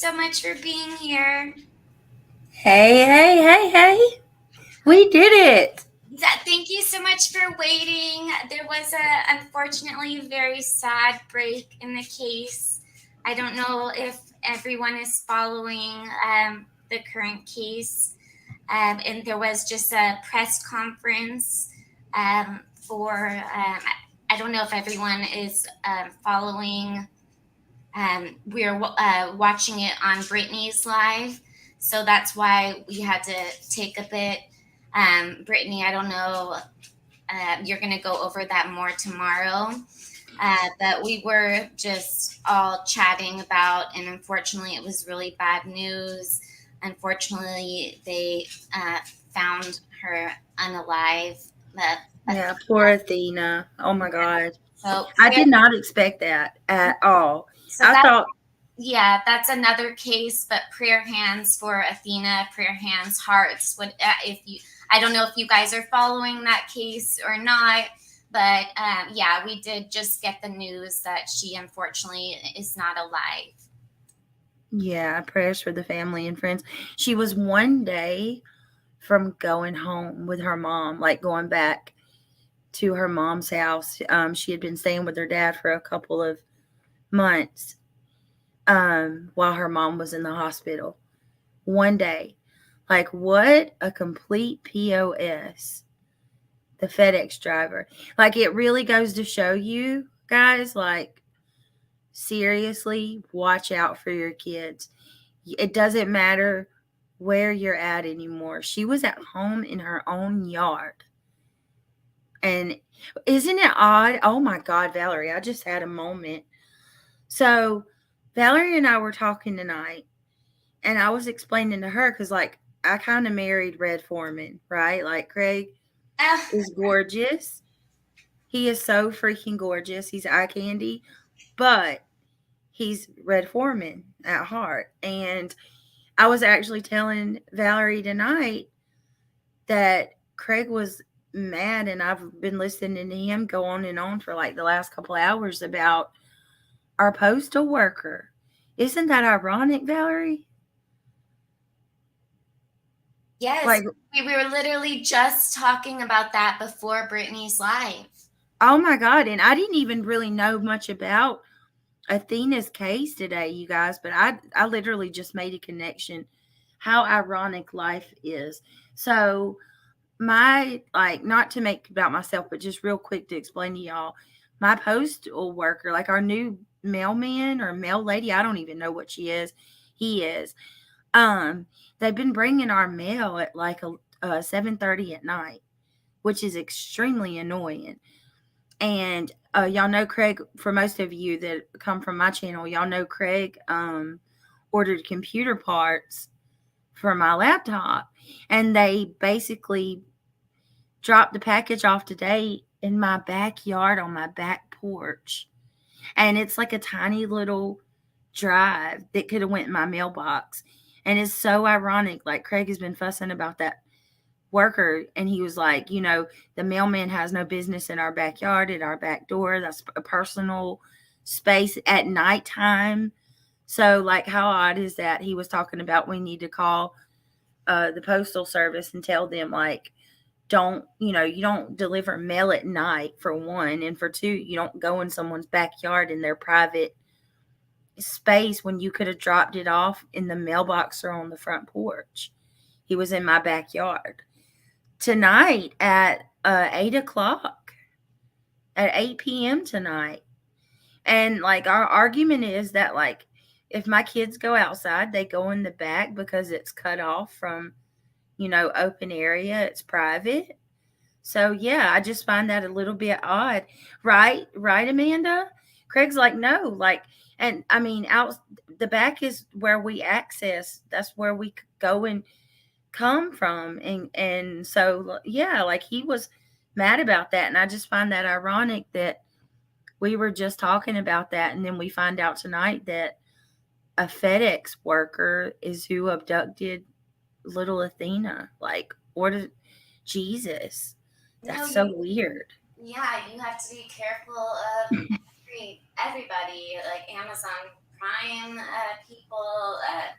so much for being here. Hey. We did it. Thank you so much for waiting. There was a unfortunately very sad break in the case. I don't know if everyone is following the current case. And there was just a press conference I don't know if everyone is following. We're watching it on Brittany's live, so that's why we had to take a bit. Brittany, I don't know. You're going to go over that more tomorrow. But we were just all chatting about, and unfortunately, it was really bad news. Unfortunately, they found her unalive. Yeah, poor Athena. Oh my God. So, I did not expect that at all. so I that thought, yeah, that's another case. But prayer hands for Athena. Prayer hands, hearts. What if you? I don't know if you guys are following that case or not. But yeah, we did just get the news that she unfortunately is not alive. yeah, prayers for the family and friends. She was one day from going home with her mom, like going back to her mom's house. She had been staying with her dad for a couple of months while her mom was in the hospital. One day. Like, what a complete POS. The FedEx driver. Like, it really goes to show you guys, like, seriously, watch out for your kids. It doesn't matter where you're at anymore. She was at home in her own yard. And isn't it odd? Oh my God, Valerie, I just had a moment. So, Valerie and I were talking tonight, and I was explaining to her because, like, I kind of married Red Foreman, right? Like, Craig is gorgeous. He is so freaking gorgeous. He's eye candy, but he's Red Foreman at heart. And I was actually telling Valerie tonight that Craig was mad, and I've been listening to him go on and on for like the last couple hours about our postal worker. Isn't that ironic, Valerie? Yes, Like, we were literally just talking about that before Brittany's live. oh my God. And I didn't even really know much about Athena's case today, you guys, but I literally just made a connection. How ironic life is. So, my, like, not to make about myself, but just real quick to explain to y'all, my postal worker, like our new mailman or mail lady, I don't even know what she is. He is. They've been bringing our mail at like 7:30 at night, which is extremely annoying. And y'all know Craig. For most of you that come from my channel, y'all know Craig ordered computer parts for my laptop, and they basically dropped the package off today in my backyard on my back porch. And it's like a tiny little drive that could have went in my mailbox. And it's so ironic. Like, Craig has been fussing about that worker, and he was like, the mailman has no business in our backyard, at our back door. That's a personal space at nighttime. So, like, how odd is that? He was talking about we need to call the postal service and tell them, like, you don't deliver mail at night, for one, and for two, you don't go in someone's backyard in their private space when you could have dropped it off in the mailbox or on the front porch. He was in my backyard tonight at 8 o'clock, at 8 p.m. tonight. And, like, our argument is that, like, if my kids go outside, they go in the back because it's cut off from, open area. It's private. So, yeah, I just find that a little bit odd. Right, Amanda? Craig's like, no, like, and I mean, out the back is where we access. That's where we go and come from. And so, yeah, like, he was mad about that. And I just find that ironic that we were just talking about that. And then we find out tonight that a FedEx worker is who abducted little Athena. Like, what is Jesus? No, That's so weird. yeah, you have to be careful of everybody. Like Amazon Prime people,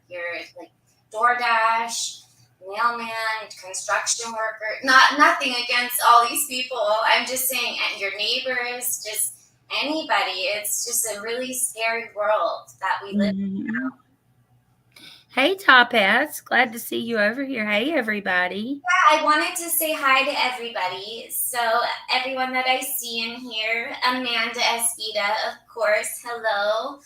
your like DoorDash, mailman, construction worker. Nothing against all these people. I'm just saying, and your neighbors, just anybody. It's just a really scary world that we live in Mhm. now. Hey, Top Hats. Glad to see you over here. Hey, everybody. I wanted to say hi to everybody. So, everyone that I see in here, Amanda Espita, of course, hello.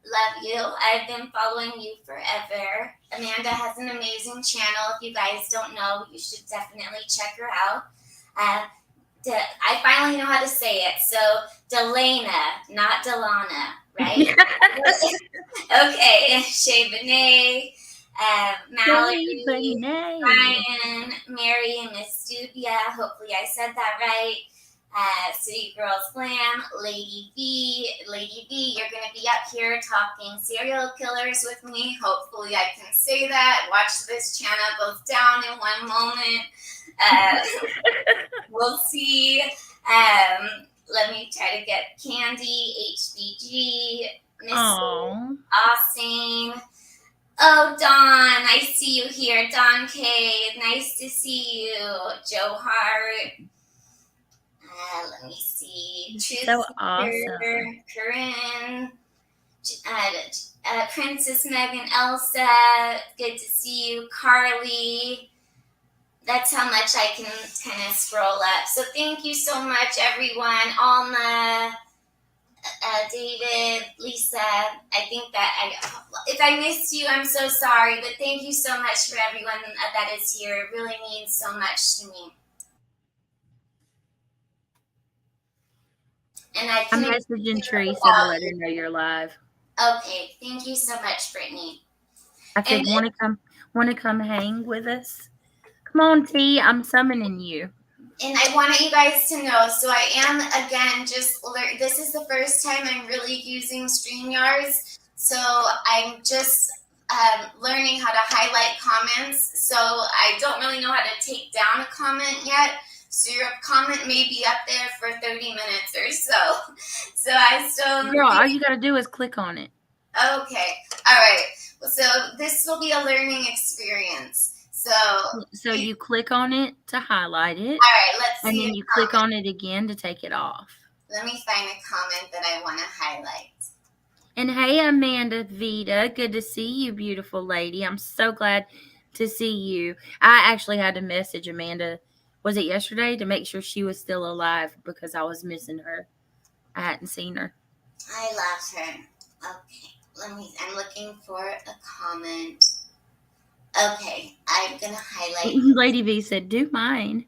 Love you. I've been following you forever. Amanda has an amazing channel. If you guys don't know, you should definitely check her out. Uh, I finally know how to say it. So, Delana, not Delana, right? Okay, Shay Benet, Hey, Mallory, Renee. Ryan, Mary, and Miss Stubia. Hopefully, I said that right. City Girls Glam, Lady V. Lady V, you're going to be up here talking serial killers with me. Hopefully, I can say that. Watch this channel goes down in one moment. We'll see. Let me try to get Candy, HBG, Miss Oh, Austin. Oh, Dawn, I see you here. Dawn K, nice to see you. Joe Hart. Let me see. so Truth awesome. Seeker, Corinne. Princess Megan, Elsa. Good to see you. Carly. That's how much I can kind of scroll up. So thank you so much, everyone. Alma, David, Lisa. I think that if I missed you, I'm so sorry. But thank you so much for everyone that is here. It really means so much to me. And I I'm couldn't do messaging it Teresa to without let you. her know you're live. Okay, thank you so much, Brittany. I said, And want to come hang with us? Come on, T. I'm summoning you. I wanted you guys to know, so I am, again, this is the first time I'm really using StreamYards, so I'm just learning how to highlight comments, so I don't really know how to take down a comment yet, so your comment may be up there for 30 minutes or so. So I still... Girl, all you got to do is click on it. Okay, all right. So this will be a learning experience. So you click on it to highlight it. All right, let's see. And then you click on it again to take it off. Let me find a comment that I want to highlight. And hey, Amanda Vita, good to see you, beautiful lady. I'm so glad to see you. I actually had to message Amanda, was it yesterday, to make sure she was still alive because I was missing her. I hadn't seen her. I love her. Okay, I'm looking for a comment. Okay, I'm gonna highlight. Lady V said, do mine.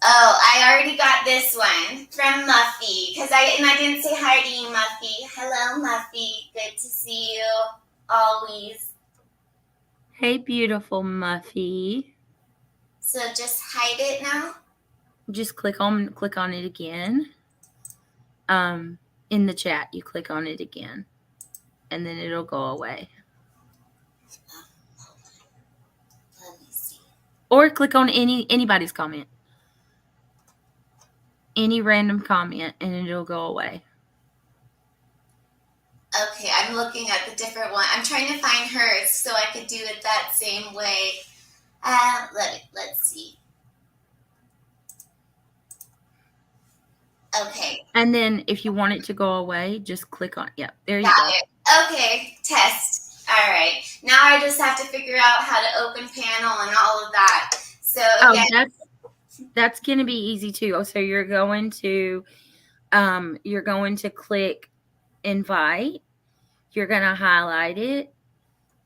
Oh, I already got this one from Muffy because I didn't say hi to you, Muffy. Hello, Muffy. Good to see you always. Hey, beautiful Muffy. So just hide it now. Just click on it again. In the chat, you click on it again, and then it'll go away. Let me see. Or click on anybody's comment. Any random comment, and it'll go away. Okay, I'm looking at the different one. I'm trying to find hers so I could do it that same way. Let's see. Okay. And then if you want it to go away, just click on, yeah, there you Got go. it. Okay, test. All right. Now I just have to figure out how to open panel and all of that. So again, that's going to be easy too. Oh, so you're going to click invite. You're going to highlight it,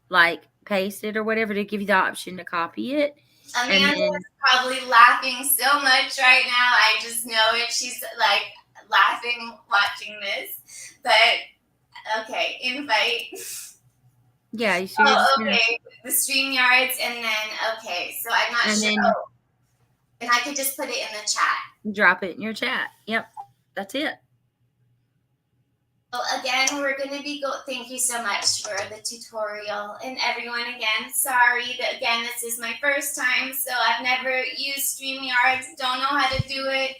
like paste it or whatever to give you the option to copy it. Amanda is probably laughing so much right now. I just know it. She's like laughing watching this. But okay, invite. Yeah, you see. Okay. The StreamYards, and then okay. So I'm not sure. And I could just put it in the chat. Drop it in your chat. Yep, that's it. So again, we're going to be thank you so much for the tutorial. And everyone, again, sorry that, again, this is my first time, so I've never used StreamYards, don't know how to do it.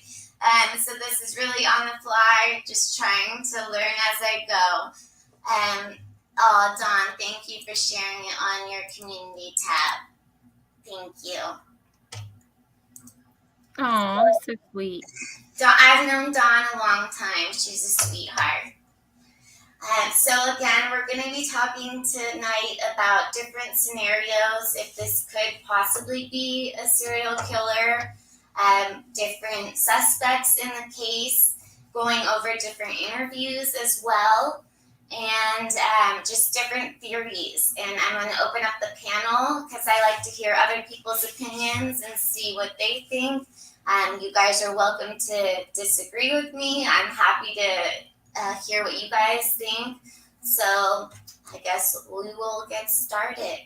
So this is really on the fly, just trying to learn as I go. Oh, Dawn, thank you for sharing it on your community tab. Thank you. Oh, that's so sweet. I've known Dawn a long time. She's a sweetheart. So again, we're going to be talking tonight about different scenarios, if this could possibly be a serial killer, different suspects in the case, going over different interviews as well, and just different theories. And I'm going to open up the panel because I like to hear other people's opinions and see what they think. You guys are welcome to disagree with me. I'm happy to hear what you guys think. So I guess we will get started.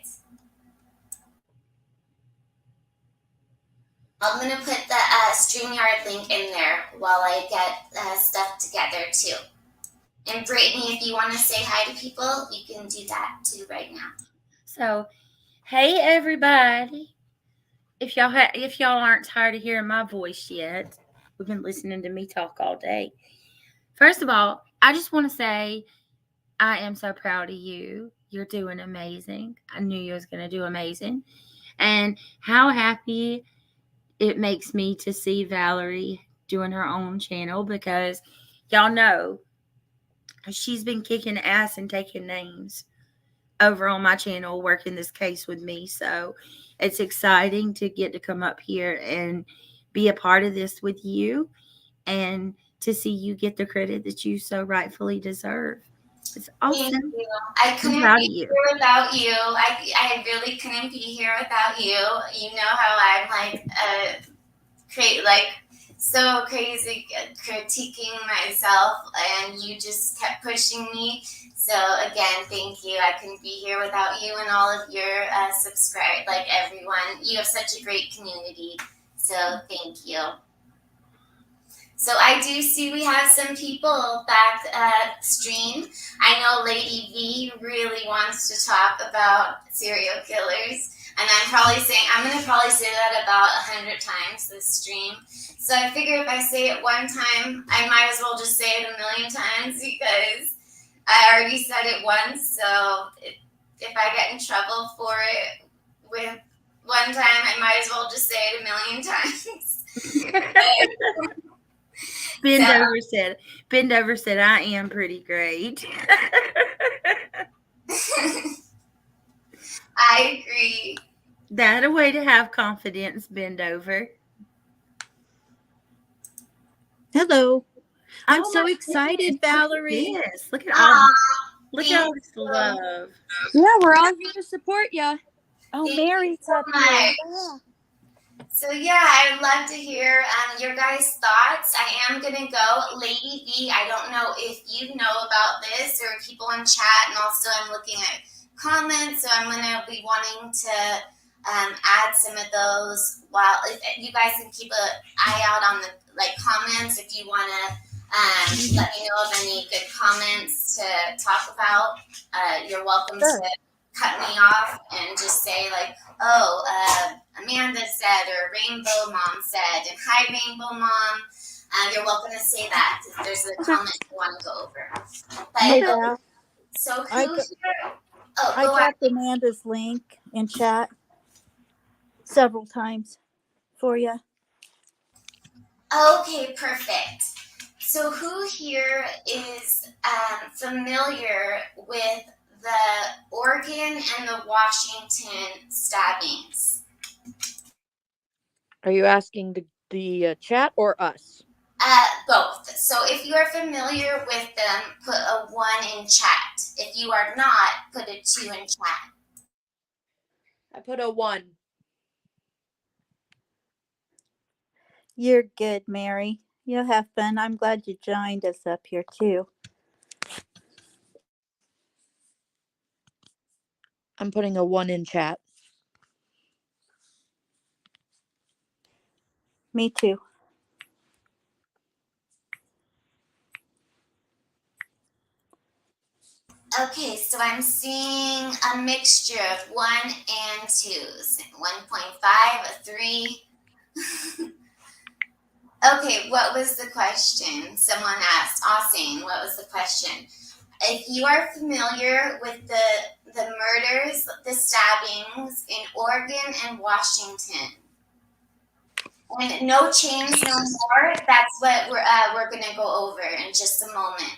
I'm going to put the StreamYard link in there while I get stuff together too. And Brittany, if you want to say hi to people, you can do that too right now. So, hey everybody. If y'all aren't tired of hearing my voice yet, we've been listening to me talk all day. First of all, I just want to say I am so proud of you. You're doing amazing. I knew you was going to do amazing. And how happy it makes me to see Valerie doing her own channel, because y'all know she's been kicking ass and taking names over on my channel, working this case with me. So it's exciting to get to come up here and be a part of this with you, and to see you get the credit that you so rightfully deserve. It's awesome. Thank you. I couldn't be here without you. I really couldn't be here without you. You know how I'm so crazy critiquing myself, and you just kept pushing me. So again, thank you. I couldn't be here without you and all of your everyone. You have such a great community. So thank you. So I do see we have some people back stream. I know Lady V really wants to talk about serial killers. And I'm going to probably say that about 100 times this stream. So I figure if I say it one time, I might as well just say it a million times, because I already said it once. So if I get in trouble for it with one time, I might as well just say it a million times. Bendover said, I am pretty great. I agree. That a way to have confidence, Bendover. Hello. I'm so excited, Valerie. Yes, look at all this love. Yeah, we're all here to support you. Oh, Thank Mary's you so up here. much. So yeah, I'd love to hear your guys' thoughts. I am gonna go, Lady V. I don't know if you know about this, or people in chat, and also I'm looking at comments, so I'm gonna be wanting to add some of those. While if you guys can keep an eye out on the comments, if you wanna let me know of any good comments to talk about. You're welcome to cut me off and just say Amanda said, or Rainbow Mom said, and hi Rainbow Mom. You're welcome to say that if there's a comment you want to go over. But, so who here? I dropped Amanda's link in chat several times for you. Okay, perfect. So who here is familiar with the Oregon and the Washington stabbings? Are you asking the chat or us? Both. So if you are familiar with them, put a 1 in chat. If you are not, put a 2 in chat. I put a 1. You're good, Mary. You'll have fun. I'm glad you joined us up here too. I'm putting a 1 in chat. Me too. Okay, so I'm seeing a mixture of 1 and 2s. 1.5, a 3. Okay, what was the question? Someone asked, Austin, what was the question? If you are familiar with the murders, the stabbings in Oregon and Washington, and no chains, no more, that's what we're going to go over in just a moment.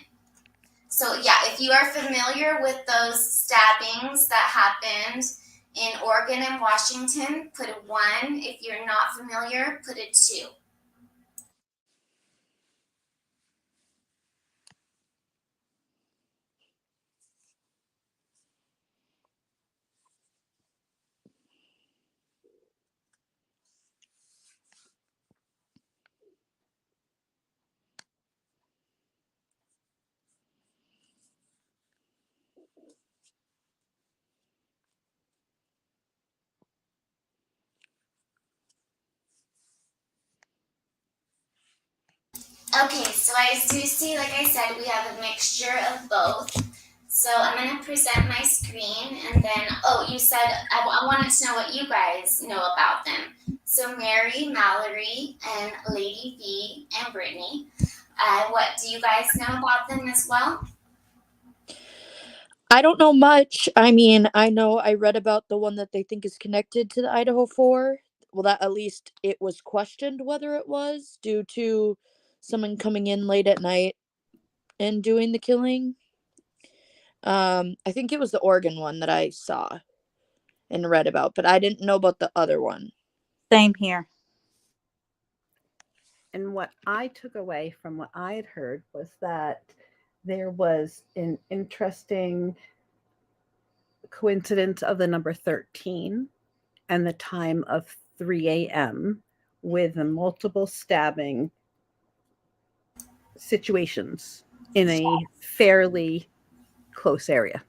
So yeah, if you are familiar with those stabbings that happened in Oregon and Washington, put a 1. If you're not familiar, put a 2. Okay, so I do see, like I said, we have a mixture of both. So I'm going to present my screen, and then, you said, I wanted to know what you guys know about them. So Mary, Mallory, and Lady V, and Brittany. What do you guys know about them as well? I don't know much. I mean, I know I read about the one that they think is connected to the Idaho 4. Well, that at least it was questioned whether it was due to someone coming in late at night and doing the killing. I think it was the Oregon one that I saw and read about, but I didn't know about the other one. Same here. And what I took away from what I had heard was that there was an interesting coincidence of the number 13 and the time of 3 a.m. with multiple stabbing situations in a fairly close area.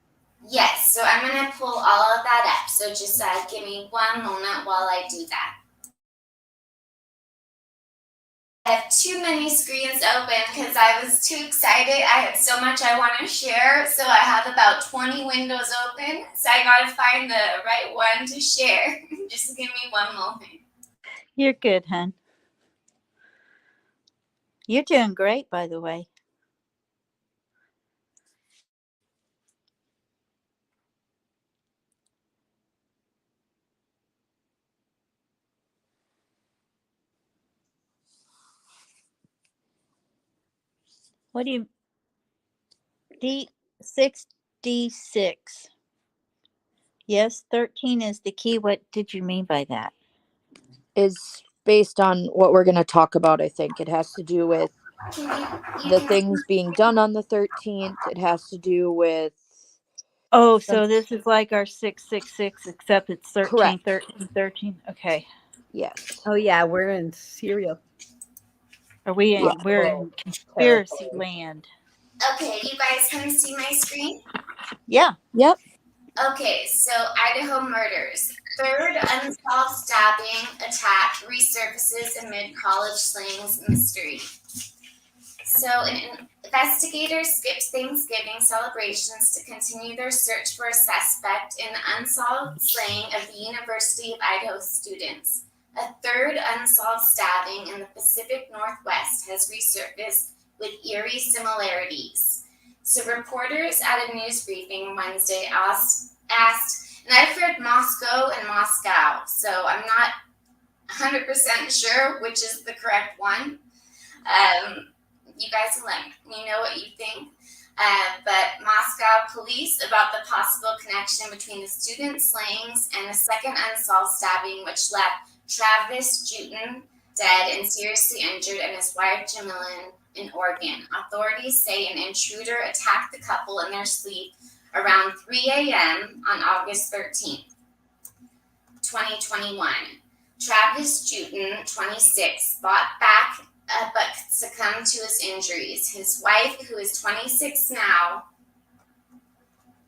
Yes, so I'm going to pull all of that up. So just give me one moment while I do that. I have too many screens open because I was too excited. I have so much I want to share. So I have about 20 windows open. So I got to find the right one to share. Just give me one moment. You're good, hon. You're doing great, by the way. What do you... D66. Yes, 13 is the key. What did you mean by that? Is based on what we're going to talk about, I think. It has to do with the things being done on the 13th. It has to do with... Oh, so this is like our 666, except it's 13, Correct. 13, 13. Okay. Yes. Oh yeah, we're in Syria. Are we in? Yeah. We're in conspiracy land. Okay, you guys can see my screen? Yeah. Yep. Okay, so Idaho murders. Third unsolved stabbing attack resurfaces amid college slayings mystery. So investigators skipped Thanksgiving celebrations to continue their search for a suspect in the unsolved slaying of the University of Idaho students. A third unsolved stabbing in the Pacific Northwest has resurfaced with eerie similarities. So reporters at a news briefing Wednesday asked, and I've heard Moscow and Moscow, so I'm not 100% sure which is the correct one. You guys will let me know what you think. But Moscow police about the possible connection between the student slayings and the second unsolved stabbing, which left Travis Jutin dead and seriously injured, and his wife Jamilin in Oregon. Authorities say an intruder attacked the couple in their sleep around 3 a.m. on August 13th, 2021. Travis Jutin, 26, fought back but succumbed to his injuries. His wife, who is 26 now,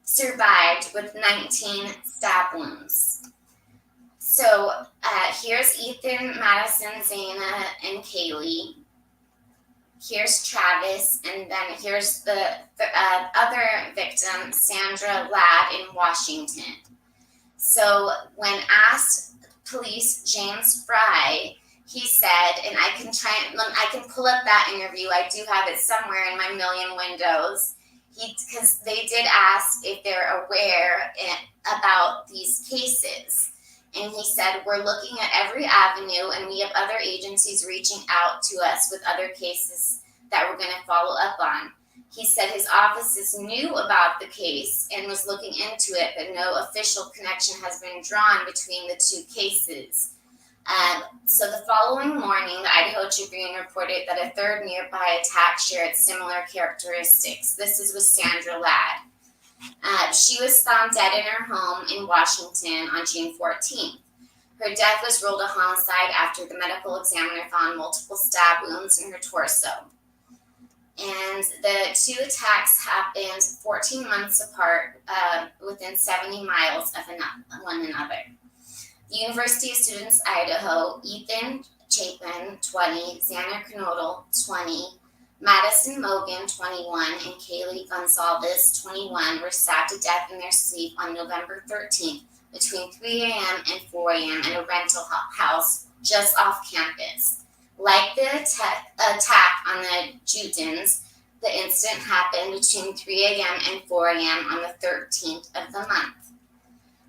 survived with 19 stab wounds. So here's Ethan, Madison, Zana, and Kaylee. Here's Travis, and then here's the other victim, Sandra Ladd in Washington. So when asked police James Fry he said, and I can pull up that interview. I do have it somewhere in my million windows. Because they did ask if they're aware about these cases. And he said, we're looking at every avenue, and we have other agencies reaching out to us with other cases that we're going to follow up on. He said his offices knew about the case and was looking into it, but no official connection has been drawn between the two cases. So the following morning, the Idaho Tribune reported that a third nearby attack shared similar characteristics. This is with Sandra Ladd. She was found dead in her home in Washington on June 14th. Her death was ruled a homicide after the medical examiner found multiple stab wounds in her torso. And the two attacks happened 14 months apart, within 70 miles of one another. The University of Students Idaho, Ethan Chapin, 20, Zana Knodel, 20, Madison Mogan, 21, and Kaylee Gonzalez, 21, were stabbed to death in their sleep on November 13th between 3 a.m. and 4 a.m. in a rental house just off campus. Like the attack on the Jutons, the incident happened between 3 a.m. and 4 a.m. on the 13th of the month.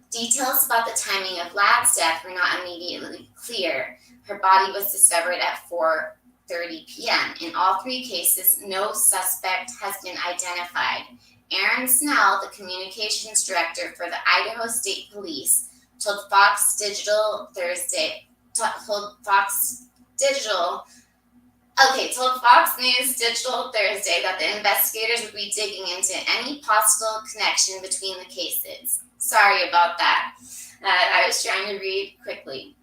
Details about the timing of Ladd's death were not immediately clear. Her body was discovered at 4:30 p.m. In all three cases, no suspect has been identified. Aaron Snell, the communications director for the Idaho State Police, told Fox News Digital Thursday that the investigators would be digging into any possible connection between the cases. Sorry about that. I was trying to read quickly.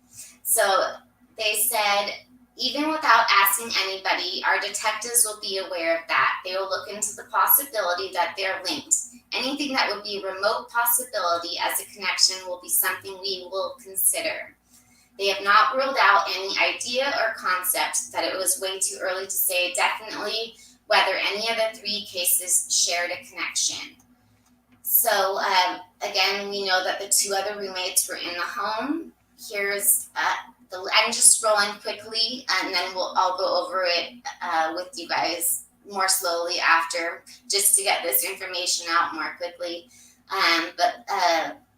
So they said, even without asking anybody, our detectives will be aware of that. They will look into the possibility that they're linked. Anything that would be a remote possibility as a connection will be something we will consider. They have not ruled out any idea or concept that it was way too early to say definitely whether any of the three cases shared a connection. So again, we know that the two other roommates were in the home. Here's I'm just scrolling quickly, and then I'll go over it with you guys more slowly after, just to get this information out more quickly.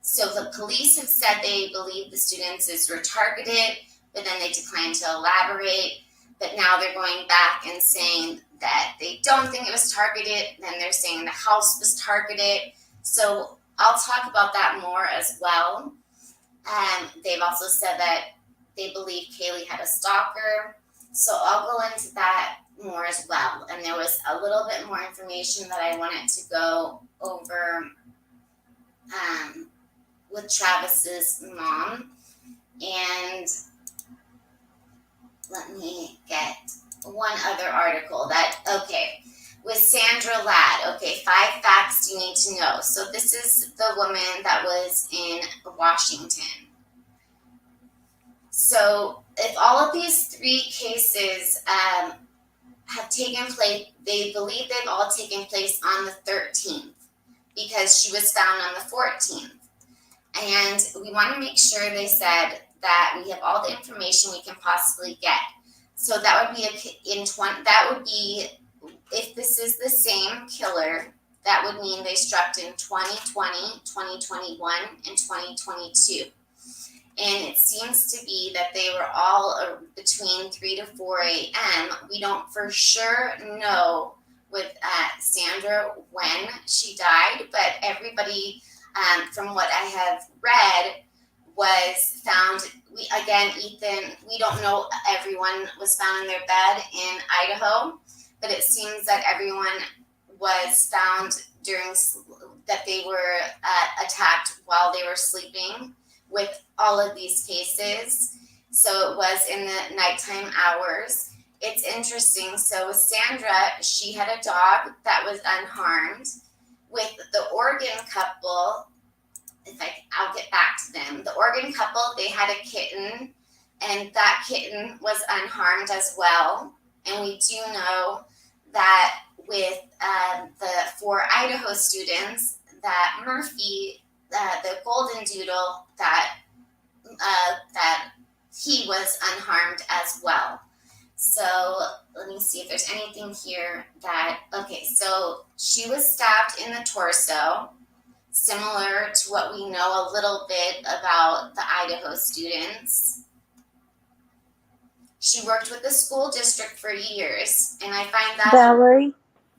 So the police have said they believe the students were targeted, but then they declined to elaborate. But now they're going back and saying that they don't think it was targeted. Then they're saying the house was targeted. So I'll talk about that more as well. They've also said that they believe Kaylee had a stalker. So I'll go into that more as well. And there was a little bit more information that I wanted to go over with Travis's mom. And let me get one other article with Sandra Ladd. 5 facts you need to know. So this is the woman that was in Washington. So if all of these three cases have taken place, they believe they've all taken place on the 13th because she was found on the 14th. And we want to make sure, they said, that we have all the information we can possibly get. So that would be if this is the same killer, that would mean they struck in 2020, 2021, and 2022. And it seems to be that they were all between 3 to 4 a.m. We don't for sure know with Sandra when she died, but everybody, from what I have read, was found. Ethan, we don't know everyone was found in their bed in Idaho, but it seems that everyone was found that they were attacked while they were sleeping with all of these cases. So it was in the nighttime hours. It's interesting. So with Sandra, she had a dog that was unharmed. With the Oregon couple, I'll get back to them. The Oregon couple, they had a kitten, and that kitten was unharmed as well. And we do know that with the 4 Idaho students, that Murphy, the golden doodle that he was unharmed as well. So let me see if there's anything here that, okay, so she was stabbed in the torso, similar to what we know a little bit about the Idaho students. She worked with the school district for years, and I find that, Valerie,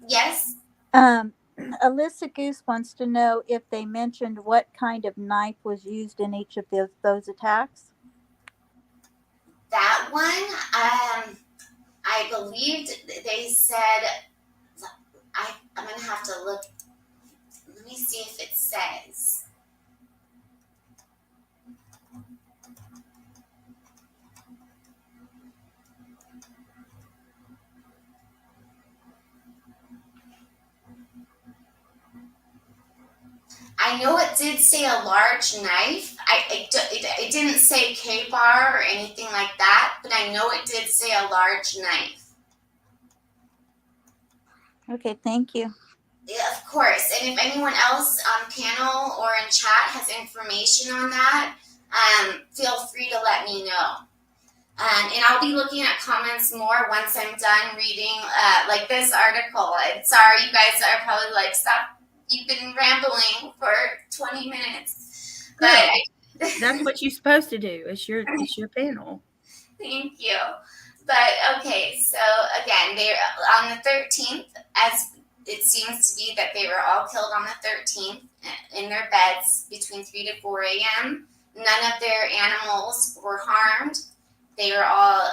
yes, Alyssa Goose wants to know if they mentioned what kind of knife was used in each of those attacks. that one, I believed they said, I'm going to have to look, let me see if it says. I know it did say a large knife. It didn't say KiIIer or anything like that, but I know it did say a large knife. Okay, thank you. Yeah, of course. And if anyone else on panel or in chat has information on that, feel free to let me know. And I'll be looking at comments more once I'm done reading like this article. And sorry, you guys are probably like, stop. You've been rambling for 20 minutes. But That's what you're supposed to do. It's your panel. Thank you. But okay, so again, they're on the 13th, as it seems to be that they were all killed on the 13th in their beds between 3 to 4 a.m. None of their animals were harmed. They were all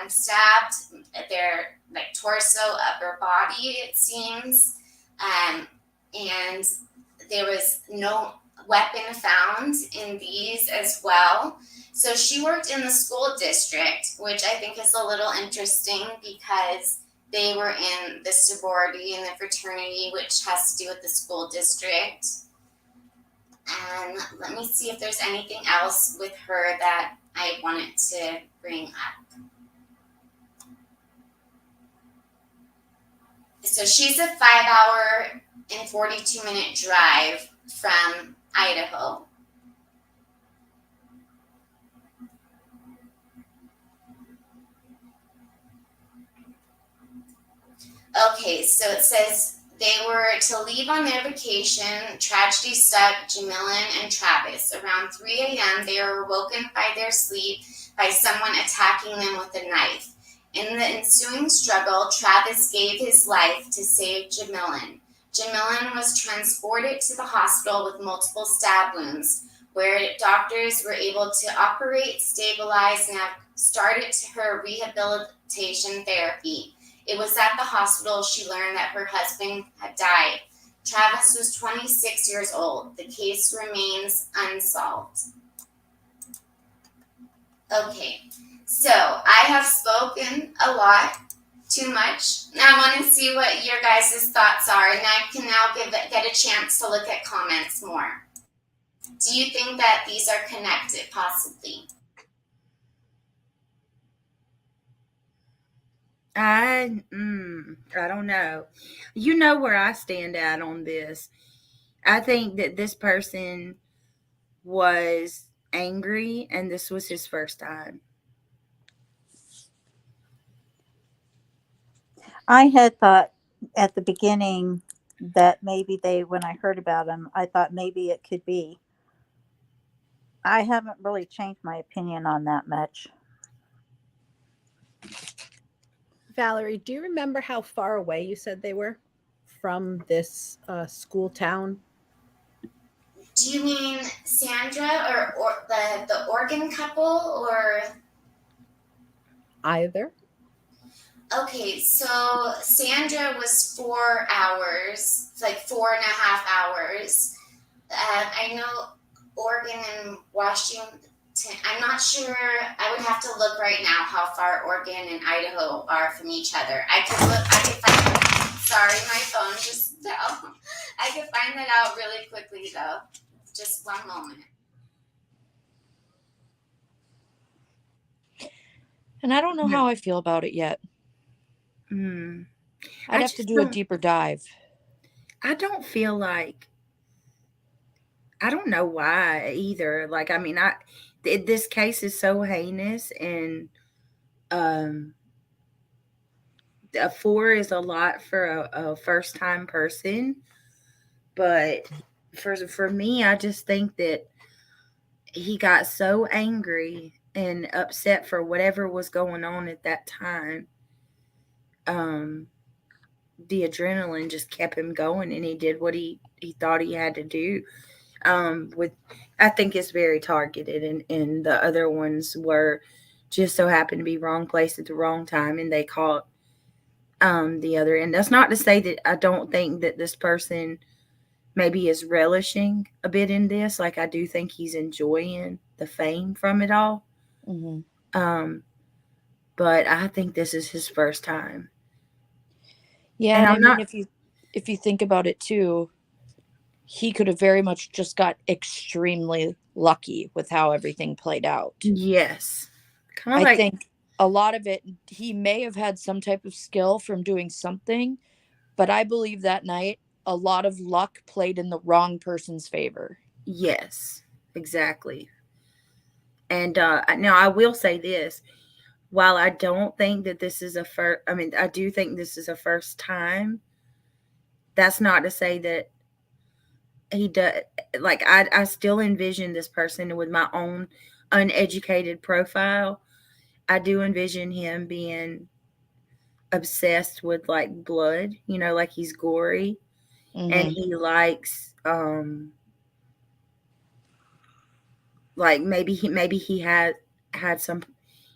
stabbed at their torso, upper body, it seems. And there was no weapon found in these as well. So she worked in the school district, which I think is a little interesting because they were in the sorority and the fraternity, which has to do with the school district. And let me see if there's anything else with her that I wanted to bring up. So she's a 5-hour and 42-minute drive from Idaho. Okay, so it says they were to leave on their vacation. Tragedy struck Jamilin and Travis. Around 3 a.m., they were woken by their sleep by someone attacking them with a knife. In the ensuing struggle, Travis gave his life to save Jamilin. Jamilin was transported to the hospital with multiple stab wounds, where doctors were able to operate, stabilize, and have started her rehabilitation therapy. It was at the hospital she learned that her husband had died. Travis was 26 years old. The case remains unsolved. Okay, so I have spoken a lot, too much. Now I want to see what your guys' thoughts are, and I can now get a chance to look at comments more. Do you think that these are connected, possibly? I don't know. You know where I stand at on this. I think that this person was angry and this was his first time. I had thought at the beginning that maybe when I heard about him, I thought maybe it could be. I haven't really changed my opinion on that much. Valerie, do you remember how far away you said they were from this school town? Do you mean Sandra or the Oregon couple, or? Either. Okay, so Sandra was 4 hours, like 4.5 hours. I know Oregon and Washington, I'm not sure. I would have to look right now how far Oregon and Idaho are from each other. I could find that. Sorry, my phone just fell. I could find that out really quickly though. Just one moment. And I don't know how I feel about it yet. I'd have to do a deeper dive. I don't feel like, I don't know why either. Like, I mean, this case is so heinous, and a 4 is a lot for a first time person, but for me, I just think that he got so angry and upset for whatever was going on at that time. Um, the adrenaline just kept him going, and he did what he thought he had to do. With I think it's very targeted, and the other ones were just so happened to be wrong place at the wrong time, and they caught the other. And that's not to say that I don't think that this person maybe is relishing a bit in this. Like, I do think he's enjoying the fame from it all. Mm-hmm. But I think this is his first time. Yeah, And and I I'm mean, not. if you think about it too, he could have very much just got extremely lucky with how everything played out. Yes. Kind of I like, think a lot of it, he may have had some type of skill from doing something, but I believe that night a lot of luck played in the wrong person's favor. yes, exactly. And now I will say this. While I don't think that this is a first, I mean, I do think this is a first time. That's not to say that he does. Like, I still envision this person with my own uneducated profile. I do envision him being obsessed with like blood, like he's gory, and Mm-hmm. he likes like maybe he had some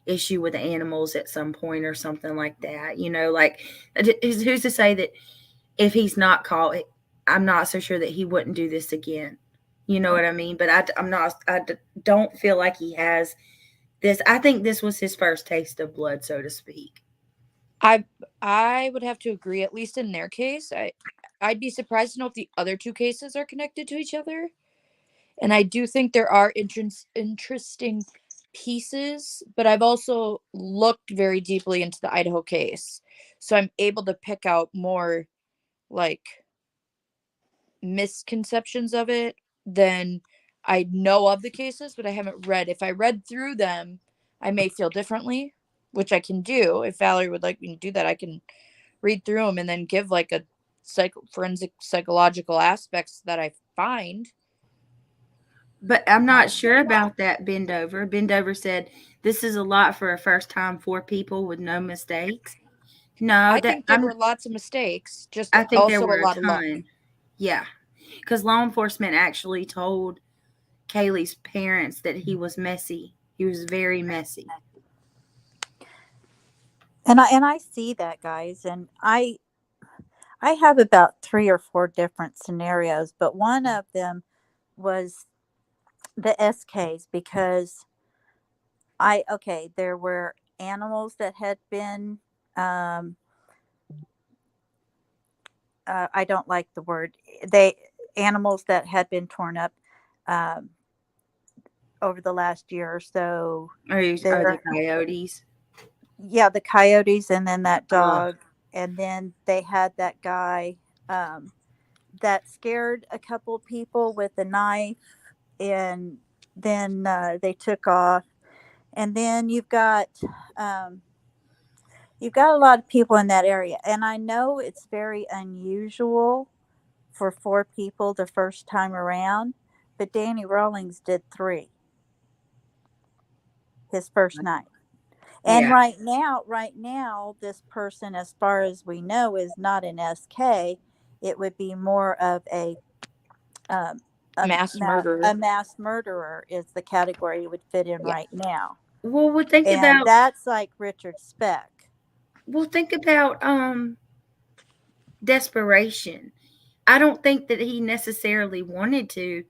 issue with animals at some point or something like that. Like, who's to say that if he's not caught, I'm not so sure that he wouldn't do this again. You know what I mean? But I don't feel like he has this. I think this was his first taste of blood, so to speak. I would have to agree, at least in their case. I'd be surprised to know if the other two cases are connected to each other. And I do think there are interesting pieces, but I've also looked very deeply into the Idaho case. So I'm able to pick out more like misconceptions of it than I know of the cases, but I haven't read. If I read through them, I may feel differently, which I can do. If Valerie would like me to do that, I can read through them and then give like a forensic psychological aspects that I find. But I'm not sure about that. Bendover said this is a lot for a first time for people with no mistakes. No, I that think there were lots of mistakes, just I think there also a were a lot of luck. ton. Yeah, because law enforcement actually told Kaylee's parents that he was messy. He was very messy. And I see that, guys, and I have about 3 or 4 different scenarios, but one of them was the SKs, because there were animals that had been um I don't like the word, they animals that had been torn up um over the last year or so. Are the There, coyotes? yeah, the coyotes, and then that Uh, dog, and then they had that guy um that scared a couple people with a knife, and then they took off. And then um, you've got a lot of people in that area, and I know it's very unusual for 4 people the first time around, but Danny Rawlings did 3 his first night. And yeah. right now, this person, as far as we know, is not an SK. It would be more of um, Mass a murderer. mass murderer is the category it would fit in Yeah. right now. Well, we'll think And about that's like Richard Speck. desperation. I don't think that he necessarily wanted to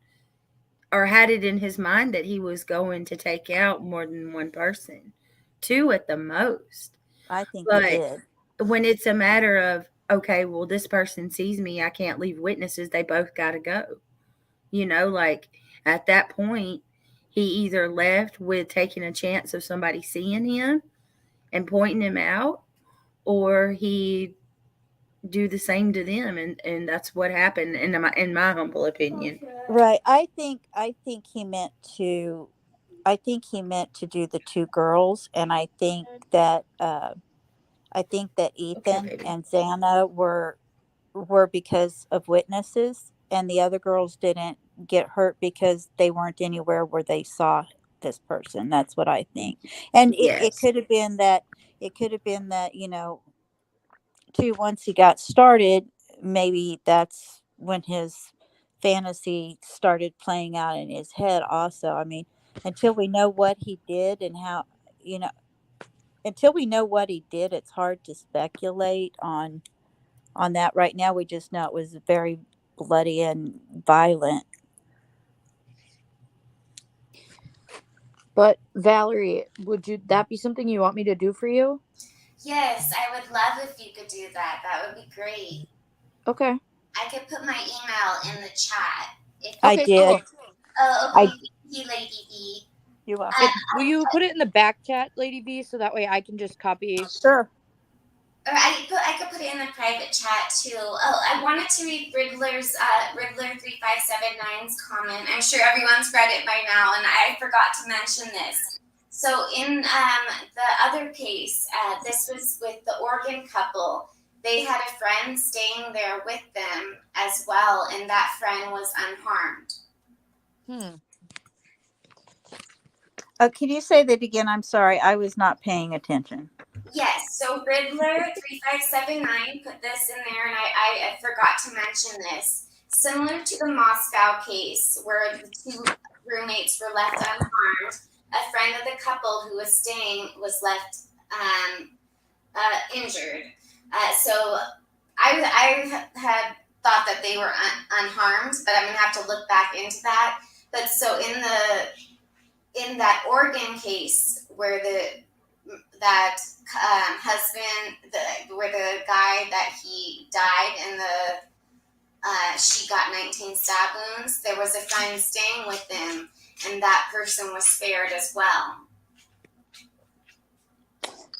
or had it in his mind that he was going to take out more than one person, 2 at the most. I think he But did. when it's a matter of, okay, well, this person sees me, I can't leave witnesses, they both got to go. Like, at that point, he either left with taking a chance of somebody seeing him and pointing him out, or he do the same to them, and that's what happened in my humble opinion. Right. I think he meant to he meant to do the two girls, and I think that Ethan baby. and Zana were because of witnesses, and the other girls didn't get hurt because they weren't anywhere where they saw this person. That's what I think. And it Yes. could have been that too, once he got started, maybe that's when his fantasy started playing out in his head also. I mean, until we know what he did and how, you know, until we know what he did, it's hard to speculate on that. Right now we just know it was very bloody and violent. But Valerie, that be something you want me to do for you? Yes, I would love if you could do that. That would be great. Okay. I could put my email in the chat. I Okay, did. cool. Oh, I okay. Thank you, Lady V. You're welcome. Will you put it in the back chat, Lady V, so that way I can just copy? Sure. Or I could put it in the private chat too. Oh, I wanted to read Riddler's Riddler3579's comment. I'm sure everyone's read it by now, and I forgot to mention this. So in the other case, this was with the Oregon couple. They had a friend staying there with them as well, and that friend was unharmed. Can you say that again? I'm sorry, I was not paying attention. Yes, so Riddler3579 put this in there, and I forgot to mention this. Similar to the Moscow case, where the two roommates were left unharmed, a friend of the couple who was staying was left injured. So I had thought that they were unharmed, but I'm going to have to look back into that. But so in that Oregon case where that husband, where the guy that he died and she got 19 stab wounds, there was a friend staying with them, and that person was spared as well.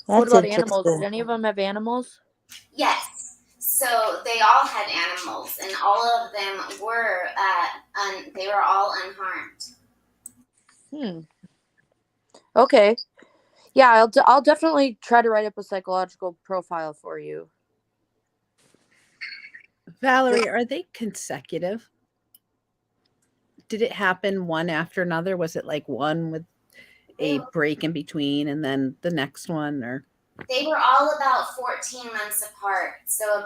What That's about animals? Did interesting. any of them have animals? Yes. So they all had animals, and all of them were they were all unharmed. Okay. Yeah, I'll definitely try to write up a psychological profile for you. Valerie, are they consecutive? Did it happen one after another? Was it like one with a break in between and then the next one, or? They were all about 14 months apart. So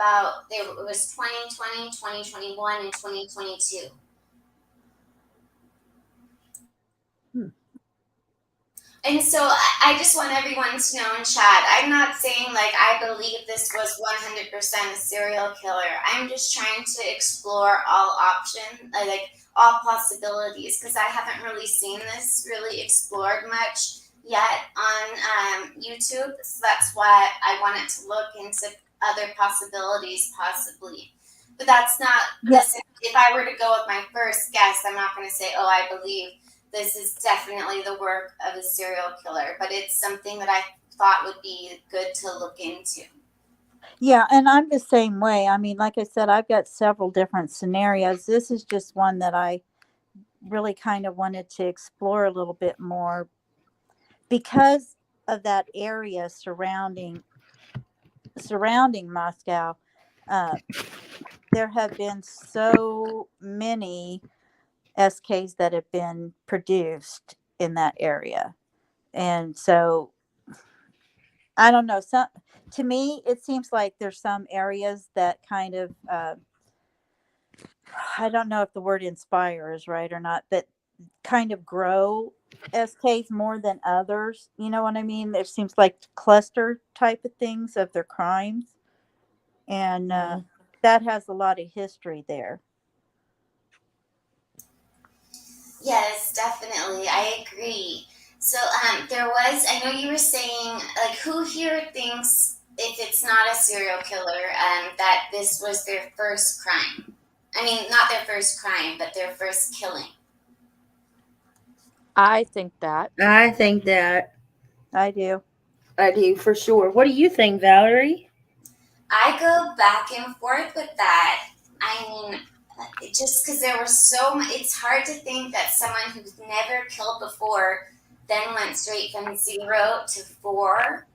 it was 2020, 2021, and 2022. And so I just want everyone to know in chat, I'm not saying like I believe this was 100% a serial killer. I'm just trying to explore all options, like all possibilities, because I haven't really seen this really explored much yet on YouTube. So that's why I wanted to look into other possibilities possibly. But that's not, listen, if I were to go with my first guess, I'm not going to say, oh, I believe this is definitely the work of a serial killer, but it's something that I thought would be good to look into. Yeah, and I'm the same way. I mean, like I said, I've got several different scenarios. This is just one that I really kind of wanted to explore a little bit more because of that area surrounding Moscow. There have been so many SKs that have been produced in that area. And so I don't know. To me, it seems like there's some areas that kind of, I don't know if the word inspire is right or not, that kind of grow SKs more than others. You know what I mean? There seems like cluster type of things of their crimes. And that has a lot of history there. Yes, definitely. I agree. So I know you were saying, like, who here thinks if it's not a serial killer, that this was their first crime? I mean, not their first crime, but their first killing. I think that. I think that. I do. I do for sure. What do you think, Valerie? I go back and forth with that. I mean, just because there were it's hard to think that someone who's never killed before then went straight from 0 to 4.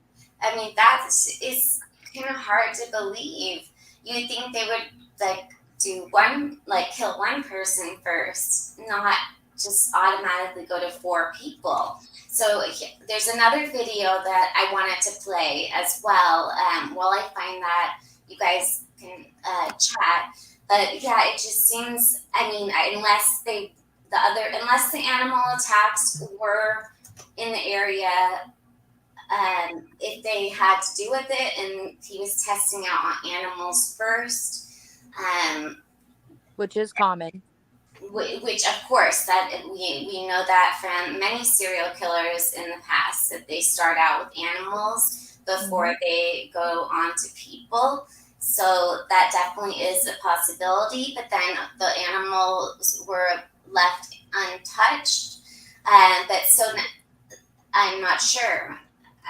I mean, that is kind of hard to believe. You'd think they would like kill one person first, not just automatically go to 4 people. So there's another video that I wanted to play as well. While I find that, you guys can chat. But yeah, it just seems. I mean, unless the animal attacks were in the area, if they had to do with it, and he was testing out on animals first, which is common. which of course that we know that from many serial killers in the past, that they start out with animals before they go on to people. So that definitely is a possibility, but then the animals were left untouched. But so I'm not sure.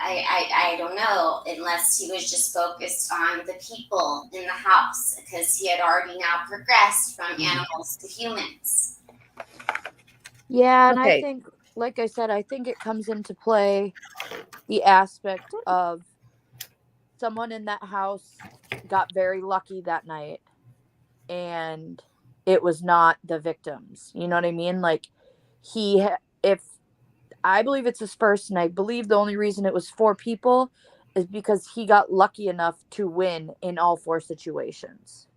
I don't know, unless he was just focused on the people in the house, because he had already now progressed from animals to humans. Yeah, and Okay. I think, like I said, I think it comes into play the aspect of someone in that house got very lucky that night, and it was not the victims. You know what I mean? Like, if I believe it's his first, and I believe the only reason it was 4 people is because he got lucky enough to win in all 4 situations.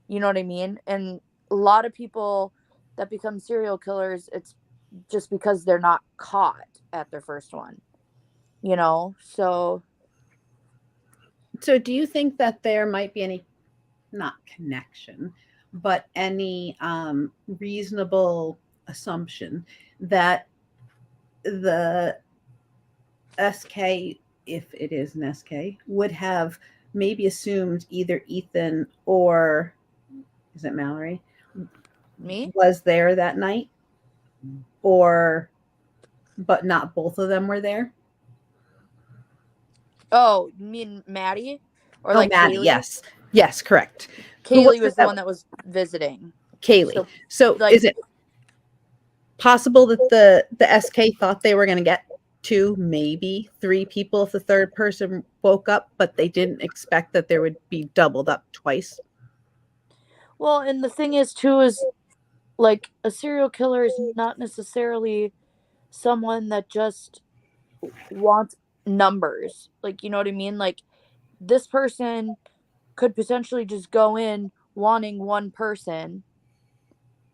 You know what I mean? And a lot of people that become serial killers, it's just because they're not caught at their first one. You know? So Do you think that there might be any, not connection, but any reasonable assumption that the SK, if it is an SK, would have maybe assumed either Ethan or, is it Mallory, me? was there that night, or but not both of them were there? Oh, you mean Maddie? Or Oh, like Maddie, Kaylee? yes, correct. Who Kaylee it was the one that was visiting. Kaylee. So like, is it possible that the SK thought they were going to get 2, maybe 3 people if the third person woke up, but they didn't expect that there would be doubled up twice? well, and the thing is too is, like, a serial killer is not necessarily someone that just wants numbers. Like, you know what I mean? Like, this person could potentially just go in wanting one person,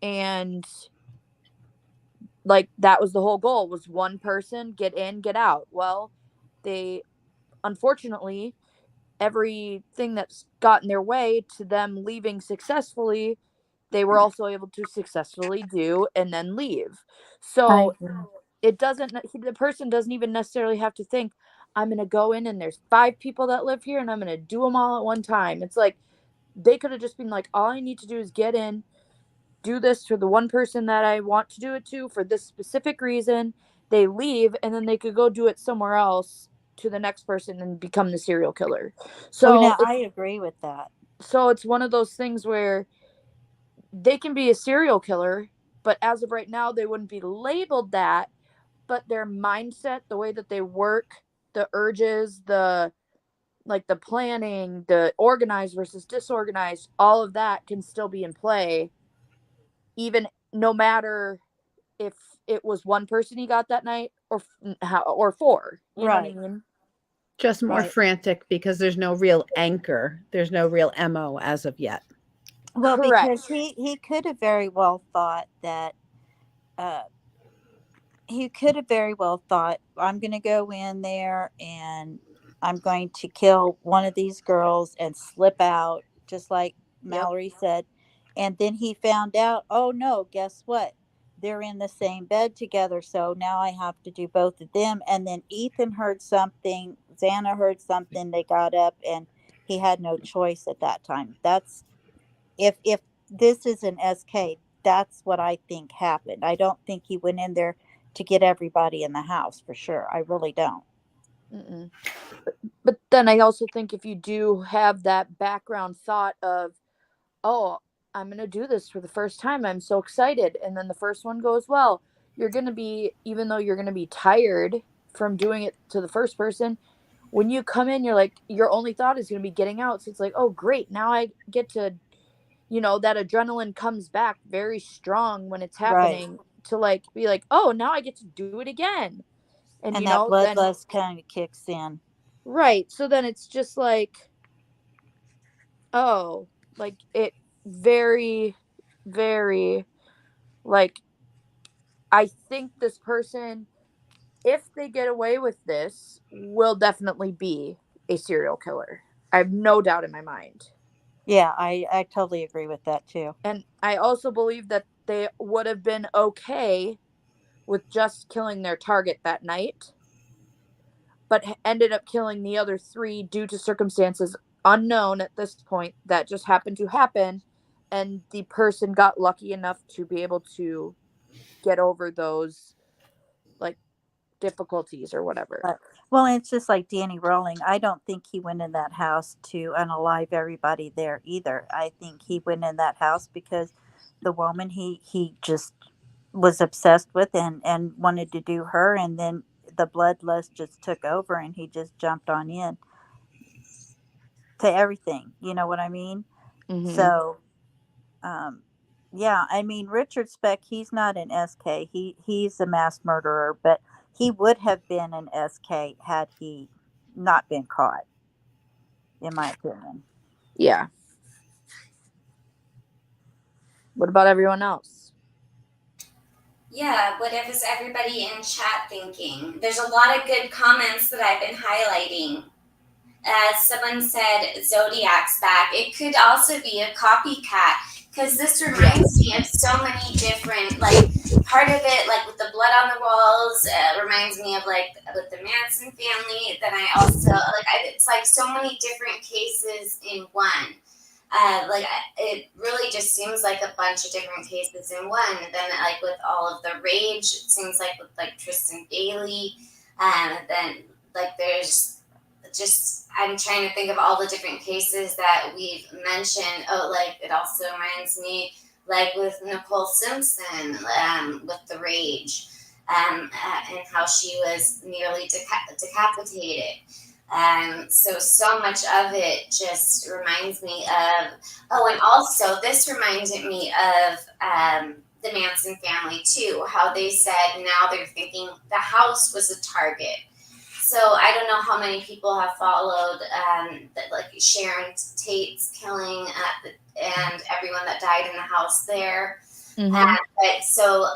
and like that was the whole goal, was one person, get in, get out. Well, they, unfortunately, everything that's got in their way to them leaving successfully, they were also able to successfully do and then leave. So it doesn't, the person doesn't even necessarily have to think, I'm going to go in and there's 5 people that live here and I'm going to do them all at one time. It's like, they could have just been like, all I need to do is get in, do this to the one person that I want to do it to for this specific reason. They leave, and then they could go do it somewhere else to the next person and become the serial killer. So now I agree with that. So it's one of those things where they can be a serial killer, but as of right now, they wouldn't be labeled that. But their mindset, the way that they work, the urges, the planning, the organized versus disorganized, all of that can still be in play, even no matter if it was one person he got that night or 4. You know what I mean? Just more frantic because there's no real anchor. There's no real MO as of yet. Well, Correct. because he could have very well thought that I'm going to go in there and I'm going to kill one of these girls and slip out, just like Mallory said. And then he found out, oh no, guess what? They're in the same bed together. So now I have to do both of them. And then Ethan heard something, Zana heard something, they got up, and he had no choice at that time. That's, if this is an SK, that's what I think happened. I don't think he went in there to get everybody in the house, for sure. I really don't. Mm-mm. But then I also think if you do have that background thought of, oh, I'm going to do this for the first time, I'm so excited, and then the first one goes well, you're going to be, even though you're going to be tired from doing it to the first person, when you come in, you're like, your only thought is going to be getting out. So it's like, oh, great. Now I get to, that adrenaline comes back very strong when it's Right. happening to like be like, oh, now I get to do it again. And, And that then, bloodlust kind of kicks in. right. So then it's just like, oh, like it very, very, like, I think this person, if they get away with this, will definitely be a serial killer. I have no doubt in my mind. Yeah, I totally agree with that too. And I also believe that they would have been okay with just killing their target that night, but ended up killing the other 3 due to circumstances unknown at this point that just happened to happen. And the person got lucky enough to be able to get over those, like, difficulties or whatever. Well, it's just like Danny Rowling. I don't think he went in that house to unalive everybody there either. I think he went in that house because the woman he just was obsessed with and wanted to do her, and then the bloodlust just took over and he just jumped on in to everything. You know what I mean? Mm-hmm. So, yeah, I mean Richard Speck, he's not an SK. He's a mass murderer, but he would have been an SK had he not been caught, in my opinion. Yeah. What about everyone else? Yeah, what is everybody in chat thinking? There's a lot of good comments that I've been highlighting. Someone said Zodiac's back. It could also be a copycat because this reminds me of so many different, like, part of it, like with the blood on the walls, reminds me of like with the Manson family. Then I also it's like so many different cases in one. It really just seems like a bunch of different cases in one. And then like with all of the rage, it seems like with like Tristan Bailey, then like there's just, I'm trying to think of all the different cases that we've mentioned. Oh, like it also reminds me like with Nicole Simpson, with the rage, and how she was nearly decapitated. So much of it just reminds me of, and also this reminded me of the Manson family too, how they said now they're thinking the house was a target. So I don't know how many people have followed like Sharon Tate's killing and everyone that died in the house there. Mm-hmm. But so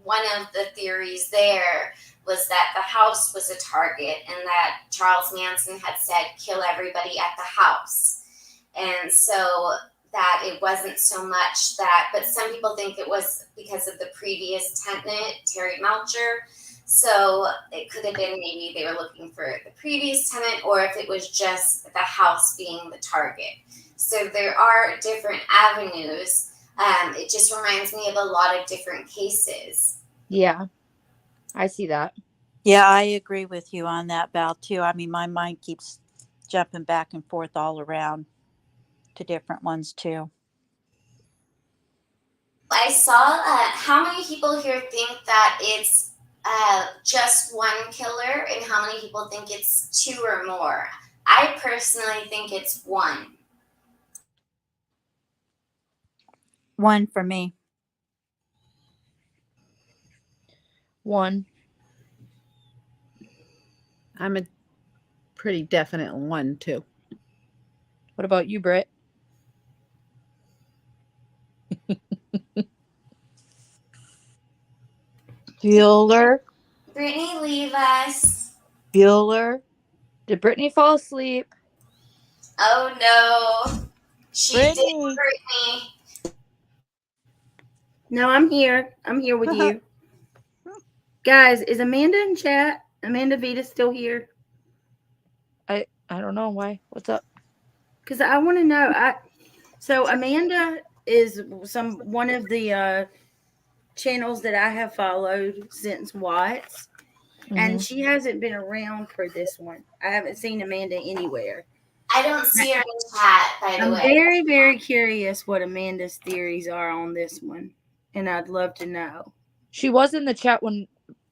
one of the theories there was that the house was a target and that Charles Manson had said, kill everybody at the house. And so that it wasn't so much that, but some people think it was because of the previous tenant, Terry Melcher. So it could have been maybe they were looking for the previous tenant or if it was just the house being the target. So there are different avenues. It just reminds me of a lot of different cases. Yeah, I see that. Yeah, I agree with you on that, Val, too. I mean, my mind keeps jumping back and forth all around to different ones, too. I saw how many people here think that it's just one killer and how many people think it's 2 or more. I personally think it's 1. 1 for me. 1. I'm a pretty definite 1 too. What about you, Britt? Bueller. Brittany, leave us. Bueller. Did Brittany fall asleep? Oh no. She Brittany. did, Brittany. No, I'm here. I'm here with you. Guys, is Amanda in chat? Amanda Vita's still here? I don't know why. What's up? Because I want to know. So Amanda is one of the channels that I have followed since Watts. Mm-hmm. And she hasn't been around for this one. I haven't seen Amanda anywhere. I don't see her in chat, by the I'm way. very, very curious what Amanda's theories are on this one. And I'd love to know. She was in the chat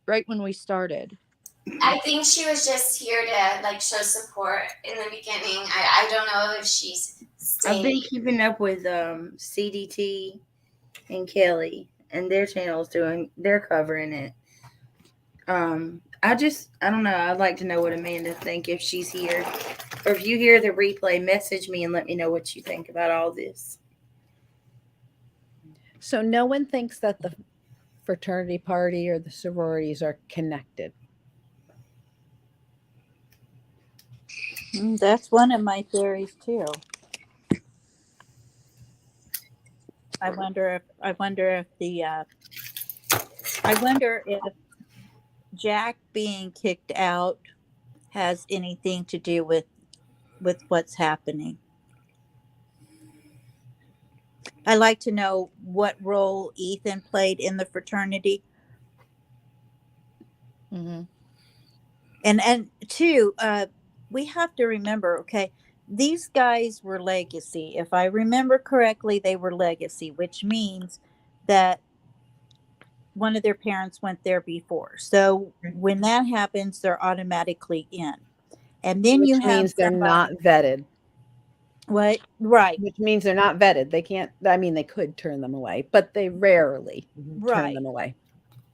right when we started. I think she was just here to like show support in the beginning. I don't know if she's I've been stayed. keeping up with CDT and Kelly, and their channel's they're covering it. I don't know. I'd like to know what Amanda think if she's here, or if you hear the replay, message me and let me know what you think about all this. So no one thinks that the fraternity party or the sororities are connected. That's one of my theories too. I wonder if Jack being kicked out has anything to do with what's happening. I'd like to know what role Ethan played in the fraternity. Mm-hmm. And two, we have to remember, okay, these guys were legacy. If I remember correctly, they were legacy, which means that one of their parents went there before. So when that happens, they're automatically in. And then Which you have means they're not vetted. What? Right. Which means they're not vetted. They can't, I mean, they could turn them away, but they rarely turn Right. them away.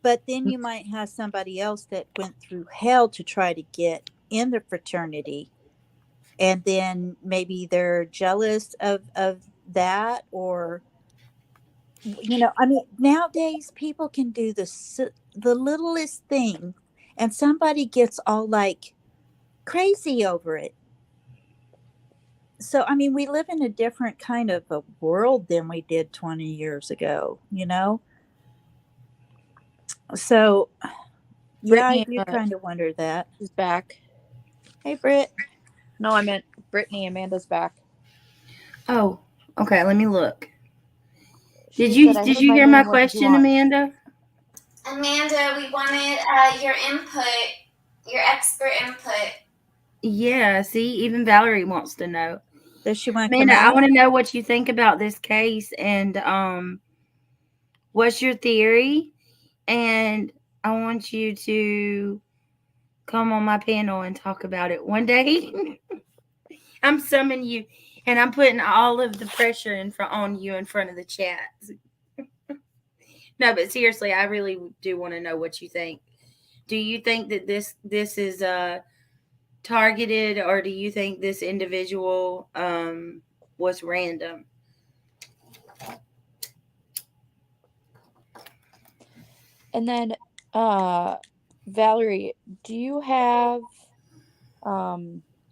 But then you might have somebody else that went through hell to try to get in the fraternity. And then maybe they're jealous of that, or, you know, I mean, nowadays people can do the littlest thing and somebody gets all like crazy over it. So, I mean, we live in a different kind of a world than we did 20 years ago, you know? So, yeah, I Brittany do kind of wonder that. is back. Hey, Britt. No, I meant Brittany. Amanda's back. Oh, okay. Let me look. She Did said, "I you heard my hear my name. What did you question, want?" Amanda? Amanda, we wanted your input, your expert input. Yeah. See, even Valerie wants to know. Does she want to come Amanda, I up? want to know what you think about this case, and what's your theory? And I want you to come on my panel and talk about it one day. I'm summoning you, and I'm putting all of the pressure on you in front of the chat. No, but seriously, I really do want to know what you think. Do you think that this is targeted, or do you think this individual was random? And then, Valerie, do you have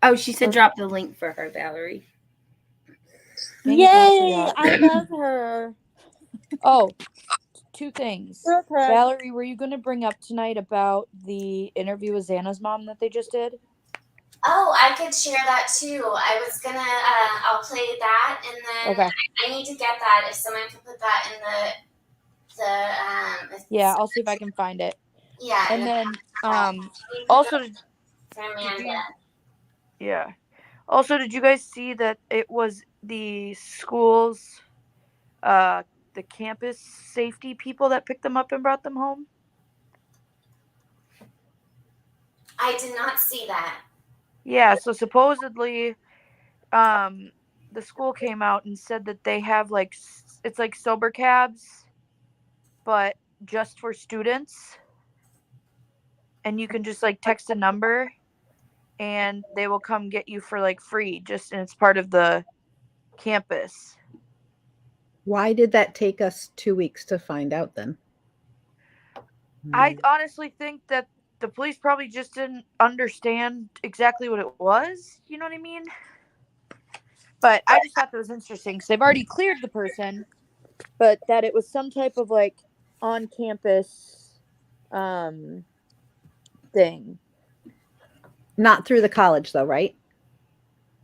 Oh, she said drop the link for her, Valerie. Yay! I love her. Oh, two things. Okay. Valerie, were you going to bring up tonight about the interview with Xana's mom that they just did? Oh, I could share that too. I was gonna, I'll play that, and then Okay. I need to get that. If someone could put that in Yeah, I'll see if I can find it. yeah, And then, also also, for Amanda. yeah. Also, did you guys see that it was the school's, the campus safety people that picked them up and brought them home? I did not see that. Yeah, so supposedly, the school came out and said that they have like, it's like sober cabs, but just for students. And you can just like text a number and they will come get you for like free, and it's part of the campus. Why did that take us 2 weeks to find out then? I honestly think that the police probably just didn't understand exactly what it was. You know what I mean? But I just thought that was interesting because they've already cleared the person, but that it was some type of like on campus thing. Not through the college though, right?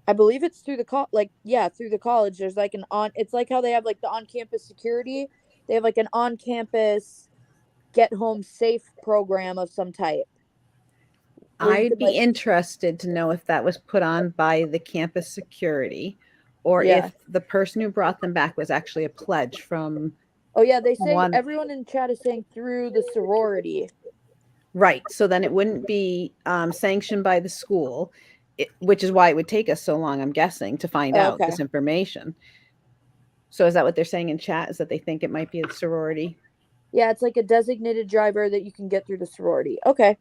I believe it's through the through the college. There's like it's like how they have like the on-campus security. They have like an on-campus get home safe program of some type. I'd be interested to know if that was put on by the campus security, or if the person who brought them back was actually a pledge from Oh yeah, they say One. everyone in chat is saying through the sorority. Right. So then it wouldn't be sanctioned by the school, which is why it would take us so long, I'm guessing, to find out Okay. this information. So is that what they're saying in chat? Is that they think it might be a sorority? Yeah, it's like a designated driver that you can get through the sorority. Okay.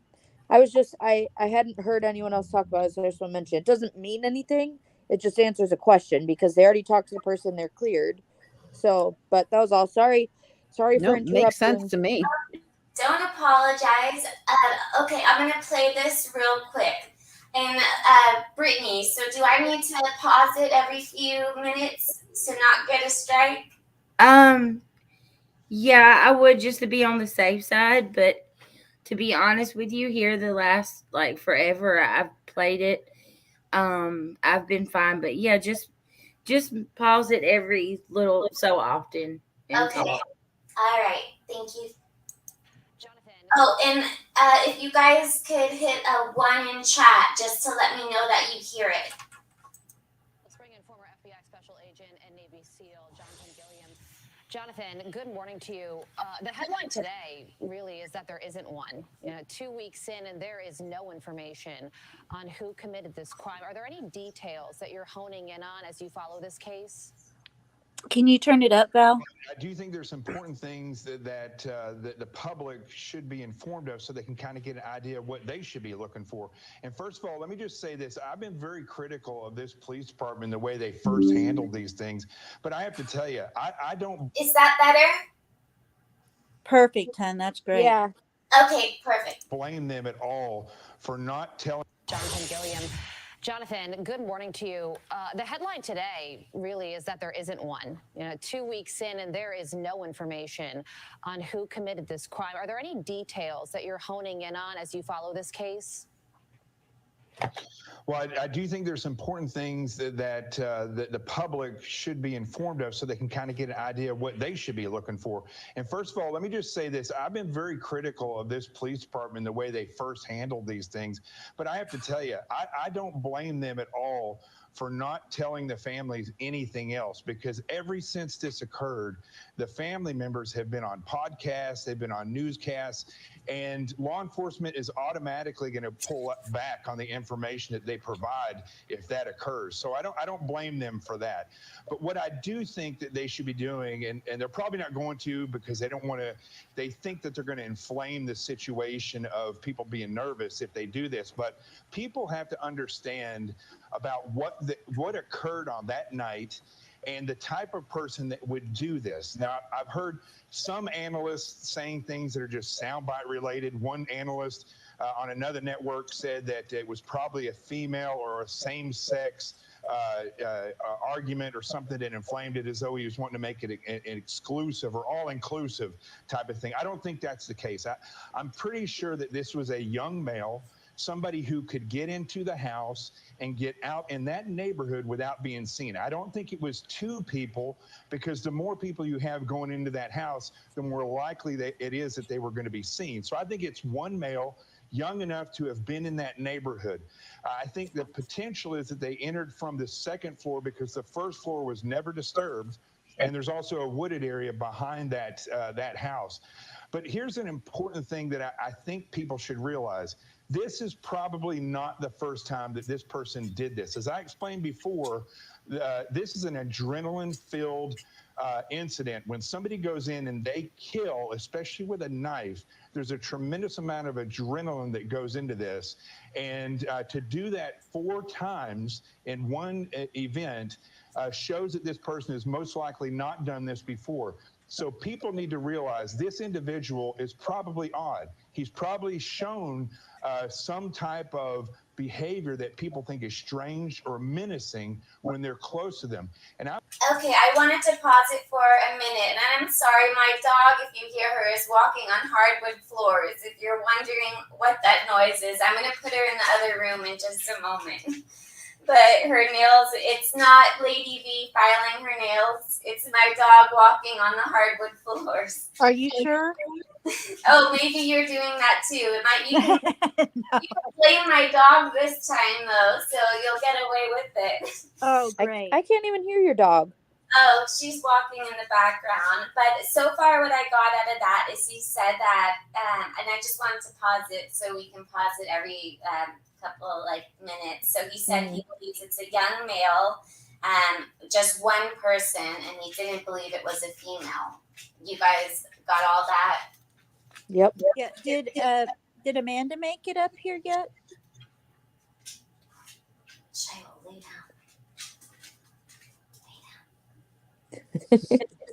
I hadn't heard anyone else talk about it, so I just want to mention it doesn't mean anything. It just answers a question because they already talked to the person, they're cleared. So, but that was all. Sorry for No, makes sense interrupting. to me. Don't apologize. Okay, I'm gonna play this real quick. And Brittany, so do I need to pause it every few minutes to not get a strike? Yeah, I would, just to be on the safe side, but to be honest with you, here the last like forever I've played it. I've been fine, but yeah, just pause it every little so often and Okay. talk. All right. Thank you. Jonathan. Oh, and if you guys could hit a 1 in chat just to let me know that you hear it. Let's bring in former FBI Special Agent and Navy SEAL Jonathan Gilliam. Jonathan, good morning to you. The headline today really is that there isn't one. 2 weeks in and there is no information on who committed this crime. Are there any details that you're honing in on as you follow this case? Can you turn it up, Val? I do think there's important things that the public should be informed of so they can kind of get an idea of what they should be looking for. And first of all, let me just say this. I've been very critical of this police department, the way they first handled these things. But I have to tell you, I don't... Is that better? Perfect, hun. That's great. Yeah. Okay, perfect. blame them at all for not telling... Jonathan Gilliam. Jonathan, good morning to you. The headline today really is that there isn't one. 2 weeks in and there is no information on who committed this crime. Are there any details that you're honing in on as you follow this case? Well, I do think there's important things that the public should be informed of so they can kind of get an idea of what they should be looking for. And first of all, let me just say this. I've been very critical of this police department, the way they first handled these things. But I have to tell you, I don't blame them at all for not telling the families anything else, because ever since this occurred, the family members have been on podcasts, they've been on newscasts, and law enforcement is automatically going to pull back on the information that they provide if that occurs. So I don't blame them for that. But what I do think that they should be doing, and they're probably not going to because they don't want to, they think that they're going to inflame the situation of people being nervous if they do this. But people have to understand about what occurred on that night and the type of person that would do this. Now, I've heard some analysts saying things that are just soundbite related. One analyst on another network said that it was probably a female or a same-sex argument or something that inflamed it, as though he was wanting to make it an exclusive or all-inclusive type of thing. I don't think that's the case. I'm pretty sure that this was a young male, somebody who could get into the house and get out in that neighborhood without being seen. I don't think it was two people, because the more people you have going into that house, the more likely that it is that they were going to be seen. So I think it's one male, young enough to have been in that neighborhood. I think the potential is that they entered from the second floor because the first floor was never disturbed. And there's also a wooded area behind that house. But here's an important thing that I think people should realize. This is probably not the first time that this person did this. As I explained before, this is an adrenaline-filled incident. When somebody goes in and they kill, especially with a knife, there's a tremendous amount of adrenaline that goes into this. And to do that 4 times in one event shows that this person has most likely not done this before. So people need to realize this individual is probably odd. He's probably shown some type of behavior that people think is strange or menacing when they're close to them. And Okay, I wanted to pause it for a minute, and I'm sorry, my dog, if you hear her, is walking on hardwood floors. If you're wondering what that noise is, I'm going to put her in the other room in just a moment. But her nails, it's not Lady V filing her nails. It's my dog walking on the hardwood floors. Are you sure? Oh, maybe you're doing that too. It might you can No. you can blame my dog this time though, so you'll get away with it. Oh, great. I can't even hear your dog. Oh, she's walking in the background. But so far, what I got out of that is he said that, and I just wanted to pause it so we can pause it every couple minutes. So he said he believes it's a young male, just one person, and he didn't believe it was a female. You guys got all that? Yep. Yeah. Did Amanda make it up here yet? Shiloh, lay down.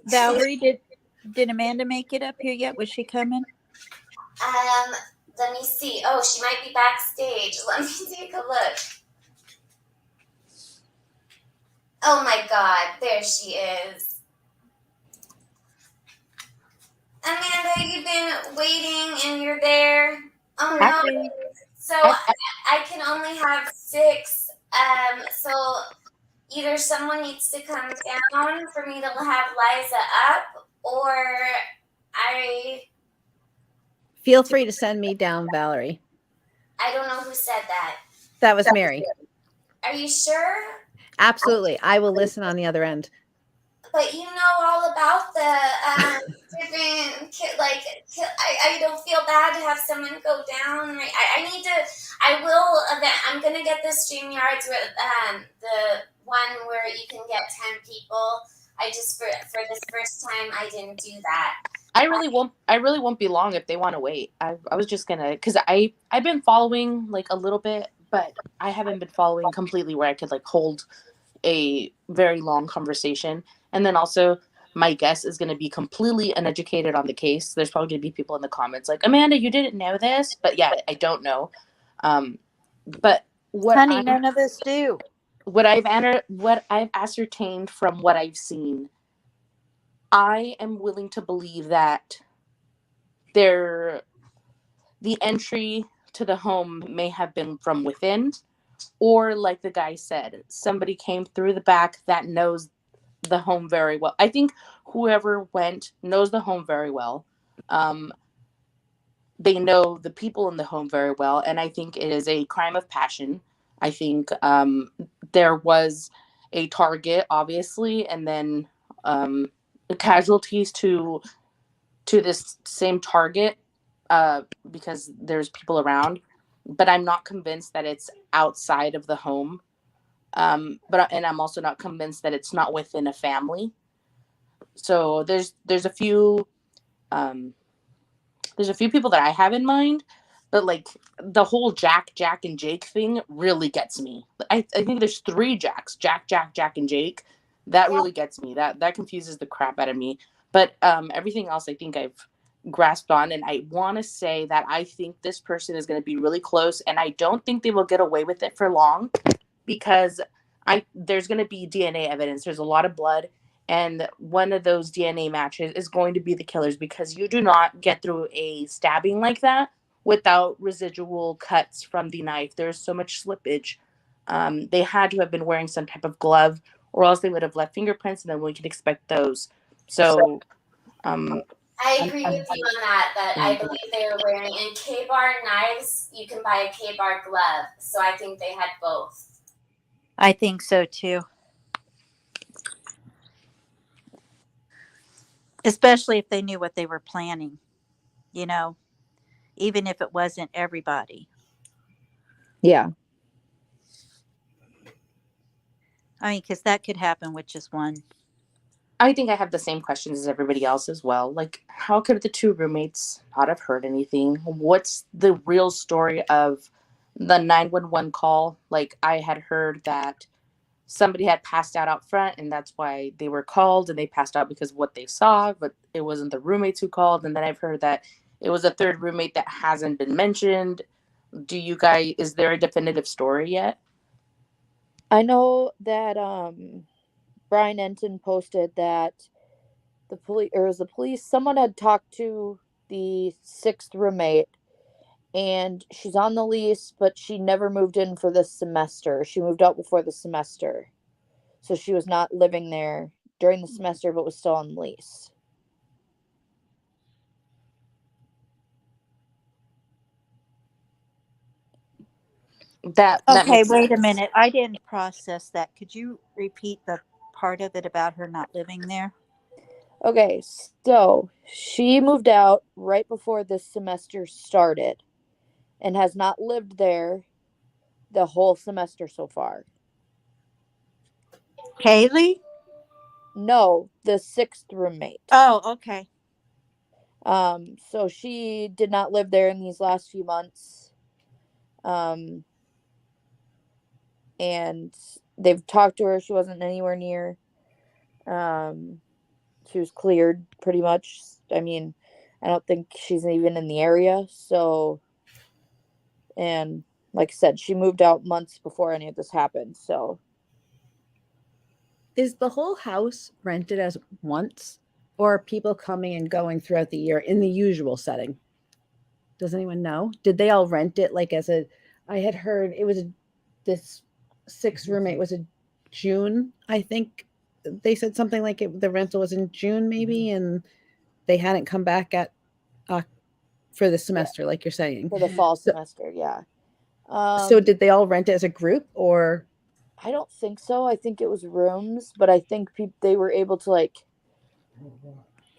Valerie, did Amanda make it up here yet? Was she coming? Let me see. Oh, she might be backstage. Let me take a look. Oh my God, there she is. Amanda, you've been waiting and you're there. Oh no. So I can only have 6. So either someone needs to come down for me to have Liza up, or I Feel free to send me down, Valerie. don't know who said that. That was Mary. Are you sure? Absolutely. I will listen on the other end. But you know all about the different, I don't feel bad to have someone go down. I need to, I'm going to get the StreamYards with the one where you can get 10 people. I just, for this first time, I didn't do that. I really won't be long if they want to wait. I was just gonna, because I've been following a little bit, but I haven't been following completely where I could hold a very long conversation. And then also my guess is going to be completely uneducated on the case. There's probably going to be people in the comments like, Amanda, you didn't know this? But yeah, I don't know. But Honey, none of us do. What I've ascertained from what I've seen, I am willing to believe that the entry to the home may have been from within, or like the guy said, somebody came through the back that knows the home very well. I think whoever went knows the home very well. They know the people in the home very well, and I think it is a crime of passion. I think there was a target, obviously, and then casualties to this same target because there's people around. But I'm not convinced that it's outside of the home. And I'm also not convinced that it's not within a family. So there's a few people that I have in mind, but the whole Jack and Jake thing really gets me. I think there's 3 Jacks, Jack, and Jake. That really gets me. That confuses the crap out of me. But everything else I think I've grasped on, and I want to say that I think this person is going to be really close, and I don't think they will get away with it for long, because there's going to be DNA evidence. There's a lot of blood, and one of those DNA matches is going to be the killer's, because you do not get through a stabbing like that without residual cuts from the knife. There's so much slippage. They had to have been wearing some type of glove, or else they would have left fingerprints, and then we could expect those. So I agree with you on that I believe they were wearing, and K-Bar knives, you can buy a K-Bar glove. So I think they had both. I think so too. Especially if they knew what they were planning, even if it wasn't everybody. Yeah. I mean, because that could happen with just one. I think I have the same questions as everybody else as well. How could the 2 roommates not have heard anything? What's the real story of the 911 call? I had heard that somebody had passed out front, and that's why they were called, and they passed out because of what they saw, but it wasn't the roommates who called. And then I've heard that it was a 3rd roommate that hasn't been mentioned. Is there a definitive story yet? I know that Brian Enton posted that the police, someone had talked to the 6th roommate, and she's on the lease, but she never moved in for this semester. She moved out before the semester. So she was not living there during the semester, but was still on the lease. That Okay, makes wait a sense. minute. I didn't process that. Could you repeat the part of it about her not living there? Okay, so she moved out right before this semester started and has not lived there the whole semester so far. Kaylee? No, the sixth roommate. Oh, okay. So she did not live there in these last few months. And they've talked to her. She wasn't anywhere near. She was cleared pretty much. I mean, I don't think she's even in the area. So, and like I said, she moved out months before any of this happened. So, Is the whole house rented as once, or are people coming and going throughout the year in the usual setting? Does anyone know? Did they all rent it like as a? I had heard it was this sixth roommate was a June. I think they said something like the rental was in June maybe, and they hadn't come back at for the semester, like you're saying. for the fall semester, yeah. So did they all rent it as a group, or? I don't think so. I think it was rooms, but I think they were able to like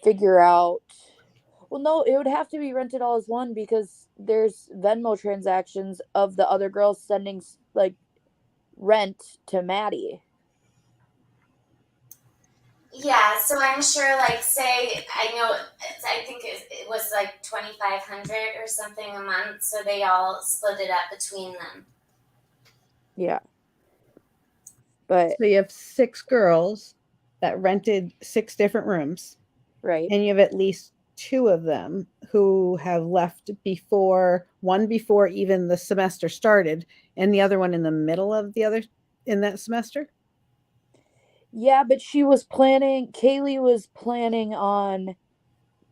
figure out. Well, no, it would have to be rented all as one because there's Venmo transactions of the other girls sending like rent to Maddie. Yeah, so I'm sure, like, say, I think it was like 2,500 or something a month, so they all split it up between them. Yeah. But So you have 6 girls that rented 6 different rooms, right. and you have at least 2 of them who have left one before even the semester started, and the other one in the middle of in that semester. Yeah, but Kaylee was planning on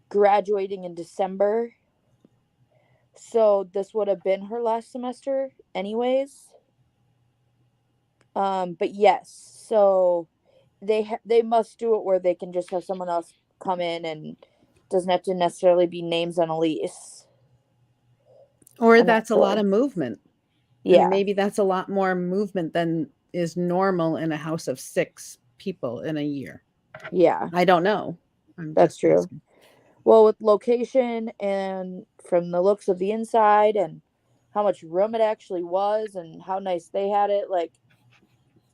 graduating in December. So this would have been her last semester anyways. But yes, so they must do it where they can just have someone else come in and doesn't have to necessarily be names on a lease. Or that's a lot of movement. Yeah. And maybe that's a lot more movement than is normal in a house of 6 people in a year. Yeah. I don't know. That's true. Asking. Well, with location and from the looks of the inside and how much room it actually was and how nice they had it, like,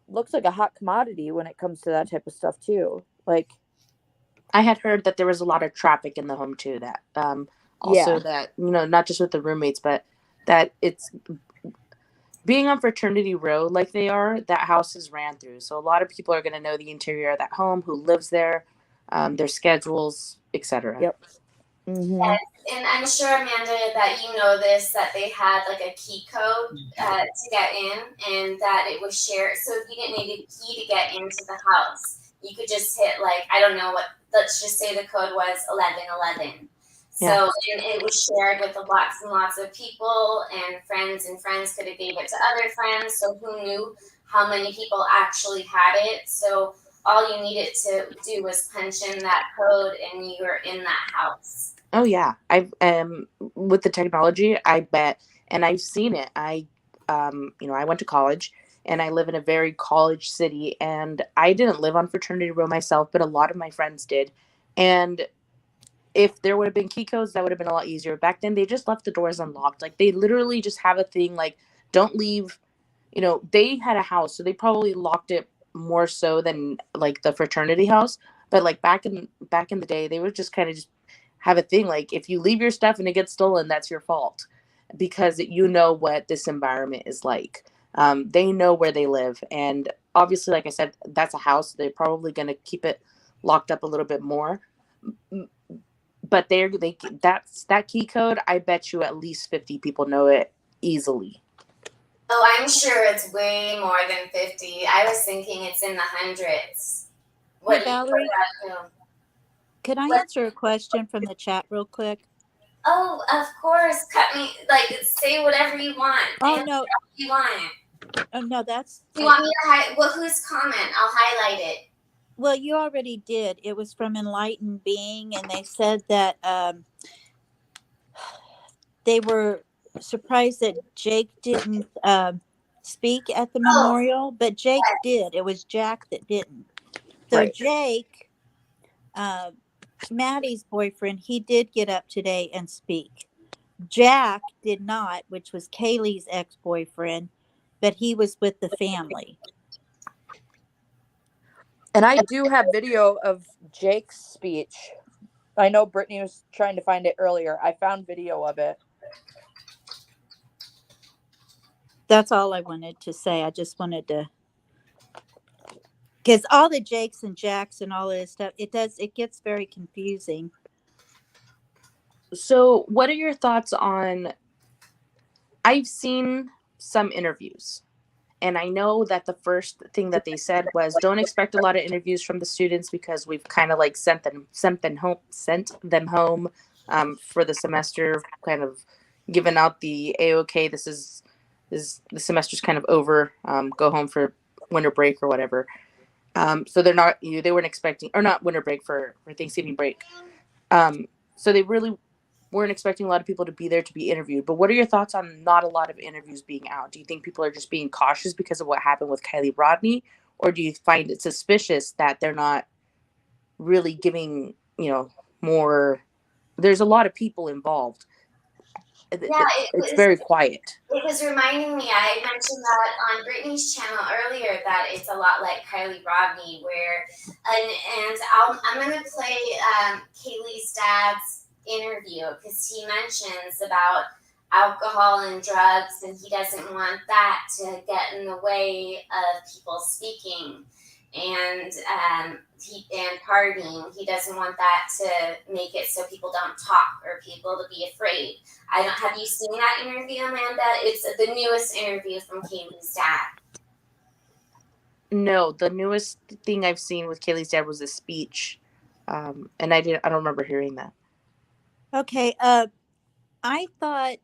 looks like a hot commodity when it comes to that type of stuff too. Like, I had heard that there was a lot of traffic in the home too. That that not just with the roommates, but that it's being on Fraternity Road like they are. That house is ran through, so a lot of people are going to know the interior of that home, who lives there, their schedules, etc. Yep. Mm-hmm. Yes, and I'm sure, Amanda, that you know this, that they had like a key code to get in, and that it was shared. So if you didn't need a key to get into the house, you could just hit let's just say the code was 1111. So and it was shared with lots and lots of people, and friends could have gave it to other friends. So who knew how many people actually had it? So all you needed to do was punch in that code, and you were in that house. Oh yeah, I've with the technology, I bet, and I've seen it. I went to college, and I live in a very college city, and I didn't live on Fraternity Row myself, but a lot of my friends did, and if there would have been key codes, that would have been a lot easier. Back then, they just left the doors unlocked. Like, they literally just have a thing like, don't leave. They had a house, so they probably locked it more so than like the fraternity house. But like back in the day, they would just kind of just have a thing like, if you leave your stuff and it gets stolen, that's your fault, because you know what this environment is like. They know where they live, and obviously, like I said, that's a house. They're probably going to keep it locked up a little bit more. But that key code, I bet you at least 50 people know it easily. Oh, I'm sure it's way more than 50. I was thinking it's in the hundreds. Hey, Valerie, can I answer a question from the chat real quick? Oh, of course. Cut me, say whatever you want. Oh, no. You want. Oh, no, that's... You want me to whose comment? I'll highlight it. Well, you already did. It was from Enlightened Being, and they said that they were surprised that Jake didn't speak at the memorial, but Jake did. It was Jack that didn't. So Right. Jake, Maddie's boyfriend, he did get up today and speak. Jack did not, which was Kaylee's ex-boyfriend, but he was with the family. And I do have video of Jake's speech. I know Brittany was trying to find it earlier. I found video of it. That's all I wanted to say. I just wanted to, because all the Jakes and Jacks and all of this stuff, it gets very confusing. So, what are your thoughts on? I've seen some interviews, and I know that the first thing that they said was, "Don't expect a lot of interviews from the students because we've kind of like sent them home for the semester, kind of given out the A-OK. This is the semester's kind of over. Go home for winter break or whatever." So they weren't expecting, or not winter break, for Thanksgiving break. So they really weren't expecting a lot of people to be there to be interviewed. But what are your thoughts on not a lot of interviews being out? Do you think people are just being cautious because of what happened with Kylie Rodney? Or do you find it suspicious that they're not really giving, more? There's a lot of people involved. Yeah, It's very quiet. It was reminding me, I mentioned that on Brittany's channel earlier, that it's a lot like Kylie Rodney, where, I'm going to play Kaylee's dad's interview, because he mentions about alcohol and drugs, and he doesn't want that to get in the way of people speaking and partying. He doesn't want that to make it so people don't talk or people to be afraid. Have you seen that interview, Amanda? It's the newest interview from Kaylee's dad. No, the newest thing I've seen with Kaylee's dad was a speech, and I don't remember hearing that. Okay, I thought,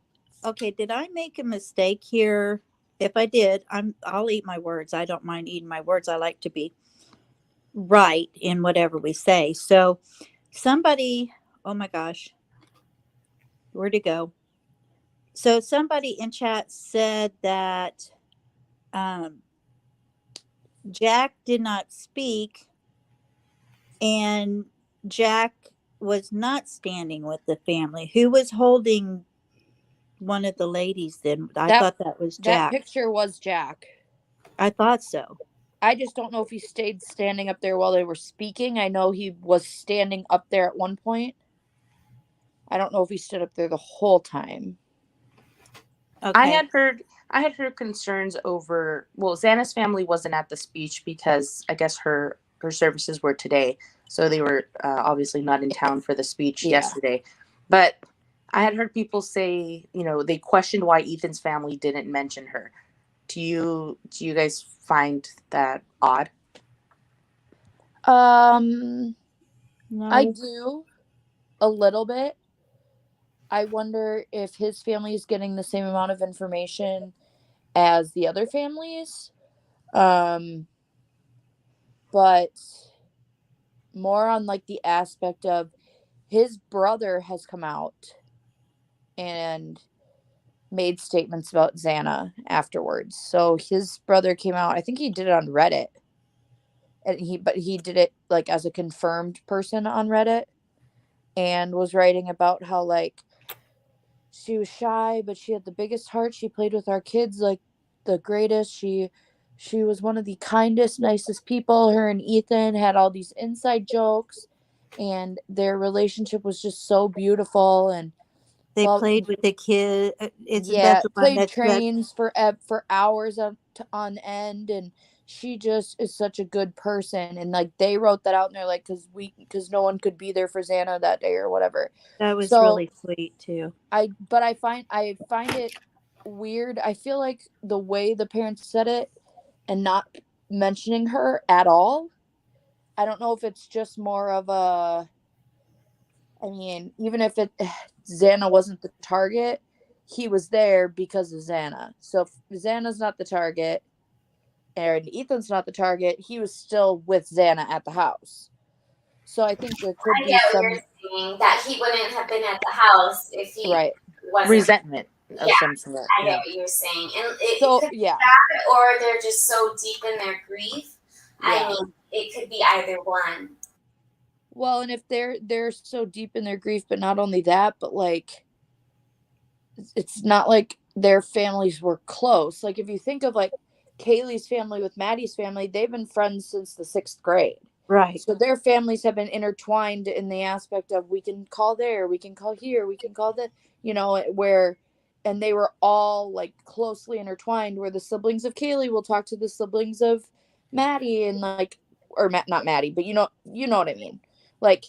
okay, did I make a mistake here? If I did, I'll eat my words. I don't mind eating my words. I like to be right in whatever we say. So somebody, oh my gosh, where'd it go? So somebody in chat said that Jack did not speak, and Jack was not standing with the family. Who was holding one of the ladies then? I thought that was Jack. That picture was Jack. I thought so. I just don't know if he stayed standing up there while they were speaking. I know he was standing up there at one point. I don't know if he stood up there the whole time. Okay. I had heard concerns over, Zana's family wasn't at the speech because I guess her services were today. So they were obviously not in town for the speech yesterday. But I had heard people say, they questioned why Ethan's family didn't mention her. Do you guys find that odd? No. I do a little bit. I wonder if his family is getting the same amount of information as the other families. But more on like the aspect of his brother has come out and made statements about Zana afterwards. So his brother came out, I think he did it on Reddit. And he did it like as a confirmed person on Reddit, and was writing about how like she was shy, but she had the biggest heart. She played with our kids like the greatest. She was one of the kindest, nicest people. Her and Ethan had all these inside jokes, and their relationship was just so beautiful. And they played with the kid. Played trains for hours on end, and she just is such a good person. And like they wrote that out, and they're like, because no one could be there for Zana that day or whatever. That was really sweet too. I find it weird. I feel like the way the parents said it and not mentioning her at all. I don't know if it's just more of a. I mean, even if Zana wasn't the target, he was there because of Zana. So if Xana's not the target, and Ethan's not the target, he was still with Zana at the house. So I think there could be some. What you're saying, that he wouldn't have been at the house if he wasn't. Resentment of some sort. I get what you're saying. And it So, could be that, or they're just so deep in their grief I mean, it could be either one. Well, and if they're so deep in their grief, but not only that, but like it's not like their families were close. Like if you think of like Kaylee's family with Maddie's family, they've been friends since the 6th grade. Right. So their families have been intertwined in the aspect of we can call there, we can call here, we can call that, where, and they were all like closely intertwined where the siblings of Kaylee will talk to the siblings of Maddie and like, or not Maddie, but you know what I mean? Like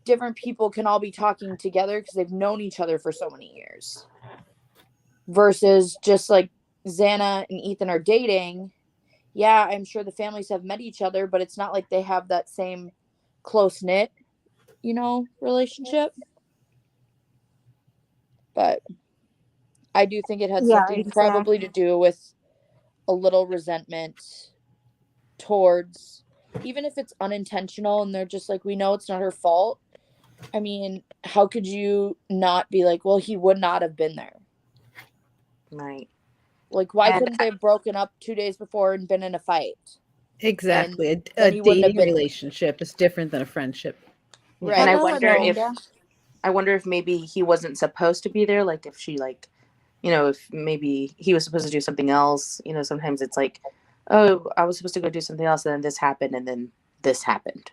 different people can all be talking together because they've known each other for so many years. Versus just like Zana and Ethan are dating. Yeah, I'm sure the families have met each other, but it's not like they have that same close knit, relationship. But I do think it had something probably to do with a little resentment towards, even if it's unintentional and they're just like, we know it's not her fault. I mean, how could you not be like, well, he would not have been there? Right. Like, why couldn't they have broken up 2 days before and been in a fight? Exactly. And A he wouldn't have dating been relationship is different than a friendship. right. And Hello, I wonder if maybe he wasn't supposed to be there. Like if she if maybe he was supposed to do something else. Sometimes it's like, oh, I was supposed to go do something else, and then this happened, and then this happened.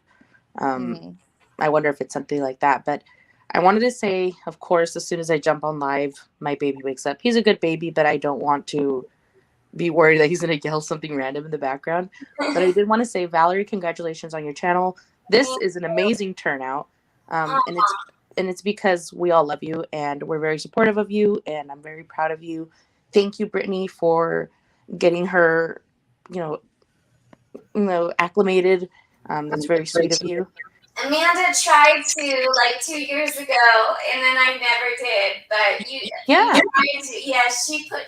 I wonder if it's something like that. But I wanted to say, of course, as soon as I jump on live, my baby wakes up. He's a good baby, but I don't want to be worried that he's going to yell something random in the background. But I did want to say, Valerie, congratulations on your channel. This is an amazing turnout. And it's because we all love you and we're very supportive of you, and I'm very proud of you. Thank you, Brittany, for getting her, acclimated. That's very sweet of you. Amanda tried to like 2 years ago, and then I never did. But she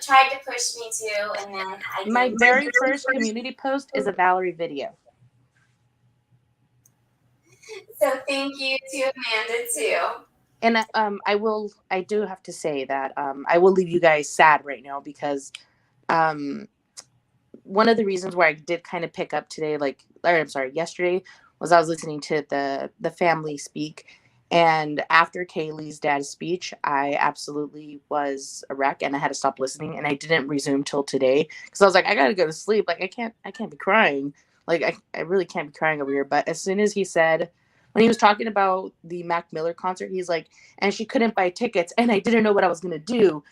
tried to push me to, and then I did. My very first community post is a Valerie video. So thank you to Amanda too. And I do have to say that I will leave you guys sad right now because one of the reasons where I did kind of pick up today, yesterday, was I was listening to the family speak. And after Kaylee's dad's speech, I absolutely was a wreck and I had to stop listening, and I didn't resume till today because I was like, I gotta go to sleep. Like I can't be crying. Like I really can't be crying over here. But as soon as he said, when he was talking about the Mac Miller concert, he's like, and she couldn't buy tickets and I didn't know what I was gonna do.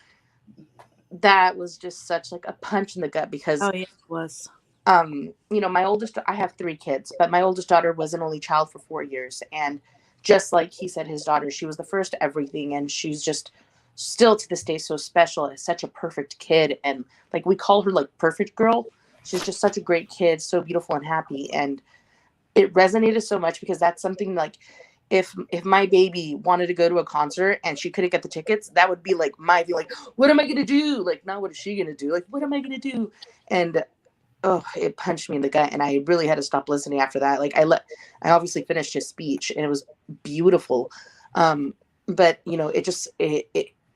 That was just such like a punch in the gut because it was. I have 3 kids, but my oldest daughter was an only child for 4 years. And just like he said, his daughter, she was the first everything. And she's just still to this day so special and such a perfect kid. And like, we call her like perfect girl. She's just such a great kid, so beautiful and happy. And it resonated so much because that's something like, if my baby wanted to go to a concert and she couldn't get the tickets, that would be like what am I going to do? Like, not what is she going to do? Like, what am I going to do? And it punched me in the gut, and I really had to stop listening after that. Like I obviously finished his speech, and it was beautiful. But it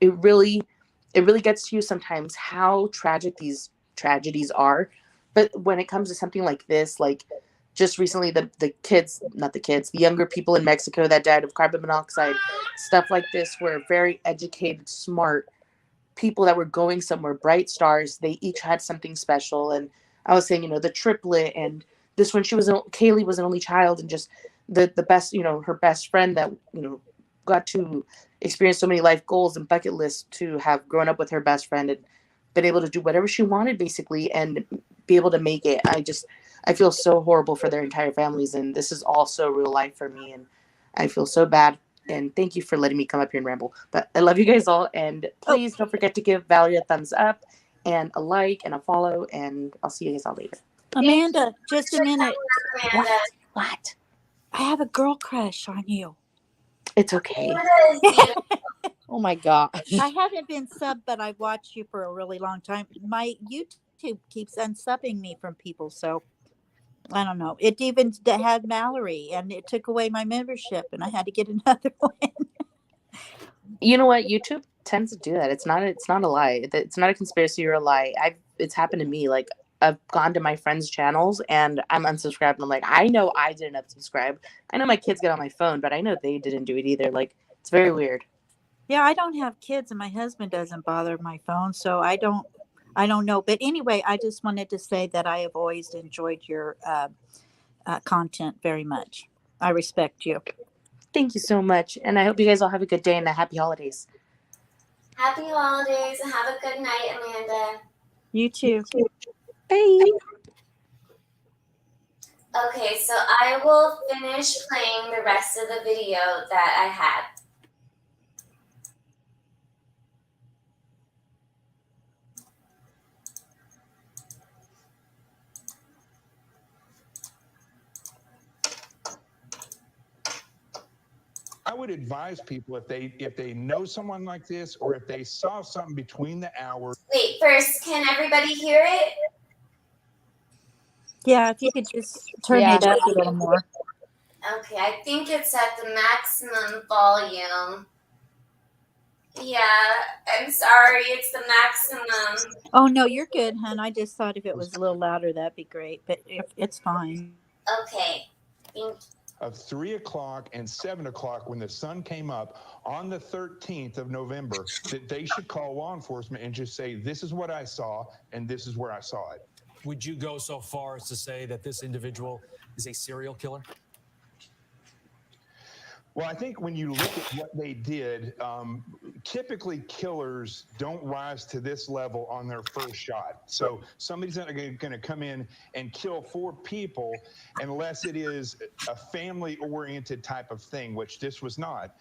really gets to you sometimes how tragic these tragedies are. But when it comes to something like this, like just recently, the younger people in Mexico that died of carbon monoxide, stuff like this, were very educated, smart people that were going somewhere, bright stars. They each had something special. And I was saying, the triplet, and this one, Kaylee was an only child, and just the best, her best friend that, got to experience so many life goals and bucket lists, to have grown up with her best friend and been able to do whatever she wanted basically and be able to make it. I feel so horrible for their entire families, and this is all so real life for me, and I feel so bad. And thank you for letting me come up here and ramble. But I love you guys all, and please don't forget to give Valerie a thumbs up and a like and a follow, and I'll see you guys all later. Amanda, just a minute. What? I have a girl crush on you. It's okay. Oh my gosh. I haven't been subbed, but I've watched you for a really long time. My YouTube keeps unsubbing me from people, so I don't know. It even had Mallory, and it took away my membership, and I had to get another one. You know what? YouTube tends to do that. It's not a lie. It's not a conspiracy or a lie. It's happened to me. Like, I've gone to my friends' channels and I'm unsubscribed. And I'm like, I know I didn't unsubscribe. I know my kids get on my phone, but I know they didn't do it either. Like, it's very weird. Yeah, I don't have kids and my husband doesn't bother my phone, so I don't know. But anyway, I just wanted to say that I have always enjoyed your content very much. I respect you. Thank you so much. And I hope you guys all have a good day and a happy holidays. Happy holidays and have a good night, Amanda. You too. Bye. Okay, so I will finish playing the rest of the video that I had. I would advise people if they know someone like this, or if they saw something between the hours. Wait, first, can everybody hear it? Yeah, if you could just turn it up a little more. Okay, I think it's at the maximum volume. Yeah, I'm sorry, it's the maximum. Oh no, you're good, hon. I just thought if it was a little louder, that'd be great. But it's fine. Okay. Of 3 o'clock and 7 o'clock when the sun came up on the 13th of November, that they should call law enforcement and just say, this is what I saw and this is where I saw it. Would you go so far as to say that this individual is a serial killer? Well, I think when you look at what they did, typically killers don't rise to this level on their first shot. So somebody's not going to come in and kill 4 people unless it is a family-oriented type of thing, which this was not.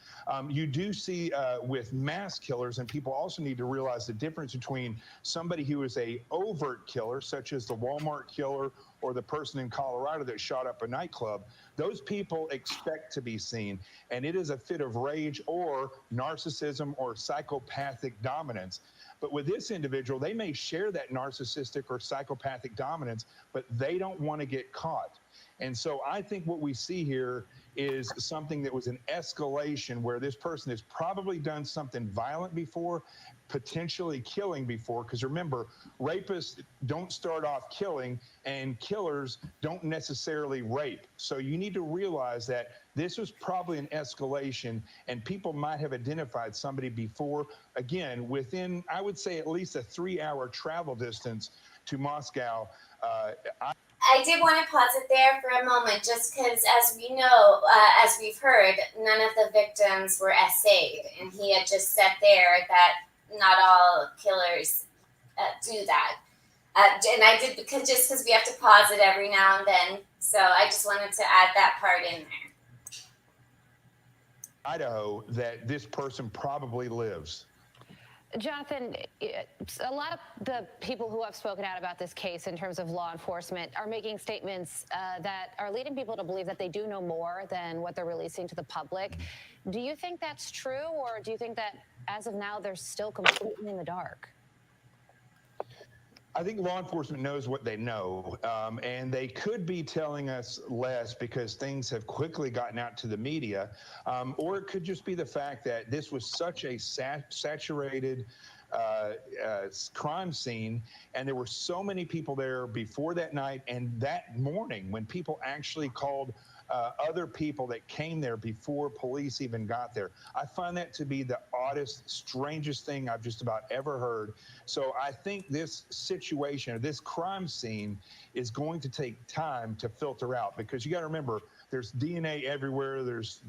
You do see with mass killers, and people also need to realize the difference between somebody who is a overt killer, such as the Walmart killer or the person in Colorado that shot up a nightclub. Those people expect to be seen, and it is a fit of rage or narcissism or psychopathic dominance. But with this individual, they may share that narcissistic or psychopathic dominance, but they don't want to get caught. And so I think what we see here is something that was an escalation where this person has probably done something violent before, potentially killing before, because remember, rapists don't start off killing and killers don't necessarily rape. So you need to realize that this was probably an escalation and people might have identified somebody before, again, within, I would say, at least a 3-hour travel distance to Moscow. I did want to pause it there for a moment, just because, as we know, as we've heard, none of the victims were essayed, and he had just said there that not all killers do that. And I did because we have to pause it every now and then, so I just wanted to add that part in there. Idaho, that this person probably lives. Jonathan, a lot of the people who have spoken out about this case in terms of law enforcement are making statements that are leading people to believe that they do know more than what they're releasing to the public. Do you think that's true, or do you think that as of now they're still completely in the dark? I think law enforcement knows what they know, and they could be telling us less because things have quickly gotten out to the media, or it could just be the fact that this was such a saturated crime scene, and there were so many people there before that night and that morning when people actually called other people that came there before police even got there. I find that to be the oddest, strangest thing I've just about ever heard. So I think this situation, or this crime scene, is going to take time to filter out, because you got to remember, there's DNA everywhere, there's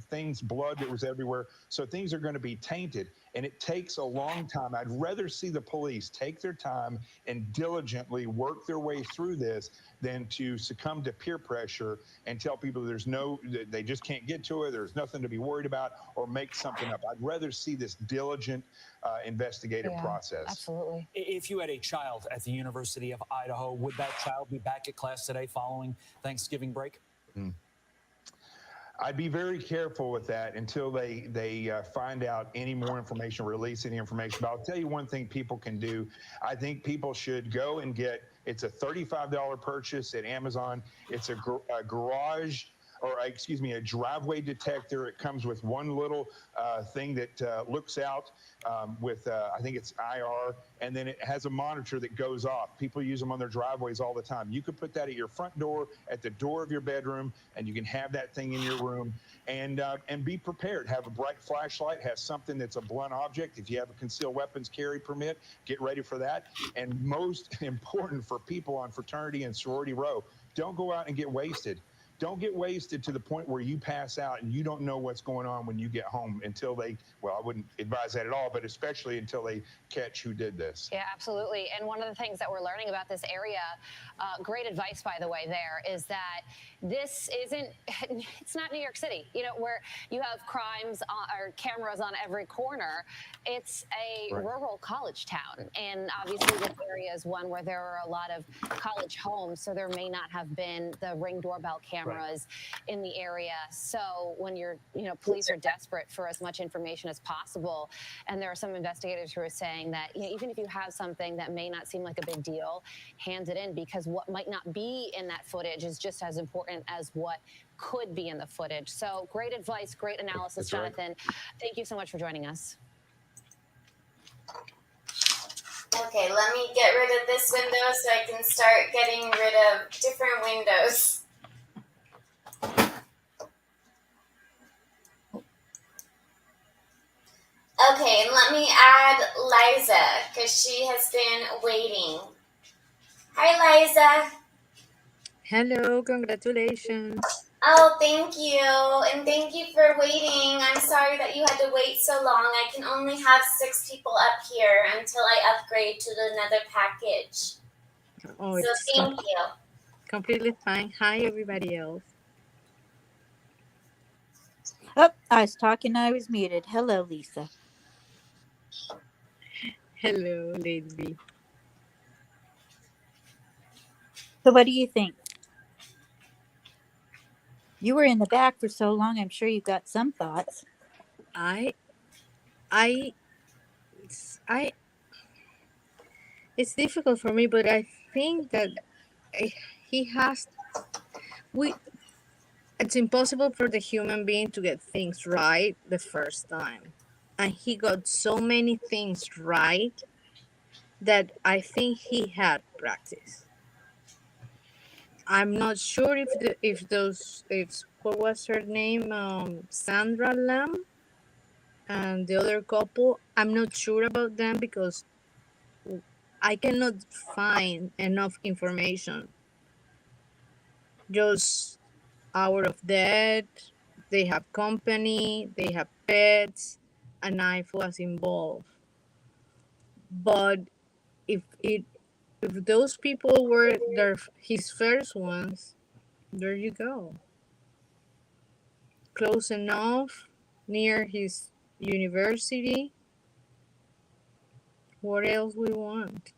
blood that was everywhere, so things are going to be tainted, and it takes a long time. I'd rather see the police take their time and diligently work their way through this than to succumb to peer pressure and tell people they just can't get to it, there's nothing to be worried about, or make something up. I'd rather see this diligent investigative process. Absolutely. If you had a child at the University of Idaho, would that child be back at class today following Thanksgiving break? I'd be very careful with that until they find out any more information, release any information. But I'll tell you one thing people can do. I think people should go and it's a $35 purchase at Amazon. It's a garage or excuse me, a driveway detector. It comes with one little thing that looks out with, I think it's IR, and then it has a monitor that goes off. People use them on their driveways all the time. You could put that at your front door, at the door of your bedroom, and you can have that thing in your room and be prepared. Have a bright flashlight, have something that's a blunt object. If you have a concealed weapons carry permit, get ready for that. And most important for people on fraternity and sorority row, don't go out and get wasted. Don't get wasted to the point where you pass out and you don't know what's going on when you get home until they, well, I wouldn't advise that at all, but especially until they catch who did this. Yeah, absolutely. And one of the things that we're learning about this area, great advice, by the way, there, is that this isn't, it's not New York City, you know, where you have crimes or cameras on every corner. It's a rural college town. And obviously this area is one where there are a lot of college homes, so there may not have been the Ring doorbell cameras in the area. So when you're, you know, police are desperate for as much information as possible. And there are some investigators who are saying that, you know, even if you have something that may not seem like a big deal, hand it in, because what might not be in that footage is just as important as what could be in the footage. So great advice, great analysis, Jonathan. Thank you so much for joining us. Okay, let me get rid of this window so I can start getting rid of different windows. Okay, and let me add Liza, because she has been waiting. Hi, Liza. Hello, congratulations. Oh, thank you. And thank you for waiting. I'm sorry that you had to wait so long. I can only have 6 people up here until I upgrade to another package. Oh, so it's thank you. completely fine. Hi, everybody else. Oh, I was talking. I was muted. Hello, Lisa. Hello, Lady. So what do you think? You were in the back for so long. I'm sure you've got some thoughts. It's difficult for me, but I think that he has. It's impossible for the human being to get things right the first time, and he got so many things right that I think he had practice. I'm not sure if what was her name, Sandra Lamb, and the other couple. I'm not sure about them because I cannot find enough information. Just hour of death, they have company, they have pets, a knife was involved. But if those people were his first ones, there you go. Close enough, near his university. What else we want?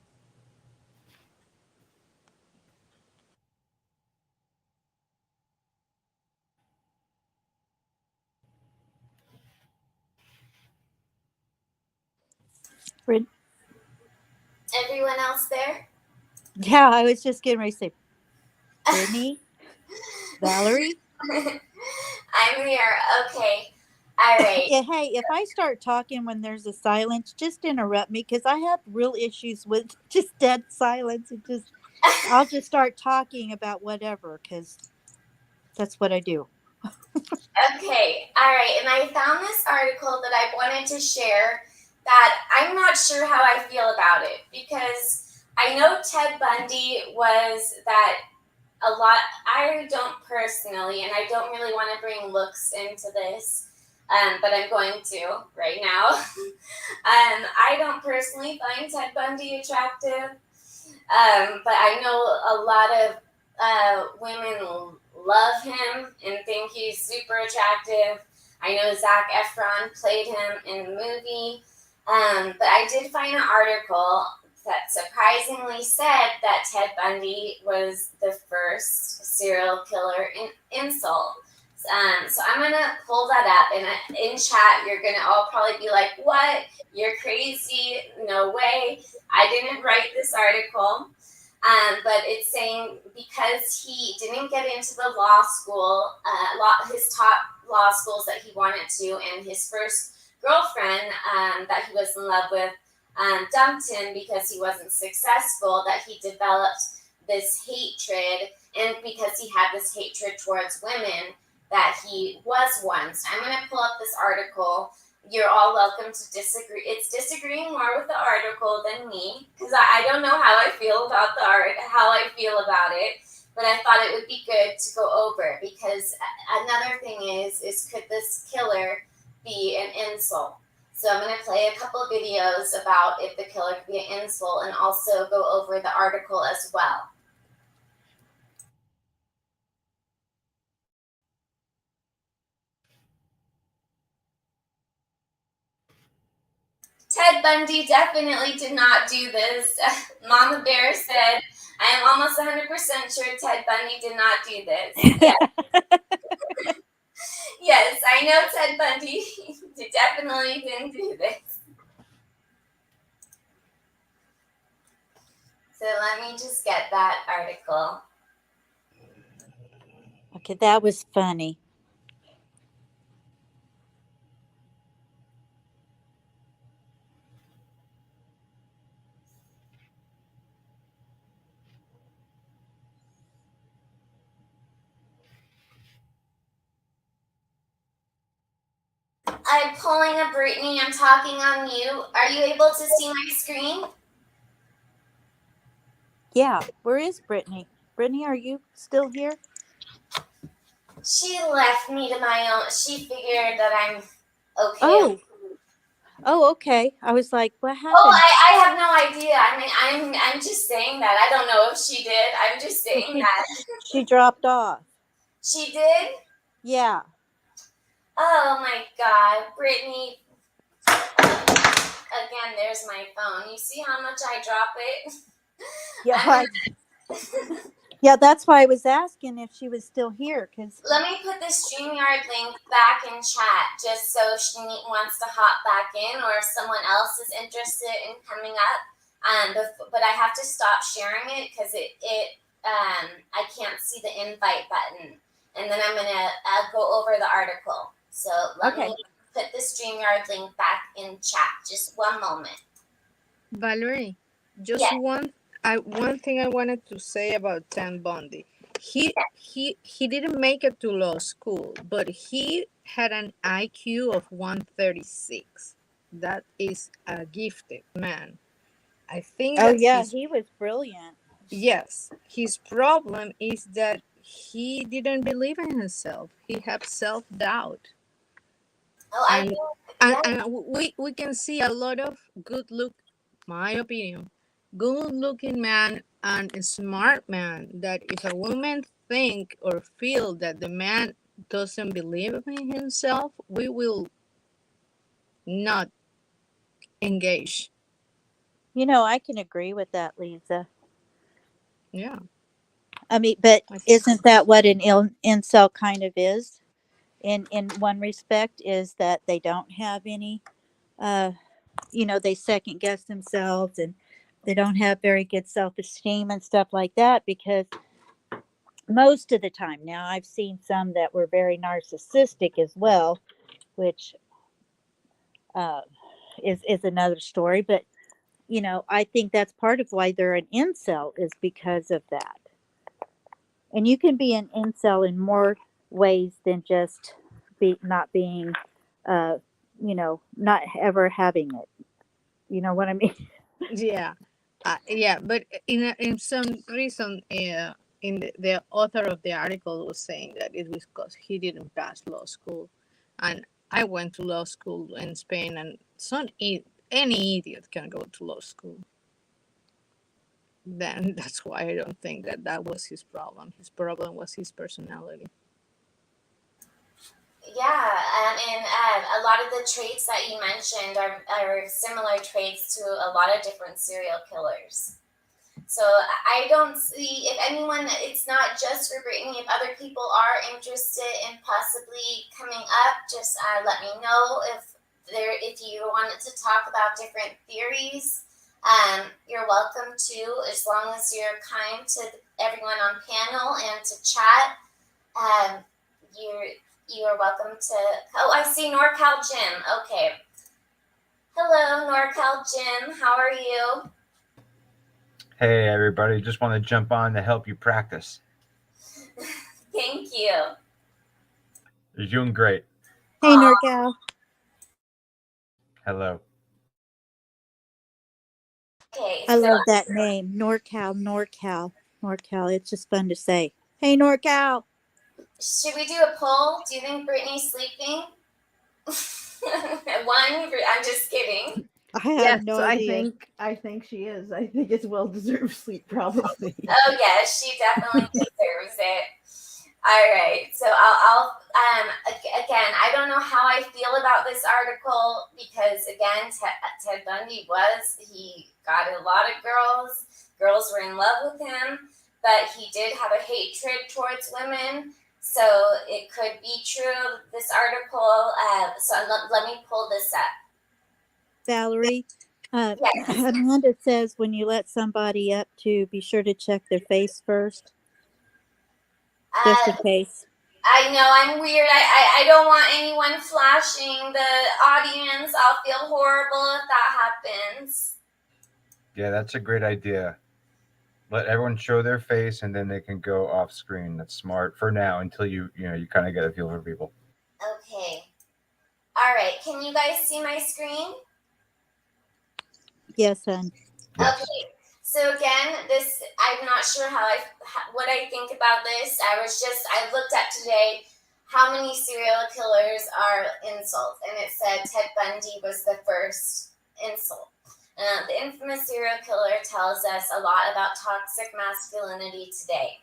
Everyone else there? Yeah, I was just getting ready to say, Brittany, Valerie. I'm here. Okay. All right. Yeah, hey, if I start talking when there's a silence, just interrupt me because I have real issues with just dead silence. I'll just start talking about whatever because that's what I do. Okay, all right. And I found this article that I wanted to share that I'm not sure how I feel about it because I know Ted Bundy was that a lot. I don't personally, and I don't really want to bring looks into this, but I'm going to right now. I don't personally find Ted Bundy attractive, but I know a lot of women love him and think he's super attractive. I know Zac Efron played him in the movie, but I did find an article that surprisingly said that Ted Bundy was the first serial killer in Seoul. So I'm going to pull that up, and in chat, you're going to all probably be like, what? You're crazy. No way. I didn't write this article. But it's saying because he didn't get into the law school, his top law schools that he wanted to, and his first girlfriend that he was in love with dumped him because he wasn't successful, that he developed this hatred, and because he had this hatred towards women, that he was one. So I'm going to pull up this article. You're all welcome to disagree. It's disagreeing more with the article than me, because I don't know how I feel about how I feel about it, but I thought it would be good to go over, because another thing is could this killer be an insult? So I'm going to play a couple of videos about if the killer could be an insult, and also go over the article as well. Ted Bundy definitely did not do this. Mama Bear said, I am almost 100% sure Ted Bundy did not do this. Yes, yes, I know Ted Bundy definitely didn't do this. So let me just get that article. Okay, that was funny. I'm pulling a Brittany. I'm talking on mute. Are you able to see my screen? Yeah, where is Brittany? Brittany, are you still here? She left me to my own. She figured that I'm okay. Oh, okay. I was like, what happened? Oh, I have no idea. I mean, I'm just saying that. I don't know if she did. I'm just saying that. She dropped off. She did? Yeah. Oh my God, Brittany. Again, there's my phone. You see how much I drop it? Yeah. Yeah, that's why I was asking if she was still here. Let me put the StreamYard link back in chat, just so she wants to hop back in, or if someone else is interested in coming up. But I have to stop sharing it because I can't see the invite button, and then I'm gonna go over the article. So let me put the StreamYard link back in chat. Just one moment. Valerie, just one thing I wanted to say about Ted Bundy. He didn't make it to law school, but he had an IQ of 136. That is a gifted man. I think he was brilliant. Yes, his problem is that he didn't believe in himself. He had self-doubt. Oh, and we can see a lot of my opinion, good looking man and a smart man, that if a woman think or feel that the man doesn't believe in himself, we will not engage. I can agree with that, Lisa. Yeah. I mean, but isn't that what an incel kind of is? In one respect, is that they don't have any, they second guess themselves, and they don't have very good self-esteem and stuff like that, because most of the time, now I've seen some that were very narcissistic as well, which is another story. But I think that's part of why they're an incel, is because of that. And you can be an incel in more ways than just not being, not ever having it. You know what I mean? Yeah. Yeah, but in some reason, in the author of the article was saying that it was because he didn't pass law school, and I went to law school in Spain, and any idiot can go to law school. Then that's why I don't think that was his problem. His problem was his personality. Yeah, and a lot of the traits that you mentioned are similar traits to a lot of different serial killers. So I don't see, if anyone, it's not just for Brittany, if other people are interested in possibly coming up, just let me know if you wanted to talk about different theories You're welcome to, as long as you're kind to everyone on panel and to chat. You are welcome to. Oh, I see NorCal Jim. Okay. Hello, NorCal Jim. How are you? Hey, everybody. Just want to jump on to help you practice. Thank you. You're doing great. Hey, NorCal. Hello. Okay, I so love that name, NorCal, NorCal, NorCal. It's just fun to say. Hey, NorCal. should we do a poll? Do you think Brittany's sleeping? I'm just kidding. I have Yes, no idea. I think she is. I think it's well-deserved sleep, probably. Oh yeah, she definitely deserves it. All right, so I'll again, I don't know how I feel about this article because again, Ted Bundy he got a lot of girls. Girls were in love with him, but he did have a hatred towards women. So it could be true. This article. So let me pull this up. Valerie, Yes. Amanda says when you let somebody up to be sure to check their face first. Just in case. I know I'm weird. I don't want anyone flashing the audience. I'll feel horrible if that happens. Yeah, that's a great idea. Let everyone show their face, and then they can go off screen. That's smart for now until you kind of get a feel for people. Okay. All right. Can you guys see my screen? Yes, hon. Yes. Okay. So again, I'm not sure what I think about this. I looked up today how many serial killers are insults, and it said Ted Bundy was the first insult. The infamous serial killer tells us a lot about toxic masculinity today.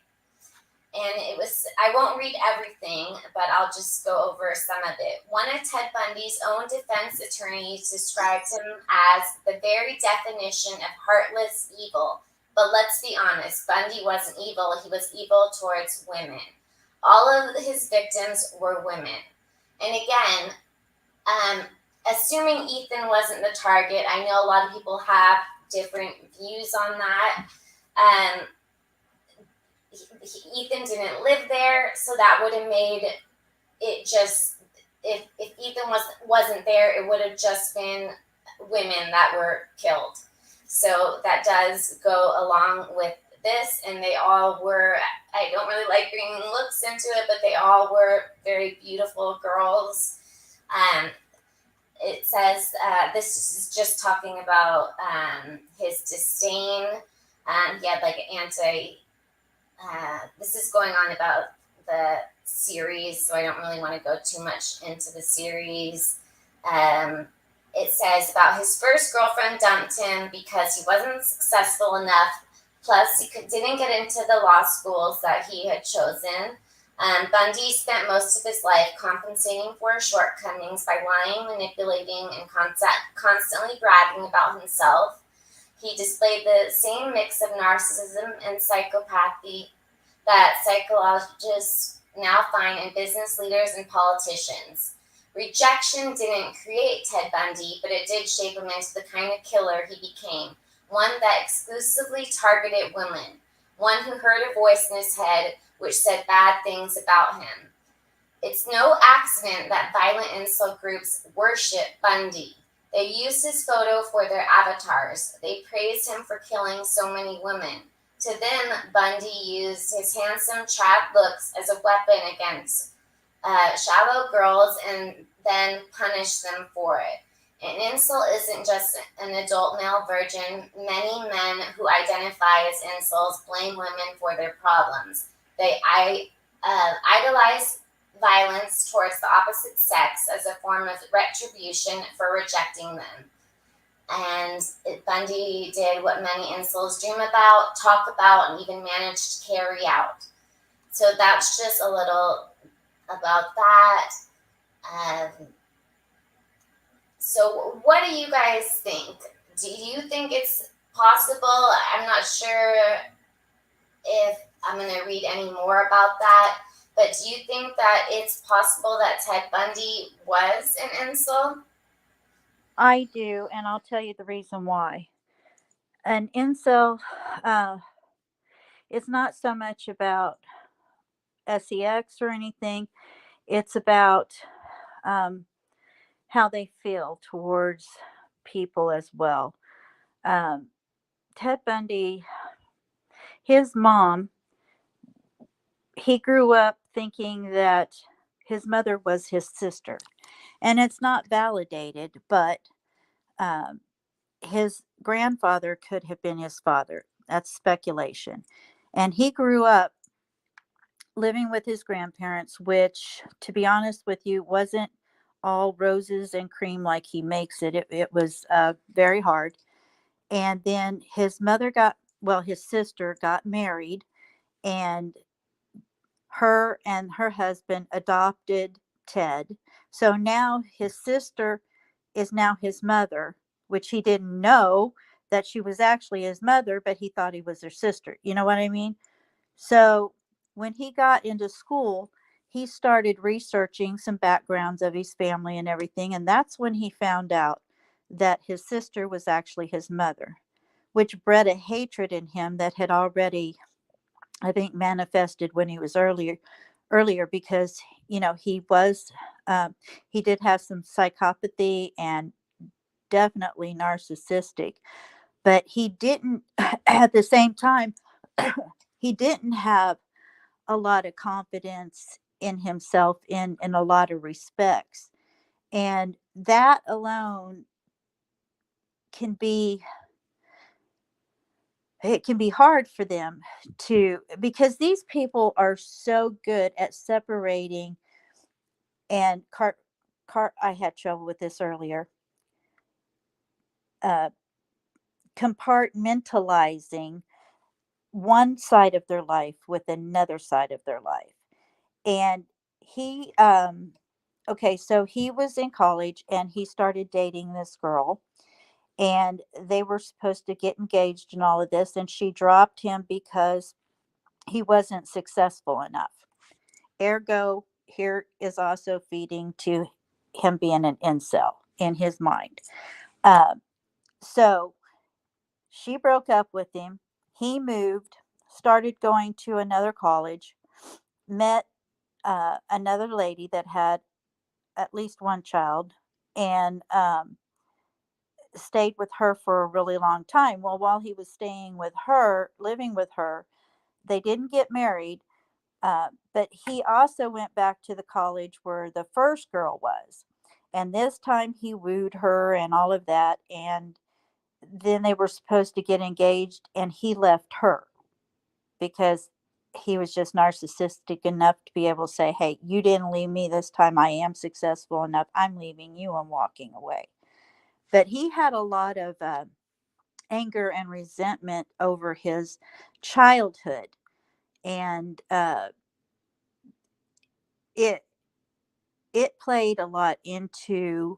And I won't read everything, but I'll just go over some of it. One of Ted Bundy's own defense attorneys described him as the very definition of heartless evil. But let's be honest, Bundy wasn't evil. He was evil towards women. All of his victims were women. And again, assuming Ethan wasn't the target, I know a lot of people have different views on that. Ethan didn't live there, so that would have made it just if Ethan wasn't there, it would have just been women that were killed. So that does go along with this, and they all were. I don't really like bringing looks into it, but they all were very beautiful girls. It says this is just talking about his disdain. He had like this is going on about the series, so I don't really want to go too much into the series. It says about his first girlfriend dumped him because he wasn't successful enough. Plus, he didn't get into the law schools that he had chosen. Bundy spent most of his life compensating for his shortcomings by lying, manipulating, and constantly bragging about himself. He displayed the same mix of narcissism and psychopathy that psychologists now find in business leaders and politicians. Rejection didn't create Ted Bundy, but it did shape him into the kind of killer he became, one that exclusively targeted women, one who heard a voice in his head which said bad things about him. It's no accident that violent insult groups worship Bundy. They used his photo for their avatars. They praised him for killing so many women. To them, Bundy used his handsome trad looks as a weapon against shallow girls and then punished them for it. An incel isn't just an adult male virgin. Many men who identify as incels blame women for their problems. They idolize violence towards the opposite sex as a form of retribution for rejecting them. And Bundy did what many incels dream about, talk about, and even managed to carry out. So that's just a little about that. So what do you guys think? Do you think it's possible? I'm not sure if I'm going to read any more about that. But do you think that it's possible that Ted Bundy was an incel? I do, and I'll tell you the reason why. An incel, it's not so much about sex or anything. It's about how they feel towards people as well. Um, Ted Bundy, his mom, he grew up thinking that his mother was his sister. And it's not validated, but um, his grandfather could have been his father. That's speculation. And he grew up living with his grandparents, which, to be honest with you, wasn't all roses and cream like he makes it. It was very hard. And then his sister got married, and her and her husband adopted Ted. So now his sister is now his mother, which he didn't know that she was actually his mother, but he thought he was her sister. You know what I mean? So when he got into school, he started researching some backgrounds of his family and everything. And that's when he found out that his sister was actually his mother, which bred a hatred in him that had already, I think, manifested when he was earlier because, he was, he did have some psychopathy and definitely narcissistic, but he didn't, at the same time, he didn't have a lot of confidence in himself in a lot of respects. And that alone can be it can be hard for them to, because these people are so good at separating. And I had trouble with this earlier, uh, compartmentalizing one side of their life with another side of their life. And he okay, so he was in college and he started dating this girl, and they were supposed to get engaged and all of this, and she dropped him because he wasn't successful enough. Ergo, here is also feeding to him being an incel in his mind. Um, so she broke up with him. He moved, started going to another college, met another lady that had at least one child, and stayed with her for a really long time. Well, while he was staying with her, living with her, they didn't get married. But he also went back to the college where the first girl was. And this time he wooed her and all of that. And then they were supposed to get engaged, and he left her because he was just narcissistic enough to be able to say, hey, you didn't leave me this time. I am successful enough. I'm leaving you and walking away. But he had a lot of anger and resentment over his childhood. And it it played a lot into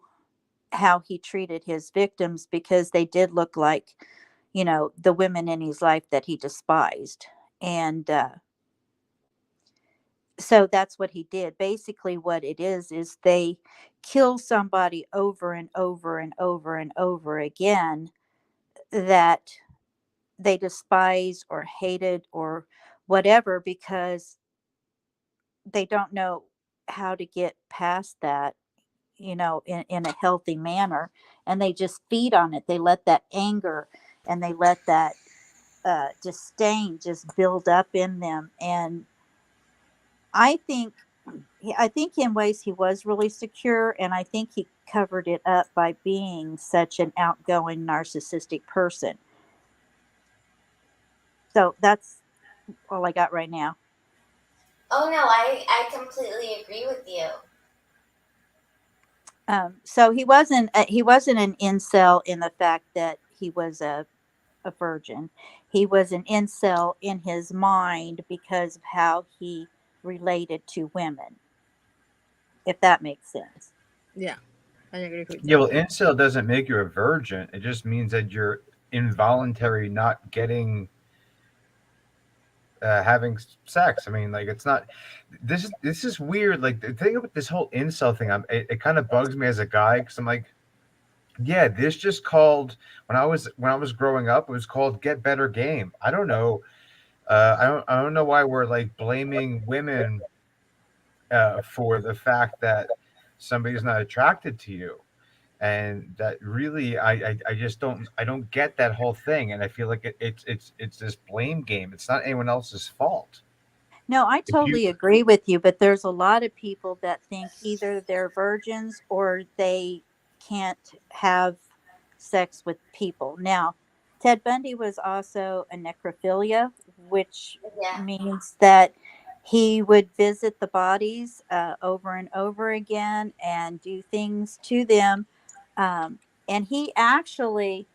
how he treated his victims, because they did look like, the women in his life that he despised. And so that's what he did. Basically, what it is they kill somebody over and over and over and over again that they despise or hated or whatever, because they don't know how to get past that, in a healthy manner. And they just feed on it. They let that anger and they let that disdain just build up in them. And I think, I think in ways he was really secure, and I think he covered it up by being such an outgoing narcissistic person. So that's all I got right now. Oh no, I completely agree with you. So he wasn't an incel in the fact that he was a virgin. He was an incel in his mind because of how he related to women, if that makes sense. Yeah, I agree with Yeah, that. well, incel doesn't make you a virgin. It just means that you're involuntary, not getting having sex. I mean, like, it's not. This is weird. Like, the thing about this whole incel thing, it kind of bugs me as a guy, because I'm like, Yeah, this just called when I was growing up, it was called Get Better Game. I don't know. I don't know why we're like blaming women for the fact that somebody's not attracted to you, and that really I just don't get that whole thing, and I feel like it's this blame game. It's not anyone else's fault. No, I If you totally agree with you, but there's a lot of people that think either they're virgins or they can't have sex with people. Now, Ted Bundy was also a necrophilia, which Yeah. means that he would visit the bodies over and over again and do things to them. And he actually,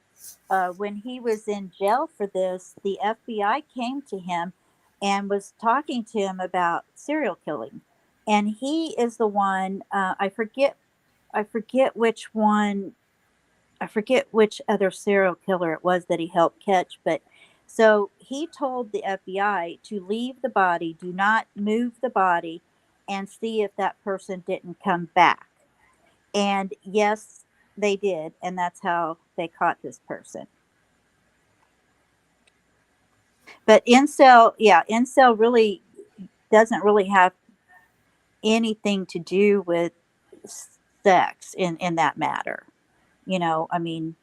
when he was in jail for this, the FBI came to him and was talking to him about serial killing. And he is the one, I forget which one, I forget which other serial killer it was that he helped catch, but so he told the FBI to leave the body, do not move the body, and see if that person didn't come back. And yes, they did. And that's how they caught this person. But incel, yeah, incel really doesn't really have anything to do with sex in that matter. I mean,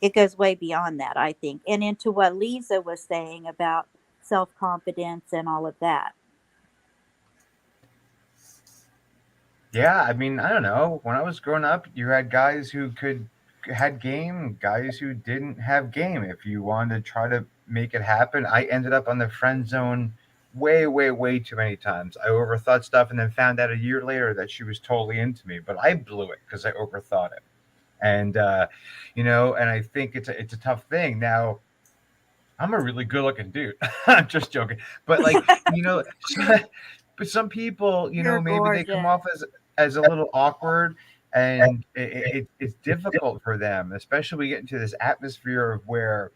it goes way beyond that, I think, and into what Lisa was saying about self-confidence and all of that. Yeah, I mean, I don't know. When I was growing up, you had guys who had game, guys who didn't have game. If you wanted to try to make it happen, I ended up on the friend zone way, way, way too many times. I overthought stuff and then found out a year later that she was totally into me, but I blew it because I overthought it. And and I think it's a tough thing. Now, I'm a really good looking dude. I'm just joking. But like, you know, but some people, You're maybe they come gorgeous. off as a little awkward, and it's difficult for them, especially we get into this atmosphere of where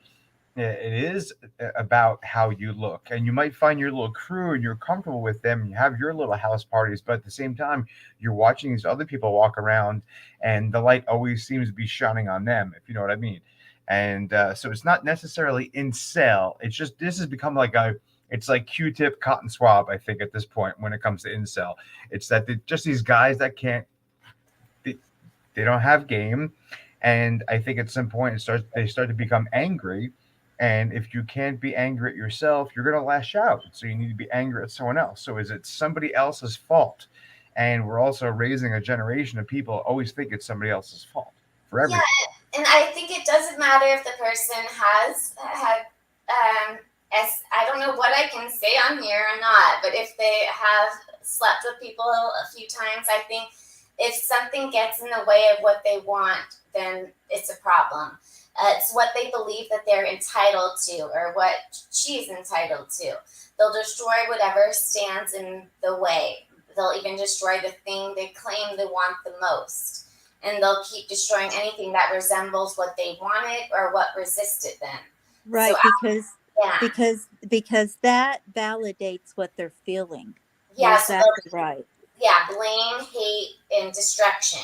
it is about how you look, and you might find your little crew and you're comfortable with them and you have your little house parties, but at the same time you're watching these other people walk around and the light always seems to be shining on them, if you know what I mean. And so it's not necessarily incel, it's just this has become like it's like Q-tip cotton swab, I think, at this point when it comes to incel. It's that just these guys that can't, they, they don't have game, and I think at some point they start to become angry. And if you can't be angry at yourself, you're going to lash out. So you need to be angry at someone else. So is it somebody else's fault? And we're also raising a generation of people always think it's somebody else's fault for Yeah, everything. and I think it doesn't matter if the person has had, as I don't know what I can say on here or not, but if they have slept with people a few times, I think if something gets in the way of what they want, then it's a problem. It's what they believe that they're entitled to or what she's entitled to. They'll destroy whatever stands in the way. They'll even destroy the thing they claim they want the most. And they'll keep destroying anything that resembles what they wanted or what resisted them. Right, So, yeah. because that validates what they're feeling. You're Yeah, so exactly right. yeah, blame, hate, and destruction.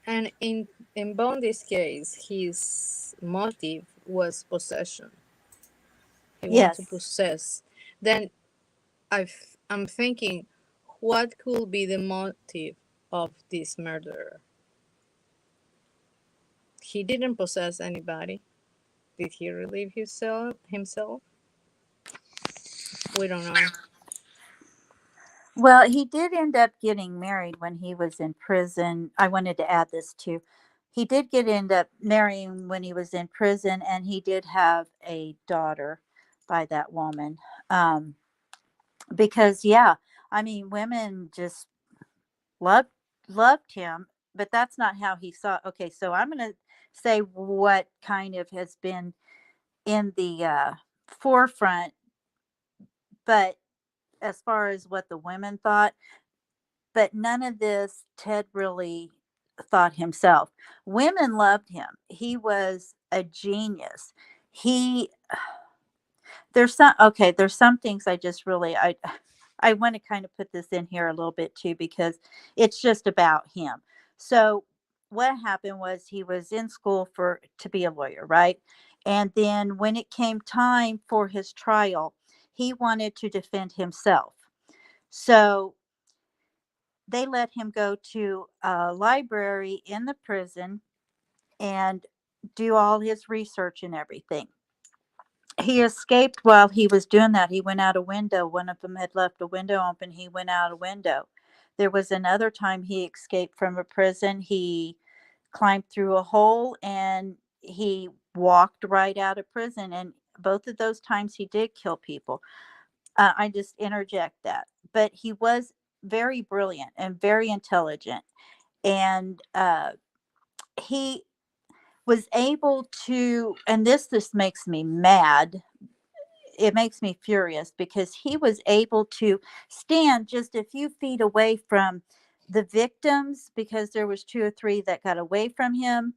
And in Bundy's case, his motive was possession. He wanted to Yes. possess. Then I'm thinking, what could be the motive of this murderer? He didn't possess anybody. Did he relieve himself? We don't know. Well, he did end up getting married when he was in prison. I wanted to add this too. He did end up marrying when he was in prison, and he did have a daughter by that woman. Because yeah, I mean, women just loved loved him, but that's not how he saw. Okay, so I'm going to say what kind of has been in the forefront, but as far as what the women thought, but none of this Ted really thought himself. Women loved him. He was a genius. He there's some things I just really I want to kind of put this in here a little bit too because it's just about him. So what happened was he was in school to be a lawyer, right? And then when it came time for his trial, he wanted to defend himself. So they let him go to a library in the prison and do all his research and everything. He escaped while he was doing that. He went out a window. One of them had left a window open. He went out a window. There was another time he escaped from a prison. He climbed through a hole and he walked right out of prison. And both of those times he did kill people. I just interject that. But he was very brilliant and very intelligent. And he was able to, and this makes me mad. It makes me furious because he was able to stand just a few feet away from the victims, because there was 2 or 3 that got away from him,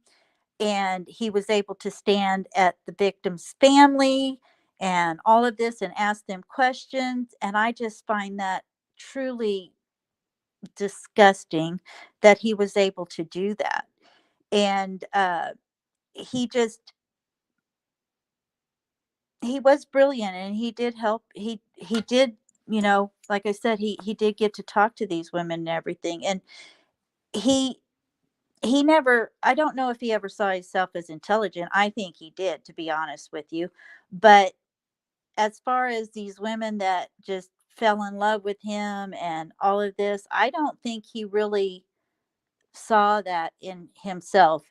and he was able to stand at the victim's family and all of this and ask them questions. And I just find that truly disgusting that he was able to do that. And he just he was brilliant, and he did help. He did, like I said, he did get to talk to these women and everything. And he he never, I don't know if he ever saw himself as intelligent. I think he did, to be honest with you. But as far as these women that just fell in love with him and all of this, I don't think he really saw that in himself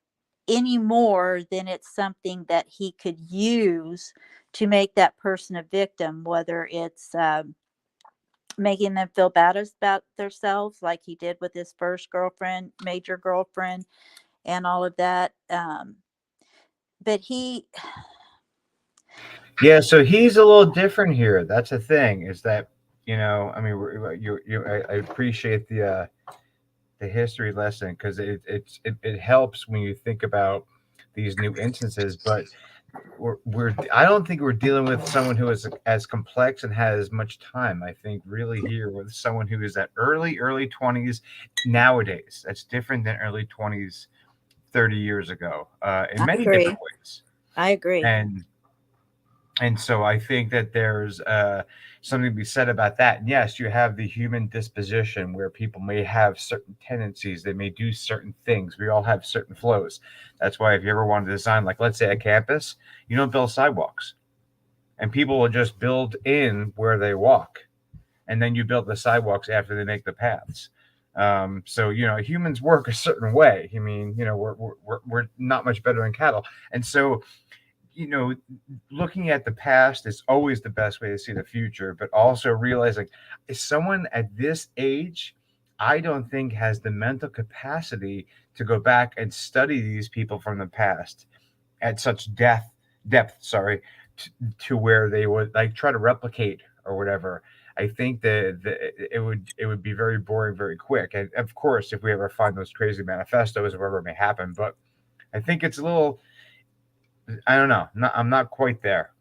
any more than it's something that he could use to make that person a victim, whether it's making them feel bad about themselves, like he did with his first girlfriend, major girlfriend, and all of that. But Yeah, so he's a little different here. That's the thing, is that, I mean, I appreciate the history lesson, because it helps when you think about these new instances. But I don't think we're dealing with someone who is as complex and has much time. I think really here with someone who is at early 20s nowadays. That's different than early 20s 30 years ago, in I many agree. different ways. I agree. And so I think that there's something to be said about that. And yes, you have the human disposition where people may have certain tendencies. They may do certain things. We all have certain flows. That's why if you ever want to design, like, let's say a campus, you don't build sidewalks. And people will just build in where they walk. And then you build the sidewalks after they make the paths. So, humans work a certain way. I mean, we're not much better than cattle. And so, looking at the past is always the best way to see the future, but also realizing someone at this age, I don't think has the mental capacity to go back and study these people from the past at such depth, to where they would like try to replicate or whatever. I think that it would be very boring very quick. And of course, if we ever find those crazy manifestos or whatever may happen, but I think it's a little, I don't know. I'm not quite there.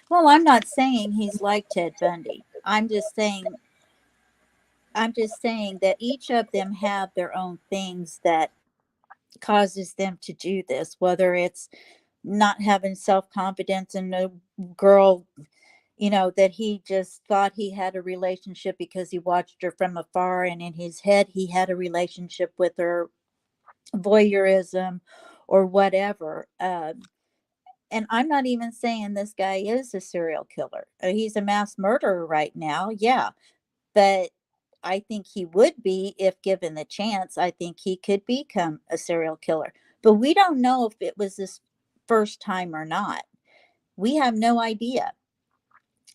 Well, I'm not saying he's like Ted Bundy. I'm just saying that each of them have their own things that causes them to do this, whether it's not having self-confidence in a girl, that he just thought he had a relationship because he watched her from afar, and in his head he had a relationship with her, voyeurism or whatever. And I'm not even saying this guy is a serial killer. He's a mass murderer right now, yeah. But I think he would be if given the chance. I think he could become a serial killer. But we don't know if it was his first time or not. We have no idea.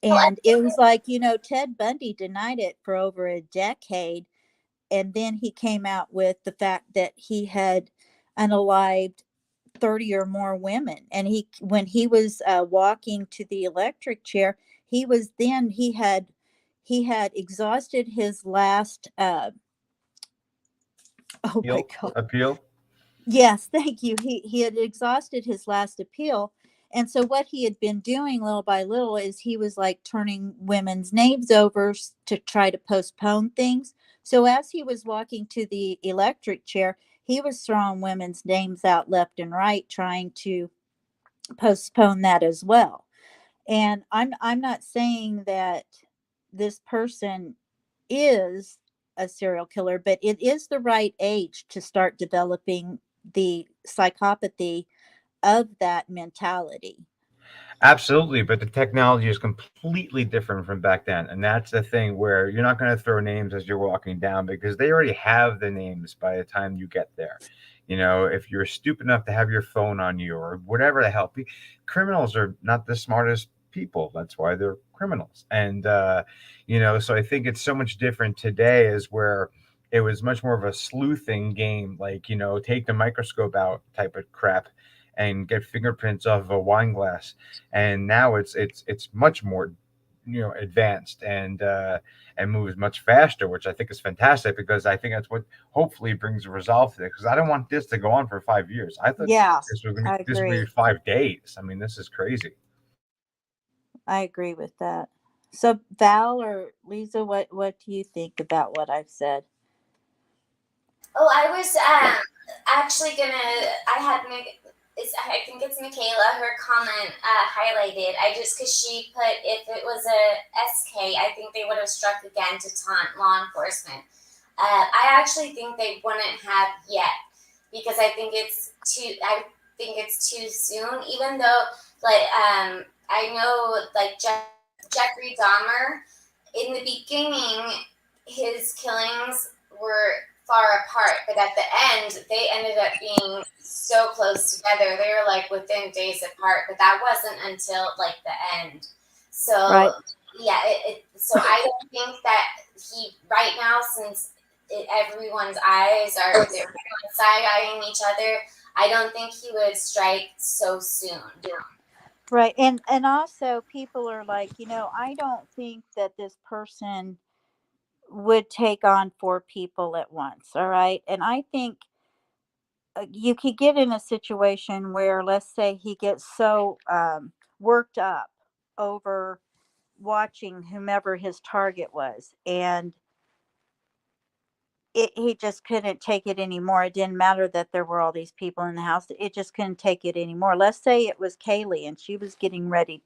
And it was like, Ted Bundy denied it for over a decade. And then he came out with the fact that he had unalived 30 or more women. And when he was walking to the electric chair, he had exhausted his last oh my God. Appeal? Yes, thank you. He had exhausted his last appeal. And so what he had been doing little by little is he was like turning women's names over to try to postpone things. So as he was walking to the electric chair, he was throwing women's names out left and right, trying to postpone that as well. And I'm not saying that this person is a serial killer, but it is the right age to start developing the psychopathy of that mentality. Absolutely, but the technology is completely different from back then, and that's the thing where you're not going to throw names as you're walking down because they already have the names by the time you get there. You know, if you're stupid enough to have your phone on you or whatever the hell, criminals are not the smartest people. That's why they're criminals, and you know, so I think it's so much different today, is where it was much more of a sleuthing game, like, you know, take the microscope out type of crap and get fingerprints off of a wine glass. And now it's much more, you know, advanced and moves much faster, which I think is fantastic, because I think that's what hopefully brings a resolve to it, because I don't want this to go on for 5 years. I thought Yeah, I this would agree. be 5 days. I mean, this is crazy. I agree with that. So Val or Lisa, what do you think about what I've said? Oh, I was actually gonna. I had I think it's Michaela. Her comment highlighted. I just because she put if it was a SK, I think they would have struck again to taunt law enforcement. I actually think they wouldn't have yet because I think it's too. I think it's too soon. Even though, like, I know like Jeffrey Dahmer in the beginning, his killings were far apart, but at the end, they ended up being so close together. They were like within days apart, but that wasn't until like the end. So Right. yeah, so I don't think that he right now, since everyone's eyes are they're side eyeing each other, I don't think he would strike so soon. Right. And also people are like, you know, I don't think that this person would take on four people at once. All right. And I think you could get in a situation where, let's say, he gets so worked up over watching whomever his target was, and he just couldn't take it anymore. It didn't matter that there were all these people in the house. It just couldn't take it anymore. Let's say it was Kaylee and she was getting ready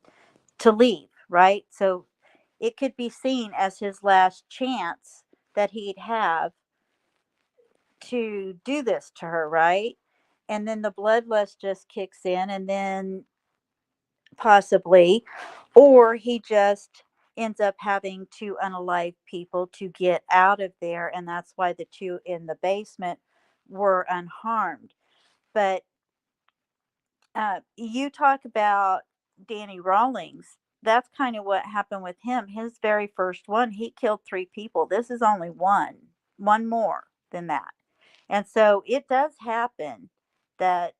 to leave, right? So it could be seen as his last chance that he'd have to do this to her, right? And then the bloodlust just kicks in, and then possibly, or he just ends up having to unalive people to get out of there. And that's why the two in the basement were unharmed. But you talk about Danny Rawlings. That's kind of what happened with him. His very first one, he killed three people. This is only one more than that. And so it does happen that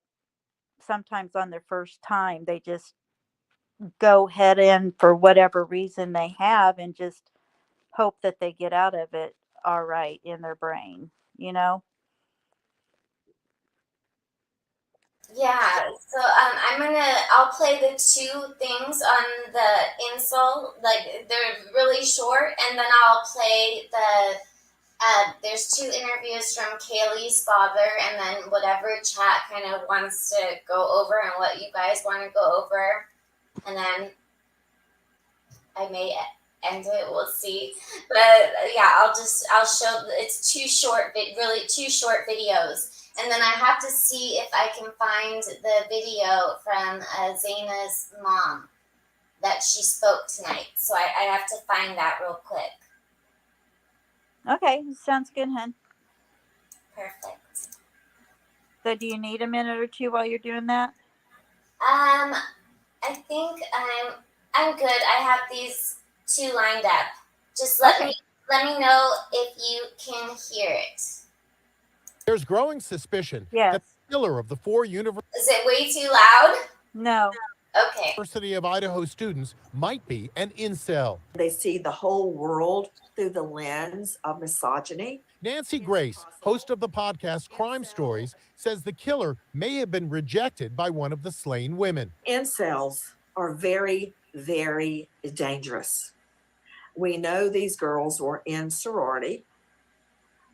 sometimes on their first time, they just go head in for whatever reason they have and just hope that they get out of it all right in their brain, you know? Yeah, so I'll play the two things on the insole, like they're really short, and then I'll play there's two interviews from Kaylee's father, and then whatever chat kind of wants to go over and what you guys want to go over, and then I may end it, we'll see. But yeah, I'll show, it's really two short videos. And then I have to see if I can find the video from Zana's mom that she spoke tonight. So I have to find that real quick. Okay, sounds good, hun. Perfect. So do you need a minute or two while you're doing that? I think I'm good. I have these two lined up. Just let me know if you can hear it. There's growing suspicion that the killer of the four Is it way too loud? No. Okay. University of Idaho students might be an incel. They see the whole world through the lens of misogyny. Nancy Grace, host of the podcast Crime Stories, says the killer may have been rejected by one of the slain women. Incels are very, very dangerous. We know these girls were in sorority.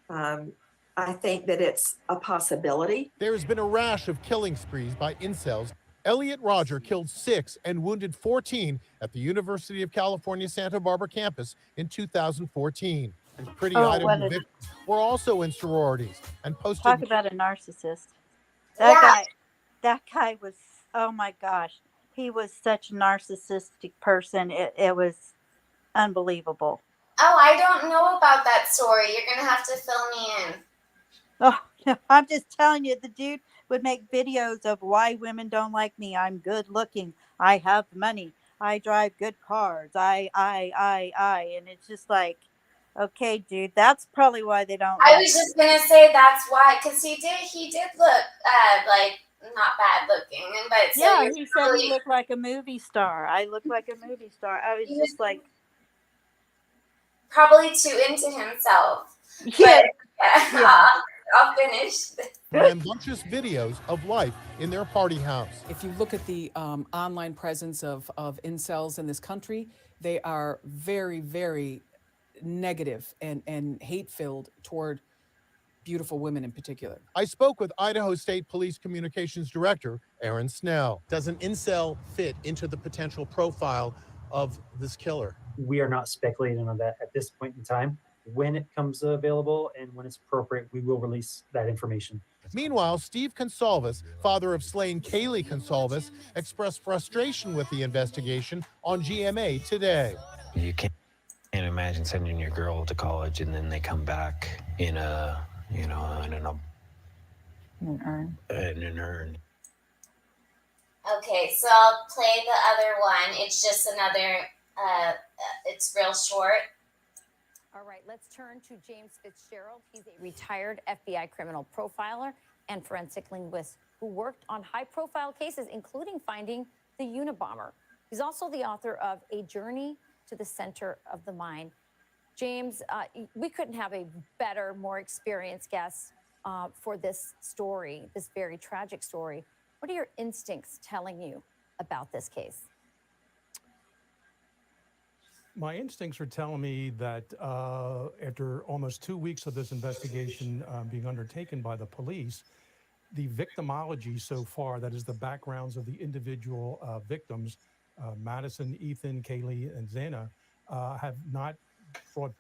I think that it's a possibility. There has been a rash of killing sprees by incels. Elliot Rodger killed 6 and wounded 14 at the University of California Santa Barbara campus in 2014. And Pretty Oh, Item what a victims were also in sororities and posted. talk about a narcissist. Yeah. That guy was, oh my gosh, he was such a narcissistic person. It was unbelievable. Oh, I don't know about that story. You're gonna have to fill me in. Oh, I'm just telling you, the dude would make videos of why women don't like me. I'm good looking. I have money. I drive good cars. And it's just like, okay, dude, that's probably why they don't I like was just gonna say that's why, because he did look like not bad looking, but so yeah, you're he said he looked like a movie star. I look like a movie star. I was just like, probably too into himself. yeah, But yeah. I'll finish. Rambunctious videos of life in their party house. If you look at the online presence of incels in this country, they are very, very negative and hate-filled toward beautiful women in particular. I spoke with Idaho State Police Communications Director Aaron Snell. Does an incel fit into the potential profile of this killer? We are not speculating on that at this point in time. When it comes available and when it's appropriate, we will release that information. Meanwhile, Steve Consalvis, father of slain Kaylee Consalvis, expressed frustration with the investigation on GMA today. You can't imagine sending your girl to college and then they come back in a, in an urn. Okay, so I'll play the other one. It's just another. It's real short. All right, let's turn to James Fitzgerald. He's a retired FBI criminal profiler and forensic linguist who worked on high-profile cases, including finding the Unabomber. He's also the author of A Journey to the Center of the Mind. James, we couldn't have a better, more experienced guest for this story, this very tragic story. What are your instincts telling you about this case? My instincts are telling me that after almost 2 weeks of this investigation being undertaken by the police, the victimology so far, that is the backgrounds of the individual victims, Madison, Ethan, Kaylee, and Zana, have not brought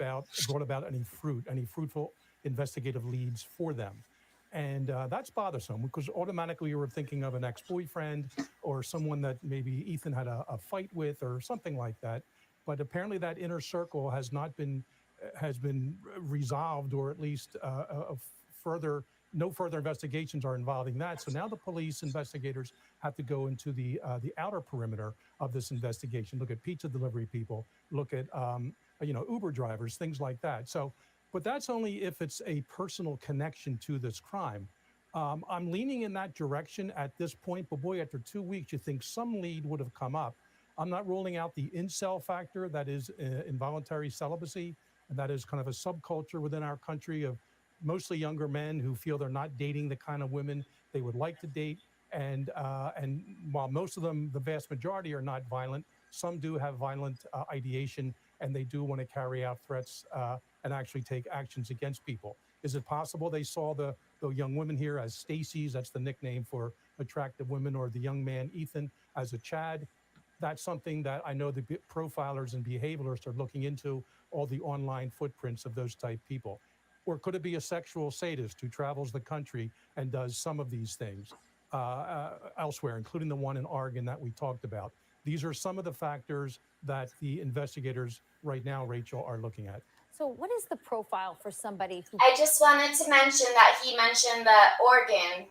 about any fruitful investigative leads for them. And that's bothersome because automatically you were thinking of an ex-boyfriend or someone that maybe Ethan had a fight with or something like that. But apparently that inner circle has been resolved, or at least no further investigations are involving that. So now the police investigators have to go into the outer perimeter of this investigation. Look at pizza delivery people, look at Uber drivers, things like that. So, but that's only if it's a personal connection to this crime. I'm leaning in that direction at this point, but boy, after 2 weeks, you think some lead would have come up. I'm not ruling out the incel factor, that is involuntary celibacy, and that is kind of a subculture within our country of mostly younger men who feel they're not dating the kind of women they would like to date. And while most of them, the vast majority, are not violent, some do have violent ideation, and they do want to carry out threats and actually take actions against people. Is it possible they saw the young women here as Stacy's, that's the nickname for attractive women, or the young man Ethan as a Chad? That's something that I know the profilers and behaviorists are looking into, all the online footprints of those type people. Or could it be a sexual sadist who travels the country and does some of these things elsewhere, including the one in Oregon that we talked about? These are some of the factors that the investigators right now, Rachel, are looking at. So what is the profile for somebody who... I just wanted to mention that he mentioned the Oregon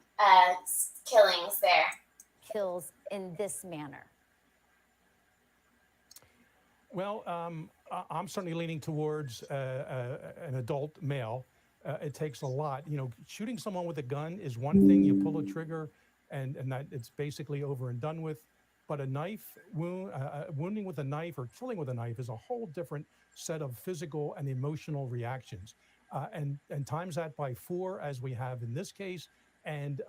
killings there. Kills in this manner? Well, I'm certainly leaning towards an adult male. It takes a lot. Shooting someone with a gun is one thing. You pull a trigger, and that it's basically over and done with. But a knife wounding with a knife or killing with a knife is a whole different set of physical and emotional reactions. And times that by 4, as we have in this case. And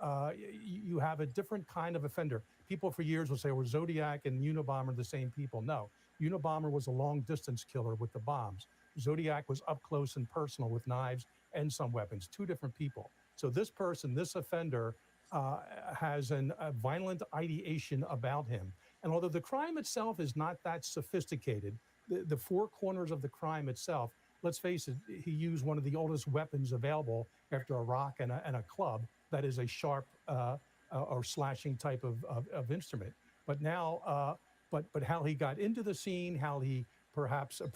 you have a different kind of offender. People for years will say, well, Zodiac and Unabomber are the same people. No. Unabomber was a long-distance killer with the bombs. Zodiac was up close and personal with knives and some weapons, two different people. So this person, this offender, has a violent ideation about him. And although the crime itself is not that sophisticated, the four corners of the crime itself, let's face it, he used one of the oldest weapons available after a rock and a club that is a sharp or slashing type of instrument. But now, but how he got into the scene, how he perhaps a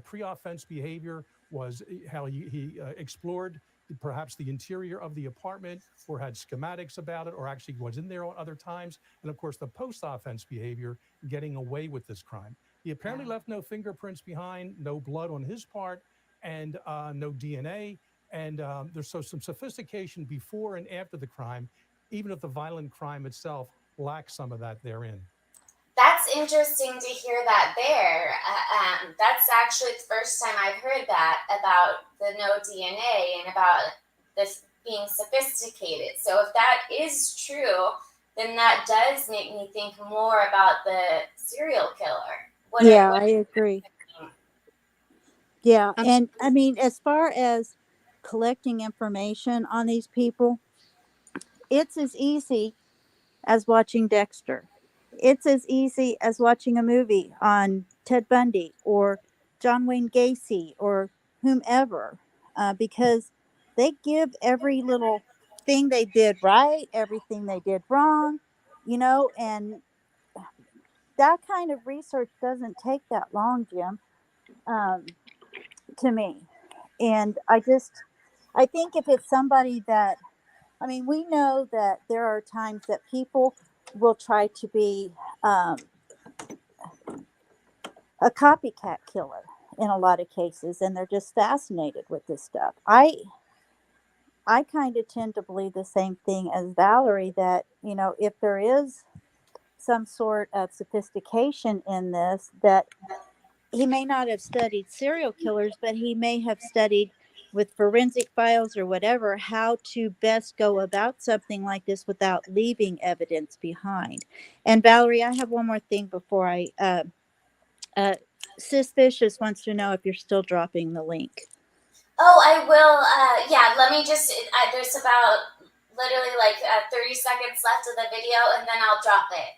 pre-offense behavior was how he explored perhaps the interior of the apartment or had schematics about it or actually was in there other times. And of course, the post-offense behavior, getting away with this crime. He apparently left no fingerprints behind, no blood on his part, and no DNA. And there's some sophistication before and after the crime, even if the violent crime itself lacks some of that therein. That's interesting to hear that there. That's actually the first time I've heard that about the no DNA and about this being sophisticated. So if that is true, then that does make me think more about the serial killer. Yeah, I agree. Yeah, and I mean, as far as collecting information on these people, it's as easy as watching Dexter. It's as easy as watching a movie on Ted Bundy or John Wayne Gacy or whomever, because they give every little thing they did right, everything they did wrong, and that kind of research doesn't take that long, Jim, to me. And I think if it's somebody that, I mean, we know that there are times that people will try to be a copycat killer in a lot of cases, and they're just fascinated with this stuff. I kind of tend to believe the same thing as Valerie, that, if there is some sort of sophistication in this, that he may not have studied serial killers, but he may have studied with forensic files or whatever, how to best go about something like this without leaving evidence behind. And Valerie, I have one more thing before Sis Vicious wants to know if you're still dropping the link. Oh, I will. Yeah, let me just, there's about literally like 30 seconds left of the video, and then I'll drop it.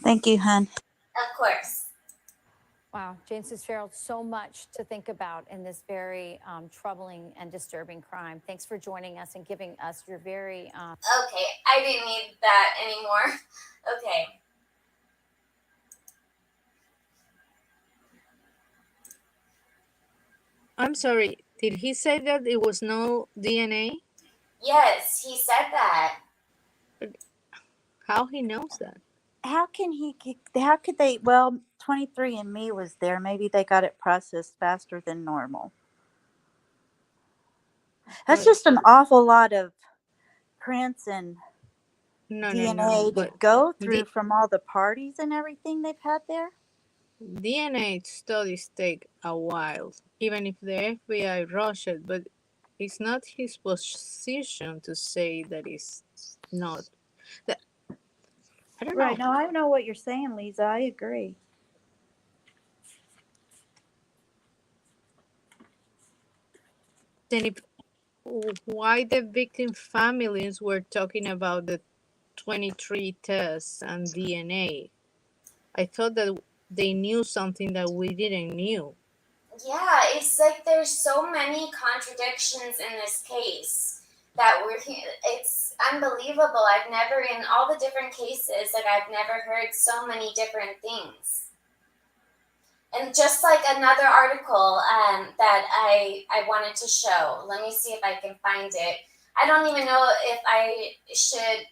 Thank you, hon. Of course. Wow, Jane Fitzgerald, so much to think about in this very troubling and disturbing crime. Thanks for joining us and giving us your very... Okay, I didn't need that anymore. Okay. I'm sorry, did he say that it was no DNA? Yes, he said that. How he knows that? How could they, well, 23andMe was there. Maybe they got it processed faster than normal. That's just an awful lot of prints and DNA to go through from all the parties and everything they've had there. DNA studies take a while, even if the FBI rushed it, but it's not his position to say that it's not. I don't know. Right, no, I know what you're saying, Lisa. I agree. Then why the victim families were talking about the 23 tests and DNA? I thought that they knew something that we didn't knew. Yeah, it's like there's so many contradictions in this case that it's unbelievable. I've never, in all the different cases, like I've never heard so many different things. And just like another article that I wanted to show. Let me see if I can find it. I don't even know if I should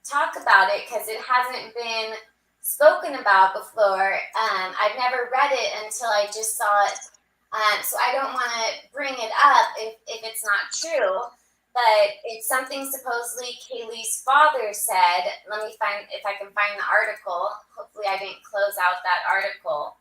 talk about it because it hasn't been spoken about before. I've never read it until I just saw it. So I don't want to bring it up if it's not true. But it's something supposedly KiIIed's father said. Let me find, if I can find the article. Hopefully I didn't close out that article.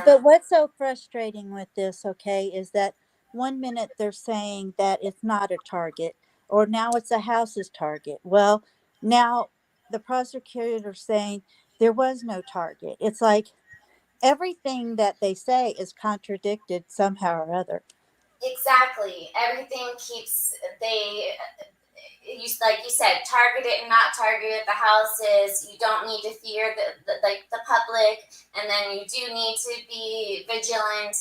But what's so frustrating with this, okay, is that one minute they're saying that it's not a target, or now it's a house's target. Well, now the prosecutor's saying there was no target. It's like everything that they say is contradicted somehow or other. Exactly. Everything keeps like you said, targeted and not targeted the houses. You don't need to fear the public, and then you do need to be vigilant.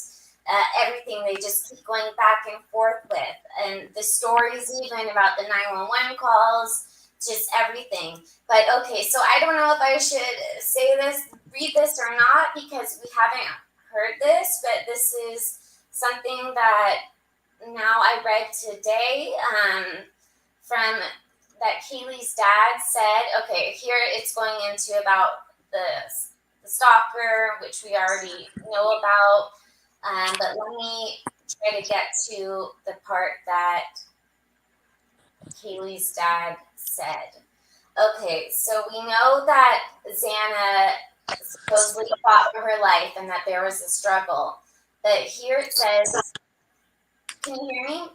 Everything they just keep going back and forth with, and the stories even about the 911 calls, just everything. But okay, so I don't know if I should read this or not, because we haven't heard this, but this is something that now I read today from that KiIIed's dad said. Okay, here it's going into about the stalker, which we already know about. But let me try to get to the part that KiIIed's dad said. Okay, so we know that Zana supposedly fought for her life and that there was a struggle. But here it says, can you hear me?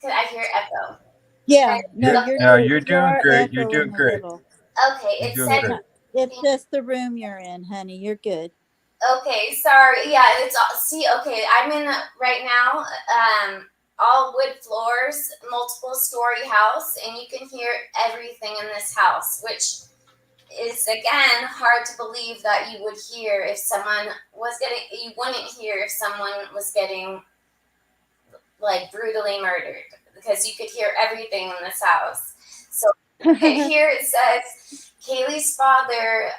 Because I hear echo. Yeah, no, Okay. you You're doing are great. You're echoing doing a great. little. Okay, You're it doing said. great. It's just the room you're in, honey. You're good. Okay, sorry. Yeah, it's see. Okay, I'm in right now. All wood floors, multiple story house, and you can hear everything in this house, which is again hard to believe that you would hear if someone was getting. You wouldn't hear if someone was getting like brutally murdered, because you could hear everything in this house. So okay, here it says KiIIed's father.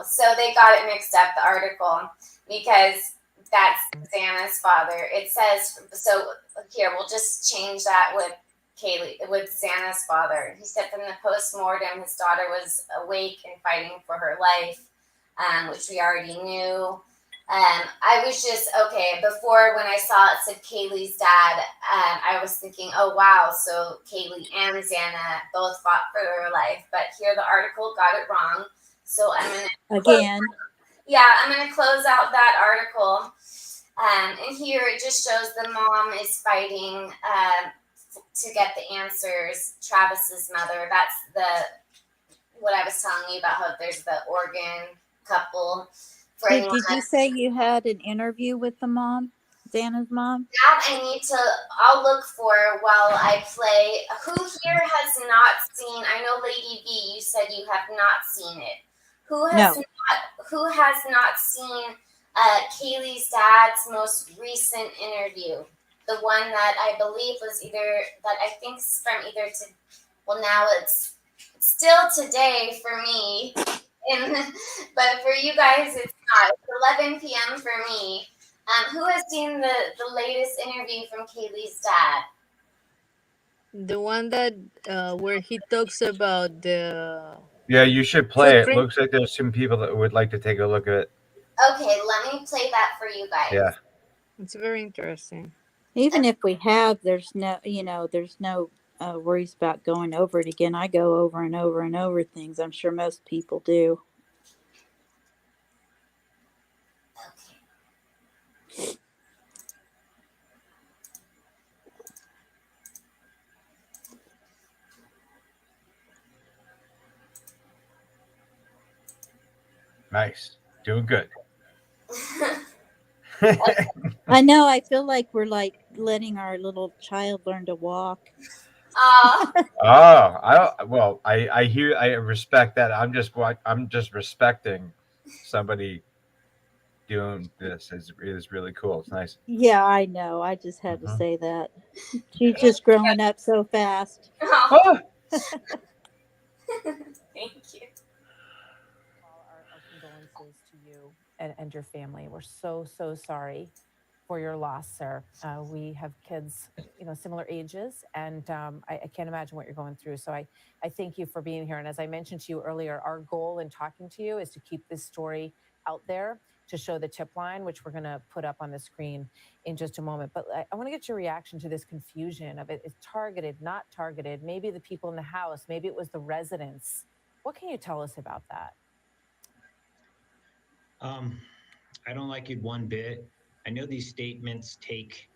So they got it mixed up, the article, because that's Xana's father. It says, so here, we'll just change that with KiIIed, with Xana's father. He said from the post-mortem, his daughter was awake and fighting for her life, which we already knew. I was just, okay, before when I saw it said KiIIed's dad, I was thinking, oh wow, so KiIIed and Zana both fought for their life. But here the article got it wrong. So I'm going to I'm going to close out that article. And here it just shows the mom is fighting to get the answers. Travis's mother, that's what I was telling you about, how there's the Oregon couple. Did you say you had an interview with the mom, Xana's mom? That I'll look for while I play. Who here has not seen, I know Lady V, you said you have not seen it. Who has not seen KiIIed's dad's most recent interview? The one that I believe was now it's still today for me. But for you guys, it's not. It's 11 p.m. for me. Who has seen the latest interview from KiIIed's dad? The one that where he talks about the Yeah, you should play it. footprint. Looks like there's some people that would like to take a look at it. Okay, let me play that for you guys. Yeah. It's very interesting. Even if we have, there's no worries about going over it again. I go over and over and over things. I'm sure most people do. Nice. Doing good. I know. I feel like we're like letting our little child learn to walk. I hear. I respect that. I'm just respecting somebody doing this is really cool. It's nice. Yeah, I know. I just had to say that. She's just growing up so fast. Oh. Thank you. Our condolences to you and your family. We're so sorry for your loss, sir. We have kids, similar ages, and I can't imagine what you're going through. So I thank you for being here. And as I mentioned to you earlier, our goal in talking to you is to keep this story out there, to show the tip line, which we're going to put up on the screen in just a moment. But I want to get your reaction to this confusion of it's targeted, not targeted. Maybe the people in the house, maybe it was the residents. What can you tell us about that? I don't like it one bit. I know these statements take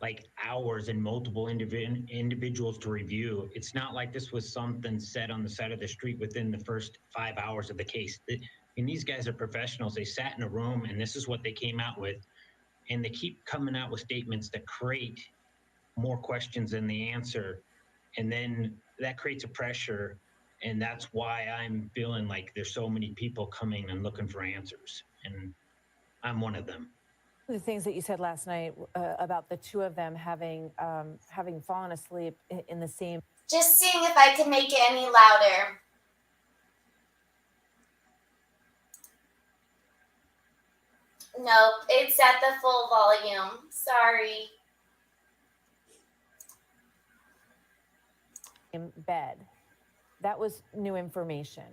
like hours and multiple individuals to review. It's not like this was something said on the side of the street within the first 5 hours of the case. And these guys are professionals. They sat in a room and this is what they came out with. And they keep coming out with statements that create more questions than the answer. And then that creates a pressure. And that's why I'm feeling like there's so many people coming and looking for answers. And I'm one of them. The things that you said last night about the two of them having fallen asleep in the same. Just seeing if I can make it any louder. Nope, it's at the full volume. Sorry. Bed. That was new information.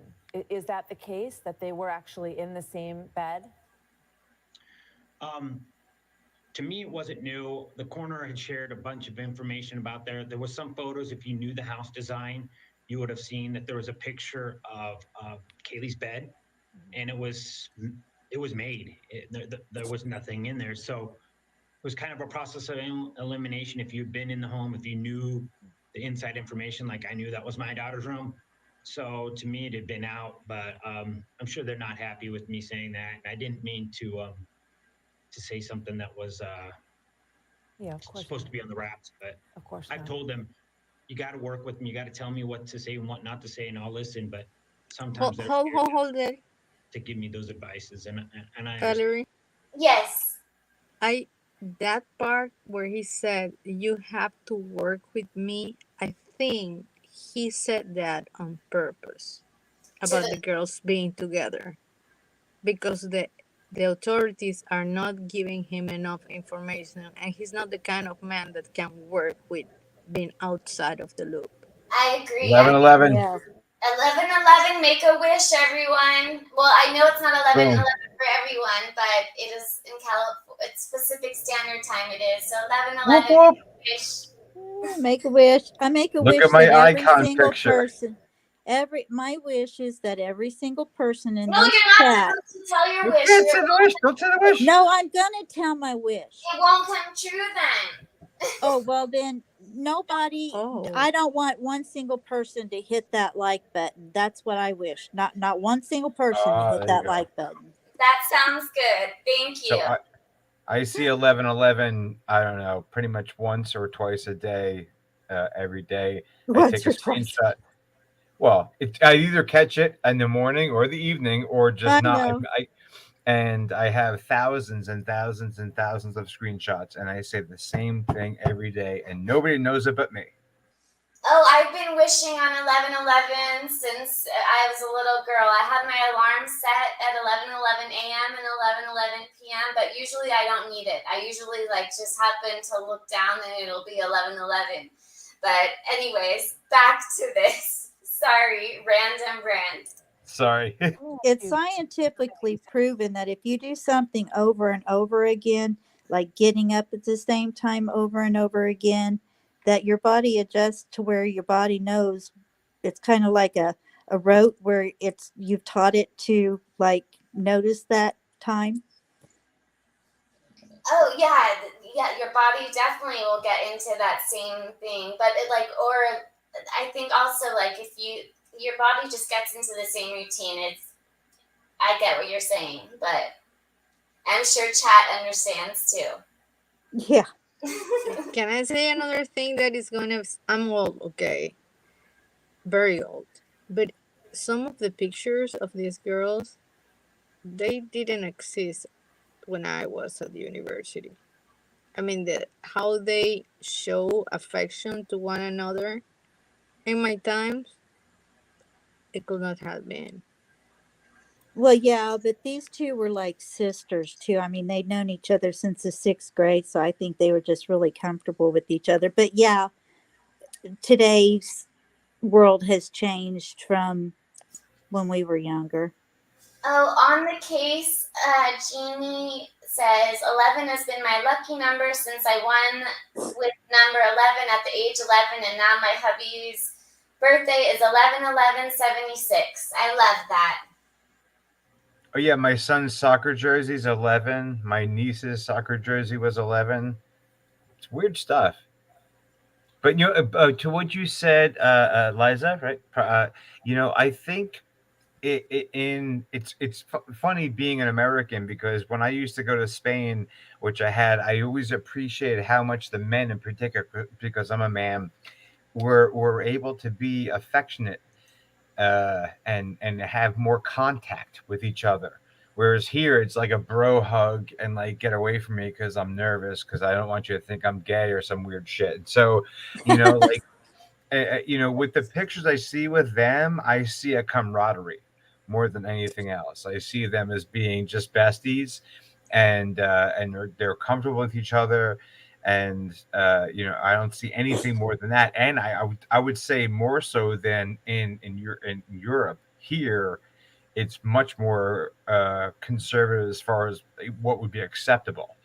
Is that the case, that they were actually in the same bed? To me, it wasn't new. The coroner had shared a bunch of information about there. There was some photos. If you knew the house design, you would have seen that there was a picture of KiIIed's bed, and it was made. There was nothing in there. So it was kind of a process of elimination. If you'd been in the home, if you knew the inside information, like I knew that was my daughter's room. So to me, it had been out, but I'm sure they're not happy with me saying that. I didn't mean to say something that was supposed to be on the wraps, but of course I've told them, you got to work with me. You got to tell me what to say and what not to say, and I'll listen. But sometimes they're Hold it. to give me those advices, and I Valerie, Yes. That part where he said you have to work with me, I think he said that on purpose about the girls being together, because the authorities are not giving him enough information, and he's not the kind of man that can work with being outside of the loop. I agree. 11-11. Yeah. 11-11, make a wish, everyone. Well, I know it's not 11-11 for everyone, but it is in California. It's Pacific Standard Time. It is so 11-11. Whoop, whoop. Wish. Make a wish. I make a Look wish at my that every icon single picture. person, my wish is that every single person in No, this you're not chat. supposed to tell your You wish. can't say the wish. Don't say the wish. No, I'm gonna tell my wish. It won't come true then. Oh, well then nobody, I don't want one single person to hit that like button. That's what I wish. Not one single person to hit there you that go. like button. That sounds good. Thank you. So I see 11-11, I don't know, pretty much once or twice a day, every day. I Once take a or twice. screenshot. Well, I either catch it in the morning or the evening, or just I not. know. And I have thousands and thousands and thousands of screenshots, and I say the same thing every day, and nobody knows it but me. Oh, I've been wishing on 11-11 since I was a little girl. I had my alarm set at 11:11 a.m. and 11:11 p.m., but usually I don't need it. I usually just happen to look down and it'll be 11:11. But anyways, back to this. Sorry, random rant. Sorry. It's scientifically proven that if you do something over and over again, like getting up at the same time over and over again, that your body adjusts to where your body knows. It's kind of like a rote where you've taught it to notice that time. Oh yeah, your body definitely will get into that same thing. But or I think also if your body just gets into the same routine. I get what you're saying, but I'm sure chat understands too. Yeah. Can I say another thing that is going to... I'm old, okay. Very old. But some of the pictures of these girls, they didn't exist when I was at the university. I mean, how they show affection to one another in my times, it could not have been. Well, yeah, but these two were like sisters too. I mean, they'd known each other since the 6th grade, so I think they were just really comfortable with each other. But yeah, today's world has changed from when we were younger. Oh, on the case, Jeannie says 11 has been my lucky number since I won with number 11 at the age 11, and now my hubby's birthday is 11/11/76. I love that. Oh yeah, my son's soccer jersey's 11. My niece's soccer jersey was 11. It's weird stuff. But to what you said, Liza, right? I think it's funny being an American, because when I used to go to Spain, which I had, I always appreciated how much the men in particular, because I'm a man, were able to be affectionate, and have more contact with each other. Whereas here, it's like a bro hug and like, get away from me because I'm nervous, because I don't want you to think I'm gay or some weird shit. So, like, with the pictures I see with them, I see a camaraderie more than anything else. I see them as being just besties, and they're comfortable with each other, and I don't see anything more than that. And I would say more so than in Europe. Here, it's much more conservative as far as what would be acceptable.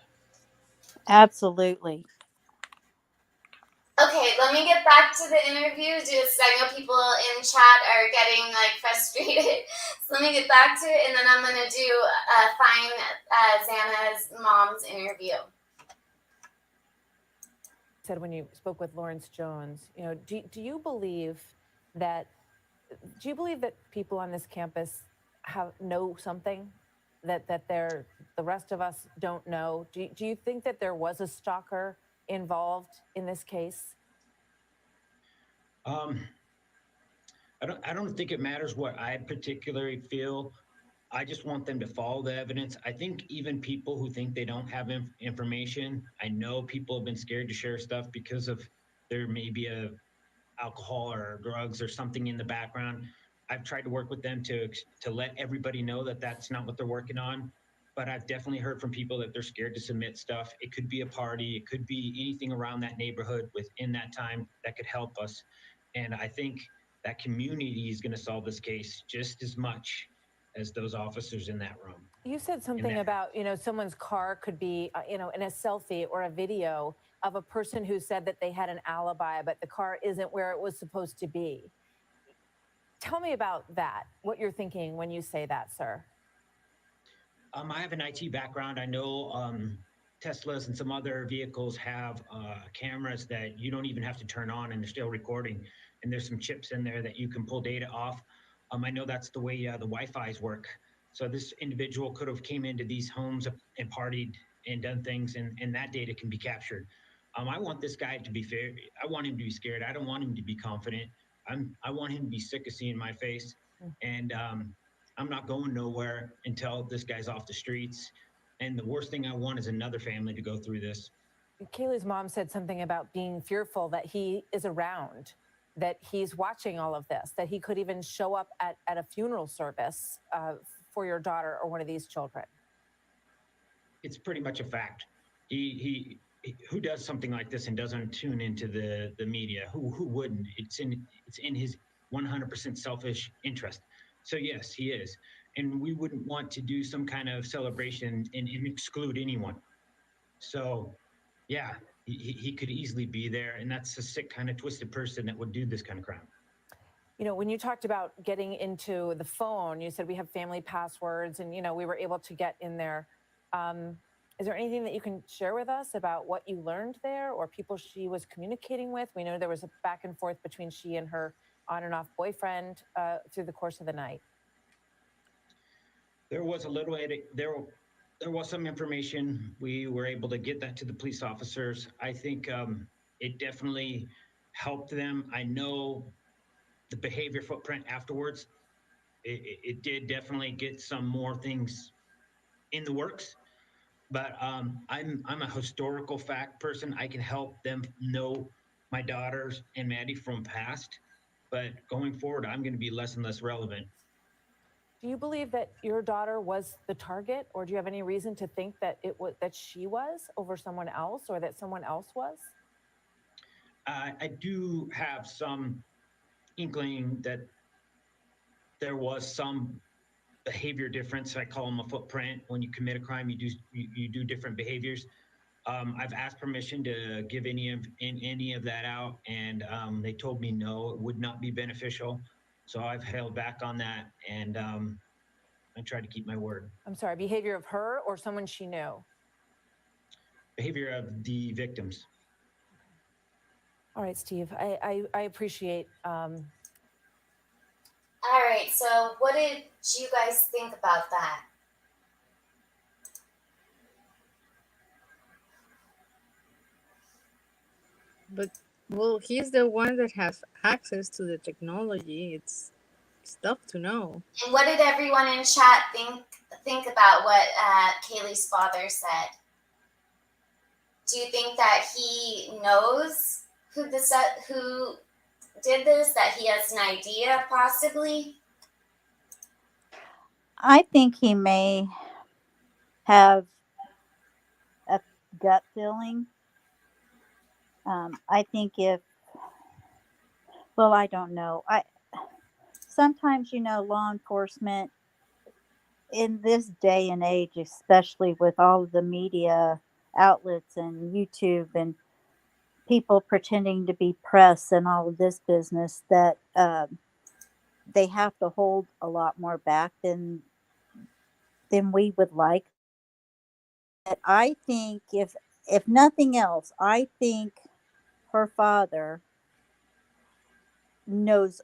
Absolutely. Okay, let me get back to the interview. Just I know people in chat are getting like frustrated, so let me get back to it, and then I'm gonna do find Zana's mom's interview. Said when you spoke with Lawrence Jones, do you believe that people on this campus know something that the rest of us don't know? Do you think that there was a stalker involved in this case? I don't think it matters what I particularly feel. I just want them to follow the evidence. I think even people who think they don't have information, I know people have been scared to share stuff because of there may be a alcohol or drugs or something in the background. I've tried to work with them to let everybody know that that's not what they're working on. But I've definitely heard from people that they're scared to submit stuff. It could be a party, it could be anything around that neighborhood within that time that could help us. And I think that community is going to solve this case just as much as those officers in that room. You said something about, someone's car could be, in a selfie or a video of a person who said that they had an alibi, but the car isn't where it was supposed to be. Tell me about that, what you're thinking when you say that, sir. I have an IT background. I know Teslas and some other vehicles have cameras that you don't even have to turn on and they're still recording. And there's some chips in there that you can pull data off. I know that's the way the Wi-Fi's work. So this individual could have came into these homes and partied and done things, and that data can be captured. I want this guy to be fair. I want him to be scared. I don't want him to be confident. I want him to be sick of seeing my face. And I'm not going nowhere until this guy's off the streets. And the worst thing I want is another family to go through this. KiIIed's mom said something about being fearful that he is around, that he's watching all of this, that he could even show up at a funeral service for your daughter or one of these children. It's pretty much a fact. He who does something like this and doesn't tune into the media? Who wouldn't? It's in his 100% selfish interest. So yes, he is. And we wouldn't want to do some kind of celebration and exclude anyone. So yeah, he could easily be there. And that's a sick kind of twisted person that would do this kind of crime. When you talked about getting into the phone, you said we have family passwords and, we were able to get in there. Is there anything that you can share with us about what you learned there or people she was communicating with? We know there was a back and forth between she and her on and off boyfriend through the course of the night. There was a little there was some information. We were able to get that to the police officers. I think it definitely helped them. I know the behavior footprint afterwards, it did definitely get some more things in the works. But I'm a historical fact person. I can help them know my daughters and Maddie from past. But going forward, I'm going to be less and less relevant. Do you believe that your daughter was the target, or do you have any reason to think that that she was over someone else, or that someone else was? I do have some inkling that there was some behavior difference. I call them a footprint. When you commit a crime, you do different behaviors. I've asked permission to give any of that out, and they told me no, it would not be beneficial. So I've held back on that, and I tried to keep my word. I'm sorry, behavior of her or someone she knew? Behavior of the victims. All right, Steve, I appreciate All right, so what did you guys think about that? But well, he's the one that has access to the technology. It's tough to know. And what did everyone in chat think about what Kaylee's father said? Do you think that he knows who did this? That he has an idea, possibly? I think he may have a gut feeling. I think well, I don't know. Sometimes, law enforcement in this day and age, especially with all of the media outlets and YouTube and people pretending to be press and all of this business, that they have to hold a lot more back than we would like. But I think if nothing else, I think her father knows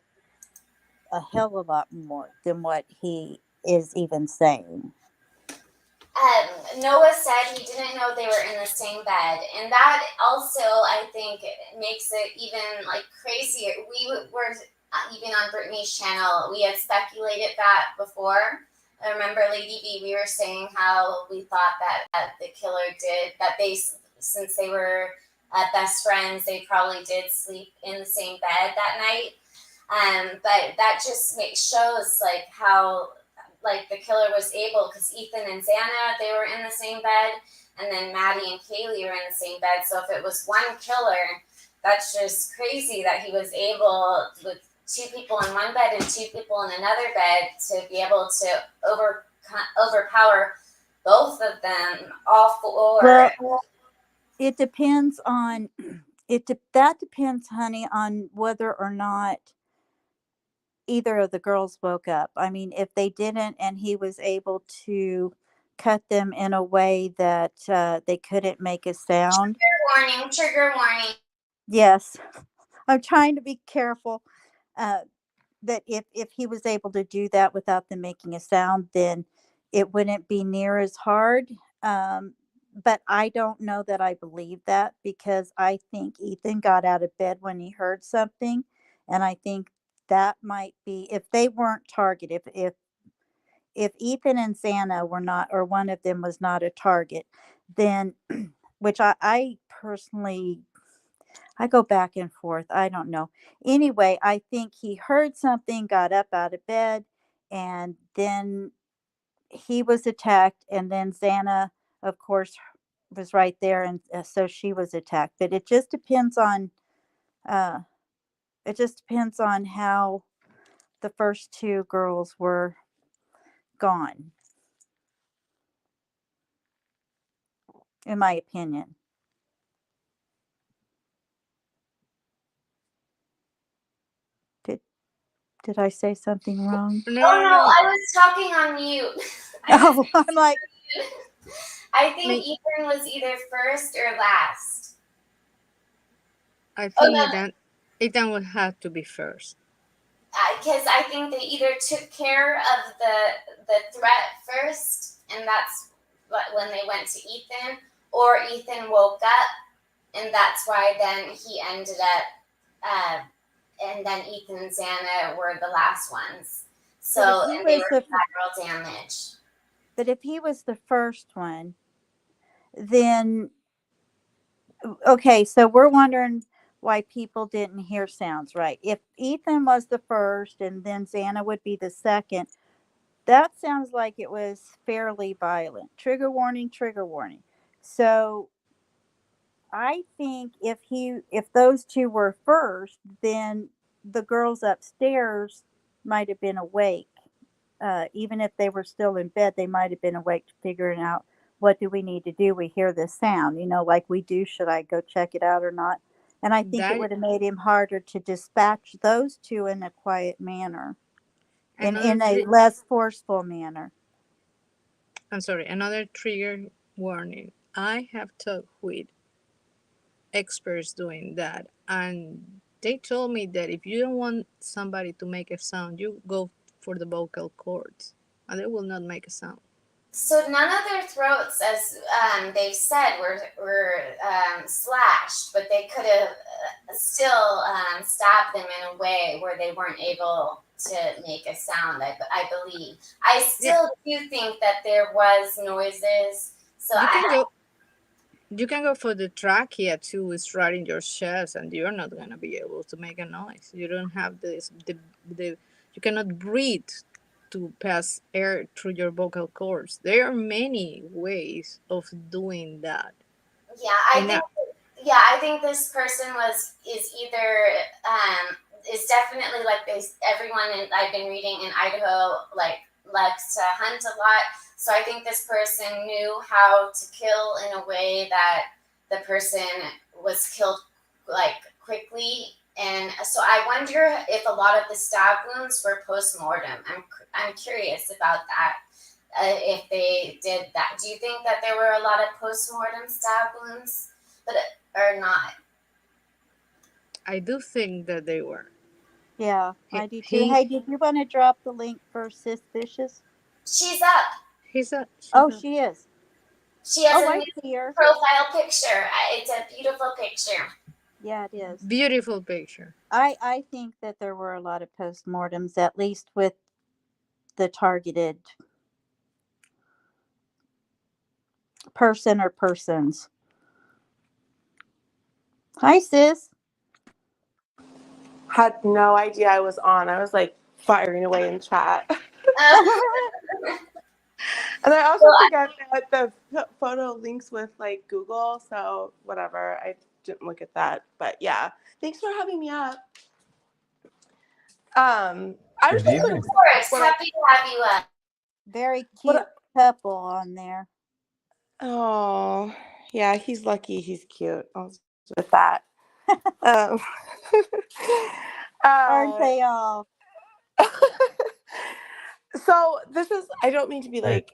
a hell of a lot more than what he is even saying. Noah said he didn't know they were in the same bed, and that also, I think, makes it even like crazier. We were even on Brittany's channel. We had speculated that before. I remember Lady B. We were saying how we thought that the killer did that. Since they were best friends, they probably did sleep in the same bed that night. But that just shows like how like the killer was able, because Ethan and Zana, they were in the same bed, and then Maddie and Kaylee were in the same bed. So if it was one killer, that's just crazy that he was able, with two people in one bed and two people in another bed, to be able to overpower both of them, all four. Well, it depends on that depends, honey, on whether or not either of the girls woke up. I mean, if they didn't and he was able to cut them in a way that they couldn't make a sound. Trigger warning. Yes, I'm trying to be careful. That if he was able to do that without them making a sound, then it wouldn't be near as hard. But I don't know that I believe that, because I think Ethan got out of bed when he heard something, and I think that might be, if they weren't targeted, if Ethan and Zana were not, or one of them was not a target, then which I personally, I go back and forth. I don't know. Anyway, I think he heard something, got up out of bed, and then he was attacked. And then Xana, of course, was right there, and so she was attacked. But it just depends on how the first two girls were gone, in my opinion. Did I say something wrong? No, I was talking on mute. Oh, I'm like, I think Ethan was either first or last. I think Ethan would have to be first. Because I think they either took care of the threat first, and that's when they went to Ethan, or Ethan woke up, and that's why then he ended up, and then Ethan and Zana were the last ones. So, and they were collateral damage. But if he was the first one, then okay, so we're wondering why people didn't hear sounds, right? If Ethan was the first and then Xana would be the second, that sounds like it was fairly violent. Trigger warning, trigger warning. So I think if those two were first, then the girls upstairs might have been awake. Even if they were still in bed, they might have been awake, figuring out, what do we need to do? We hear this sound, like we do. Should I go check it out or not? And I think it would have made him harder to dispatch those two in a quiet manner, in a less forceful manner. I'm sorry, another trigger warning. I have talked with experts doing that, and They told me that if you don't want somebody to make a sound, you go for the vocal cords, and they will not make a sound. So none of their throats, as they've said, were slashed, but they could have still stabbed them in a way where they weren't able to make a sound. I believe. I still do think that there was noises. So You can go for the trachea too. It's right in your chest, and you're not gonna be able to make a noise. You don't have the you cannot breathe to pass air through your vocal cords. There are many ways of doing that. I think this person is either is definitely like everyone I've been reading in Idaho likes to hunt a lot. So I think this person knew how to kill in a way that the person was killed quickly. And so I wonder if a lot of the stab wounds were post-mortem. I'm curious about that. If they did that, do you think that there were a lot of post-mortem stab wounds, or not? I do think that they were. Yeah, I do too. Hey, did you want to drop the link for Sis Vicious? She's up. She's up. She is. She has a I new see her. profile picture. It's a beautiful picture. Yeah, it is. Beautiful picture. I think that there were a lot of postmortems, at least with the targeted person or persons. Hi, sis. Had no idea I was on. I was like firing away in chat. And I also forget that the photo links with like Google, so whatever. I didn't look at that, but yeah. Thanks for having me up. I was just going Of course, happy to have you up. Very cute couple on there. Oh, yeah, he's lucky. He's cute. I'll just with that. Aren't they all? So this is, I don't mean to be like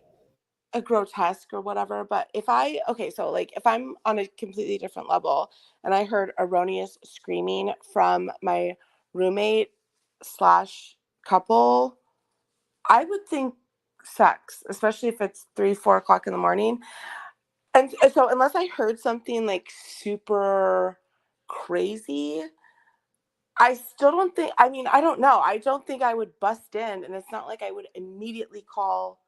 a grotesque or whatever, but if I'm on a completely different level and I heard erroneous screaming from my roommate / couple, I would think sex, especially if it's 3-4 o'clock in the morning. And so unless I heard something like super crazy, I still don't think, I don't know. I don't think I would bust in, and it's not like I would immediately call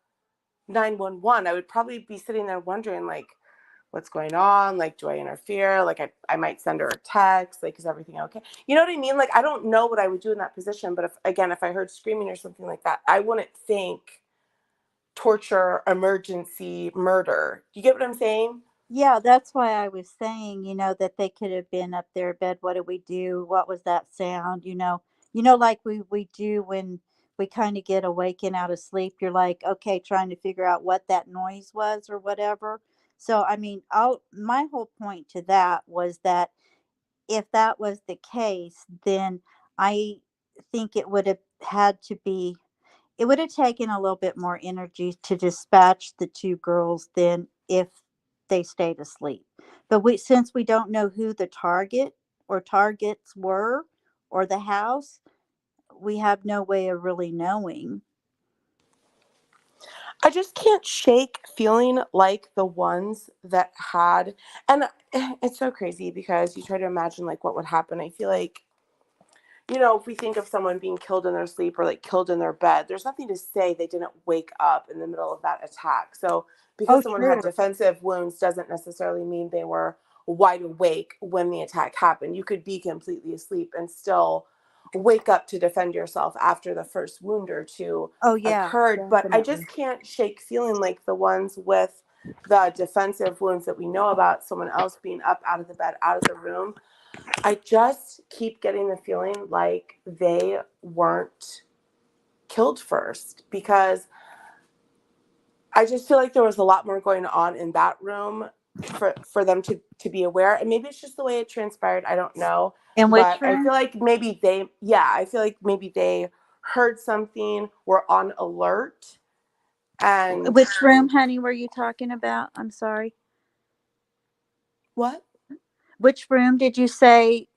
911. I would probably be sitting there wondering, like, what's going on? Like, do I interfere? Like, I might send her a text. Like, is everything okay? You know what I mean? Like, I don't know what I would do in that position. But if I heard screaming or something like that, I wouldn't think torture, emergency, murder. You get what I'm saying? Yeah, that's why I was saying, that they could have been up there in bed. What did we do? What was that sound? Like we do when we kind of get awakened out of sleep. You're like, okay, trying to figure out what that noise was or whatever. So, my whole point to that was that if that was the case, then I think it would have taken a little bit more energy to dispatch the two girls than if they stayed asleep. But since we don't know who the target or targets were or the house, we have no way of really knowing. I just can't shake feeling like the ones that had, and it's so crazy because you try to imagine like what would happen. I feel like, if we think of someone being killed in their sleep or like killed in their bed, there's nothing to say they didn't wake up in the middle of that attack. So because someone had defensive wounds doesn't necessarily mean they were wide awake when the attack happened. You could be completely asleep and still wake up to defend yourself after the first wound or two occurred. Definitely. But I just can't shake feeling like the ones with the defensive wounds that we know about, someone else being up out of the bed, out of the room, I just keep getting the feeling like they weren't killed first, because I just feel like there was a lot more going on in that room for them to be aware. And maybe it's just the way it transpired. I don't know. In which but room? I feel like maybe they heard something, were on alert. And which room, honey, were you talking about? I'm sorry. What? Which room did you say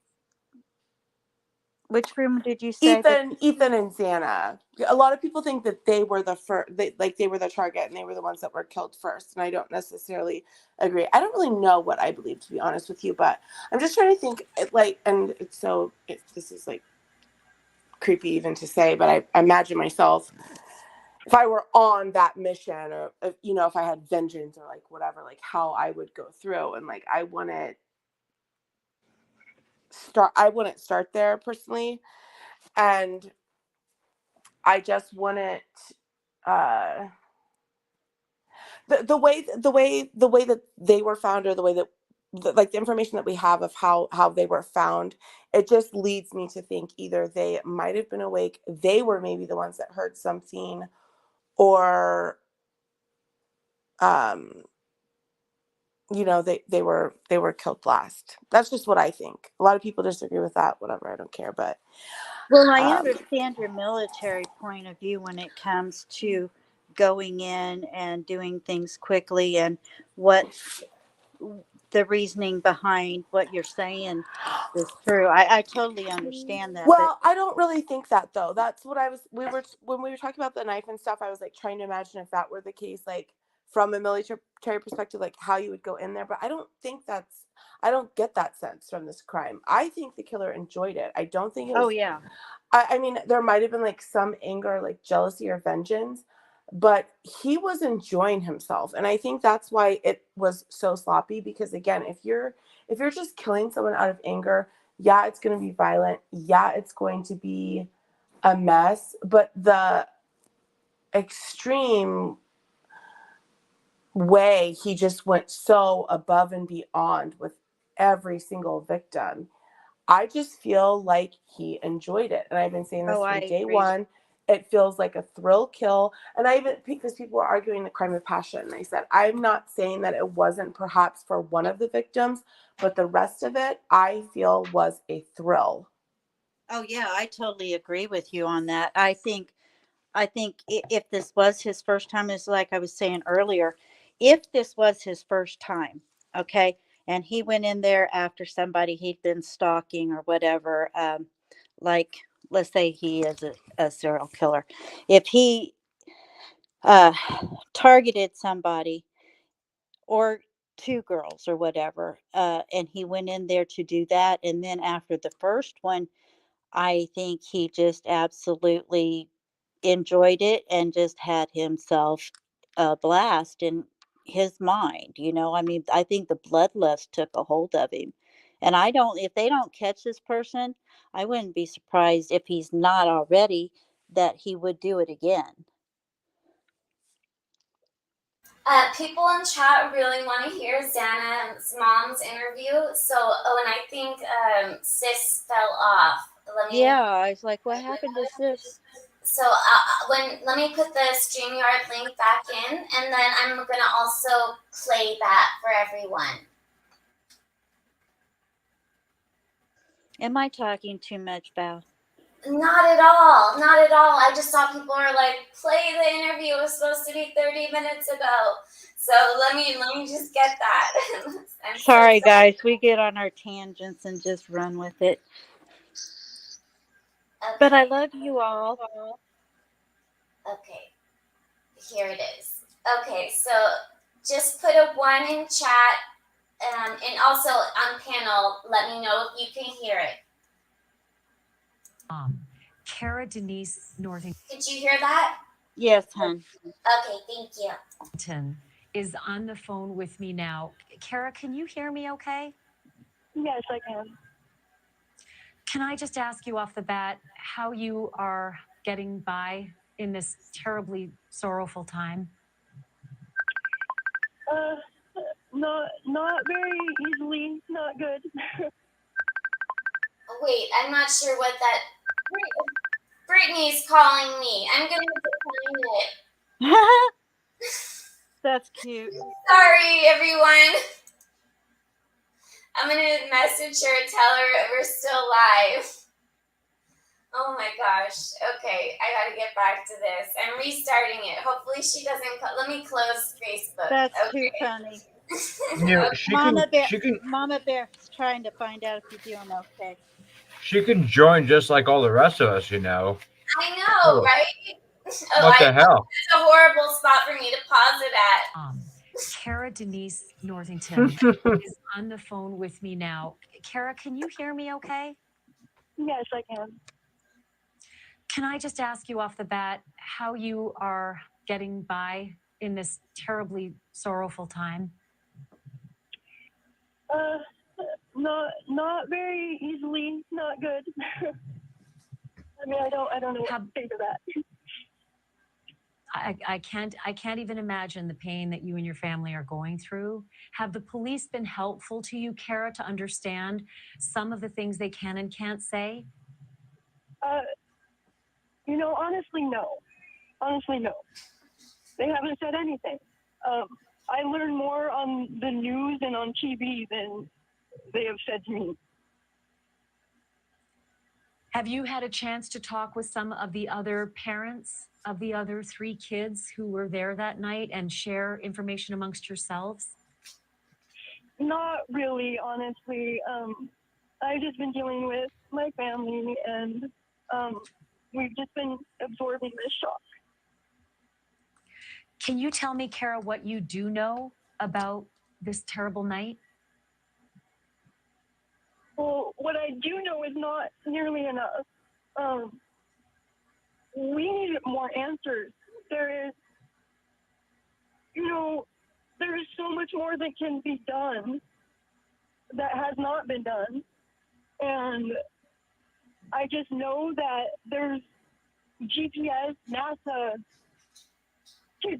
Which room did you say? Ethan and Zana. A lot of people think that they were the first, they were the target and they were the ones that were killed first. And I don't necessarily agree. I don't really know what I believe, to be honest with you, but I'm just trying to think, and this is like creepy even to say, but I imagine myself, if I were on that mission, or if I had vengeance or like whatever, like how I would go through, and like I wouldn't start there personally, and I just wouldn't the way that they were found, or the way that like the information that we have of how they were found, it just leads me to think either they might have been awake, they were maybe the ones that heard something, or they were killed last. That's just what I think. A lot of people disagree with that, whatever, I don't care. But well, I understand your military point of view when it comes to going in and doing things quickly, and what the reasoning behind what you're saying is true. I totally understand that. Well, I don't really think that, though. That's what when we were talking about the knife and stuff, I was like trying to imagine if that were the case, like from a military perspective, like how you would go in there. But I don't get that sense from this crime. I think the killer enjoyed it. I don't think it was. Oh yeah. I mean, there might have been like some anger, like jealousy or vengeance, but he was enjoying himself. And I think that's why it was so sloppy, because again, if you're just killing someone out of anger, yeah, it's going to be violent. Yeah, it's going to be a mess. But the extreme way he just went so above and beyond with every single victim, I just feel like he enjoyed it. And I've been saying this from day one. It feels like a thrill kill. And I even, because people were arguing the crime of passion, and I said, I'm not saying that it wasn't perhaps for one of the victims, but the rest of it, I feel, was a thrill. Oh yeah, I totally agree with you on that. I think if this was his first time, it's like I was saying earlier, if this was his first time, okay, and he went in there after somebody he'd been stalking or whatever, like let's say he is a serial killer, if he targeted somebody or two girls or whatever, and he went in there to do that, and then after the first one, I think he just absolutely enjoyed it and just had himself a blast in his mind. I mean, I think the bloodlust took a hold of him. And if they don't catch this person, I wouldn't be surprised if he's not already, that he would do it again. People in chat really want to hear Zana's mom's interview. So, and I think Sis fell off. Yeah, I was like, what happened to Sis? So let me put the StreamYard link back in, and then I'm gonna also play that for everyone. Am I talking too much, Val? Not at all. Not at all. I just saw people were like, play the interview. It was supposed to be 30 minutes ago. So let me just get that. I'm sorry, guys. We get on our tangents and just run with it. Okay. But I love you all. Okay. Here it is. Okay, so just put a 1 in chat. And also on panel, let me know if you can hear it. Cara Denise Northington. Did you hear that? Yes, hon. Okay, thank you. Is on the phone with me now. Cara, can you hear me okay? Yes, I can. Can I just ask you off the bat how you are getting by in this terribly sorrowful time? Not very easily. Not good. Wait, I'm not sure what that... Brittany's calling me. I'm going to decline it. That's cute. Sorry, everyone. I'm going to message her and tell her we're still live. Oh my gosh. Okay, I got to get back to this. I'm restarting it. Hopefully she doesn't... Let me close Facebook. That's okay. too funny. You know, Mama Bear's trying to find out if you're doing okay. She can join just like all the rest of us, you know. I know, right? Oh, What the hell? it's a horrible spot for me to pause it at. Kara Denise Northington is on the phone with me now. Kara, can you hear me okay? Yes, I can. Can I just ask you off the bat how you are getting by in this terribly sorrowful time? Not very easily. Not good. I mean, I don't know what to say to that. I can't even imagine the pain that you and your family are going through. Have the police been helpful to you, Kara, to understand some of the things they can and can't say? Honestly, no. Honestly, no. They haven't said anything. I learn more on the news and on TV than they have said to me. Have you had a chance to talk with some of the other parents of the other 3 kids who were there that night and share information amongst yourselves? Not really, honestly. I've just been dealing with my family, and we've just been absorbing this shock. Can you tell me, Kara, what you do know about this terrible night? Well, what I do know is not nearly enough. We need more answers. There is so much more that can be done that has not been done. And I just know that there's GPS, NASA, to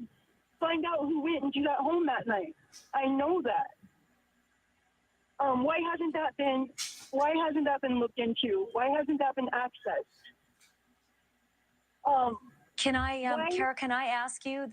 find out who went into that home that night. I know that. Why hasn't that been looked into? Why hasn't that been accessed? Kara, can I ask you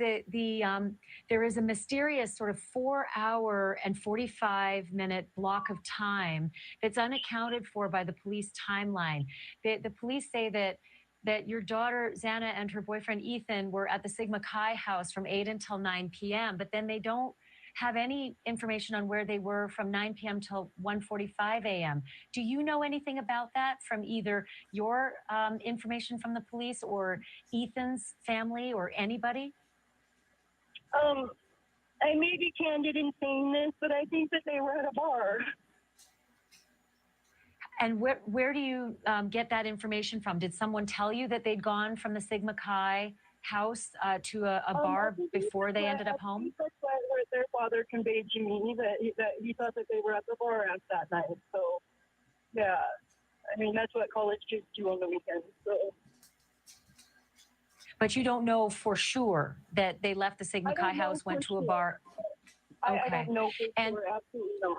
there is a mysterious sort of 4-hour and 45-minute block of time that's unaccounted for by the police timeline. The police say that your daughter Zana and her boyfriend Ethan were at the Sigma Chi house from 8 until 9 p.m., but then they don't have any information on where they were from 9 p.m. till 1:45 a.m. Do you know anything about that from either your information from the police or Ethan's family or anybody? I may be candid in saying this, but I think that they were at a bar. And where do you get that information from? Did someone tell you that they'd gone from the Sigma Chi house to a bar before they ended up home? That's what their father conveyed to me, that he thought that they were at the bar at that night. So, yeah, I mean, that's what college kids do on the weekends. So. But you don't know for sure that they left the Sigma Chi house, went to a bar? Okay. I don't know for sure, absolutely not.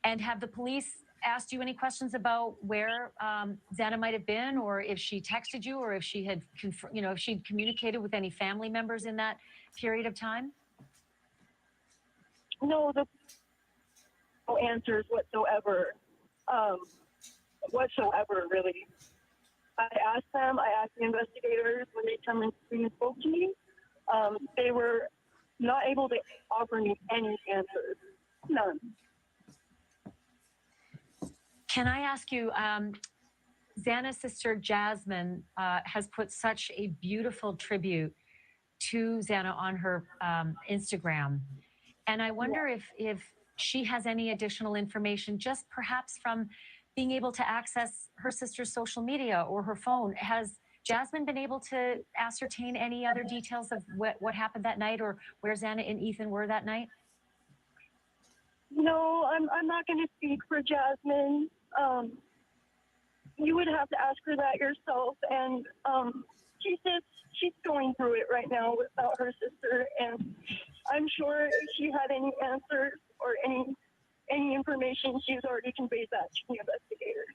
And have the police asked you any questions about where Zana might have been, or if she texted you, or if she had, if she'd communicated with any family members in that period of time? No answers whatsoever. Really. I asked the investigators when they come and spoke to me. They were not able to offer me any answers. None. Can I ask you, Zana's sister Jasmine has put such a beautiful tribute to Zana on her Instagram. And I wonder if she has any additional information, just perhaps from being able to access her sister's social media or her phone. Has Jasmine been able to ascertain any other details of what happened that night, or where Zana and Ethan were that night? No, I'm not going to speak for Jasmine. You would have to ask her that yourself. And she says she's going through it right now without her sister. And I'm sure if she had any answers or any information, she's already conveyed that to the investigator.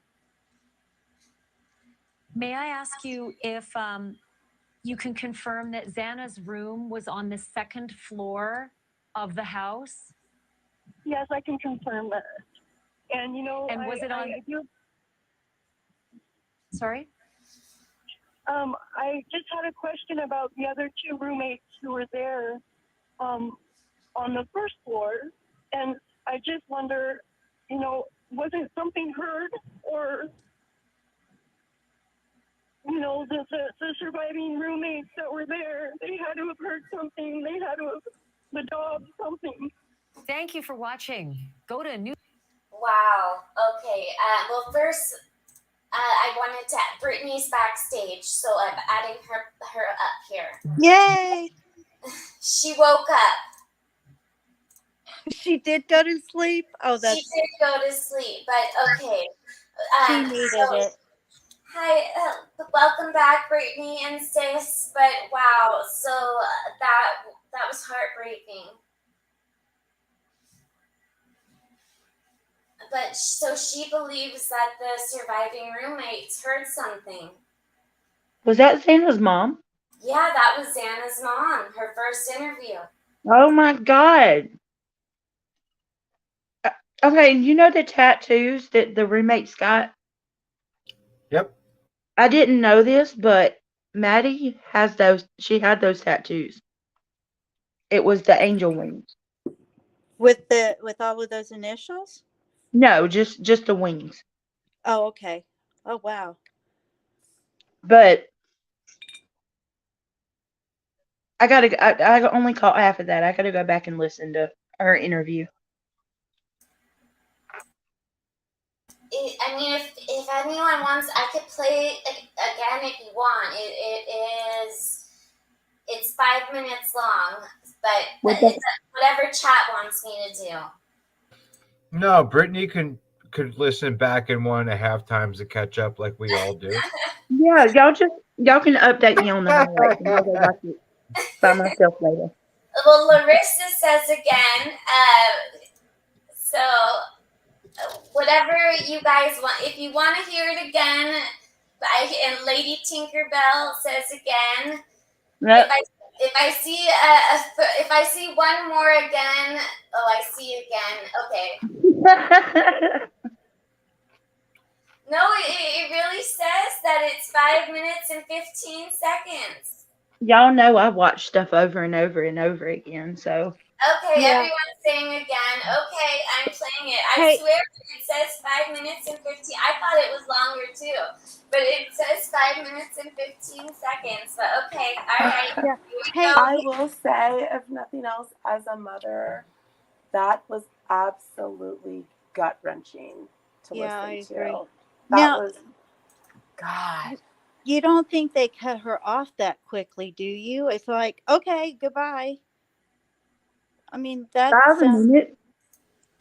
May I ask you if you can confirm that Zana's room was on the second floor of the house? Yes, I can confirm that. And and was it on? Sorry? I just had a question about the other 2 roommates who were there on the first floor. And I just wonder, wasn't something heard or you know, the surviving roommates that were there. They had to have heard something. They had to have the dog something. Thank you for watching. Go to new. Wow. Okay. Well, first, I wanted to. Brittany's backstage, so I'm adding her up here. Yay! She woke up. She did go to sleep. Oh, She that's did go to sleep, but okay. she needed So it. hi, welcome back, Brittany and sis. But wow, so that was heartbreaking. But so she believes that the surviving roommates heard something. Was that Zana's mom? Yeah, that was Zana's mom, her first interview. Oh my God. Okay, you know the tattoos that the roommates got? Yep. I didn't know this, but Maddie has those. She had those tattoos. It was the angel wings. With all of those initials? No, just the wings. Oh, okay. Oh, wow. But I only caught half of that. I gotta go back and listen to her interview. I mean, if anyone wants, I could play again if you want. It's 5 minutes long, but it's whatever chat wants me to do. No, Brittany could listen back in 1.5 times to catch up like we all do. Yeah, y'all can update me on the highlights and I'll go watch it by myself later. Well, Larissa says again, so whatever you guys want, if you want to hear it again, and Lady Tinkerbell says again, Yep. if I see one more again, oh, I see again. Okay. No, it really says that it's 5 minutes and 15 seconds. Y'all know I watch stuff over and over and over again, so. Okay, Yeah. everyone's saying again. Okay, I'm playing it. I Hey. swear it says 5 minutes and 15. I thought it was longer too, but it says 5 minutes and 15 seconds. But okay, all right. Yeah. Hey, I will say, if nothing else, as a mother, that was absolutely gut wrenching to Yeah, I listen agree. to. That Now, was God. you don't think they cut her off that quickly, do you? It's like, okay, goodbye. I mean, that 5 minutes.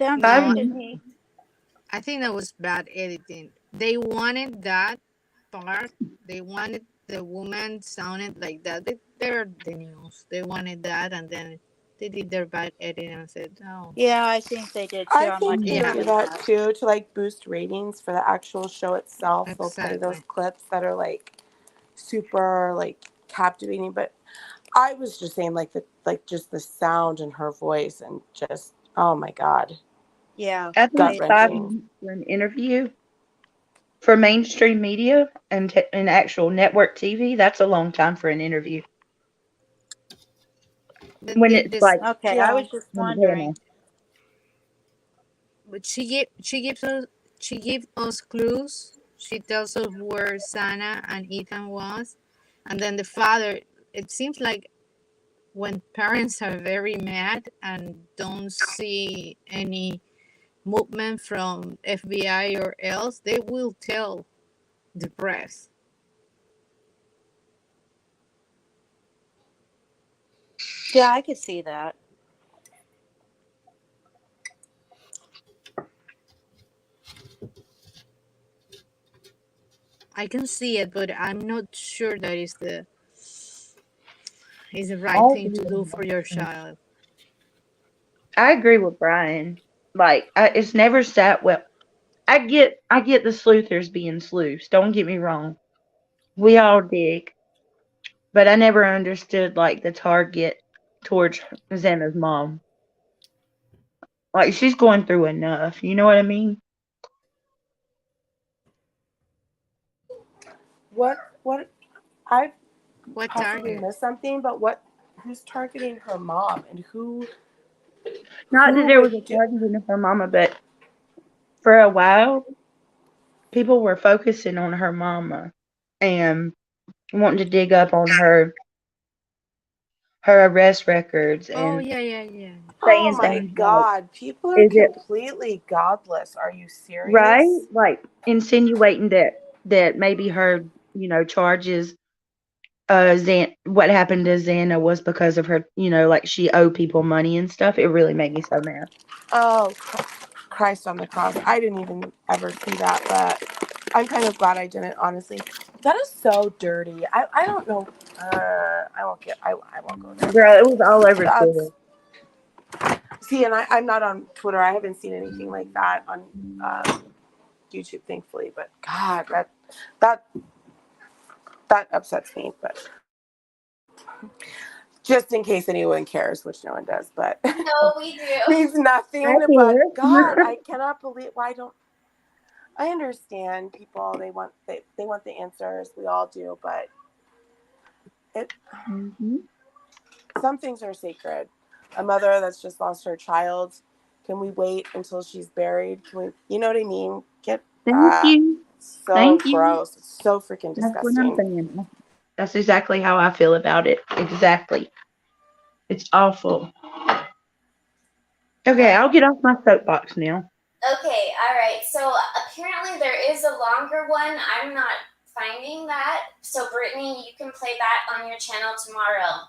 sounds No, weird to me. I think that was bad editing. They wanted that part. They wanted the woman sounded like that. They're the news. They wanted that, and then they did their bad editing and said, "No." Yeah, I think they did too. I I'm think like, they yeah. do that too to like boost ratings for the actual show itself. They'll play those Exactly. clips that are like super like captivating. But I was just saying just the sound in her voice and just oh my God. Yeah. I think Gut 5 wrenching. minutes for an interview for mainstream media and actual network TV. That's a long time for an interview. When it's like, Okay, I was just wondering. But she gives us clues. She tells us where Zana and Ethan was, and then the father. It seems like when parents are very mad and don't see any movement from FBI or else, they will tell the press. Yeah, I could see that. I can see it, but I'm not sure that is the right thing to do for your child. I agree with Brian. Like, it's never sat well. I get the sleuthers being sleuths. Don't get me wrong. We all dig. But I never understood, like, the target towards Xana's mom. Like, she's going through enough. You know what I mean? What I What possibly target? missed something, but who's targeting her mom and who Not that there was would a do target in her mama, but for a while, people were focusing on her mama and wanting to dig up on her arrest records Oh and yeah. Oh saying my things like, God, people are "Is it completely godless. Are you right?" serious? Like insinuating that maybe her, charges, what happened to Zana was because of her, like she owed people money and stuff. It really made me so mad. Oh, Christ on the cross. I didn't even ever see that, but I'm kind of glad I didn't, honestly. That is so dirty. I don't know. I won't go there. Girl, it was all over Twitter. See, and I'm not on Twitter. I haven't seen anything like that on YouTube, thankfully. But God, that upsets me. But just in case anyone cares, which no one does, but No, we do. means nothing. I But care. God, I cannot believe why don't. I understand people. They want the answers. We all do, but some things are sacred. A mother that's just lost her child. Can we wait until she's buried? Can we? You know what I mean? Thank you. So Thank you. gross. It's so freaking That's what I'm disgusting. saying. That's exactly how I feel about it. Exactly. It's awful. Okay, I'll get off my soapbox now. Okay, all right. So apparently there is a longer one. I'm not finding that. So Brittany, you can play that on your channel tomorrow.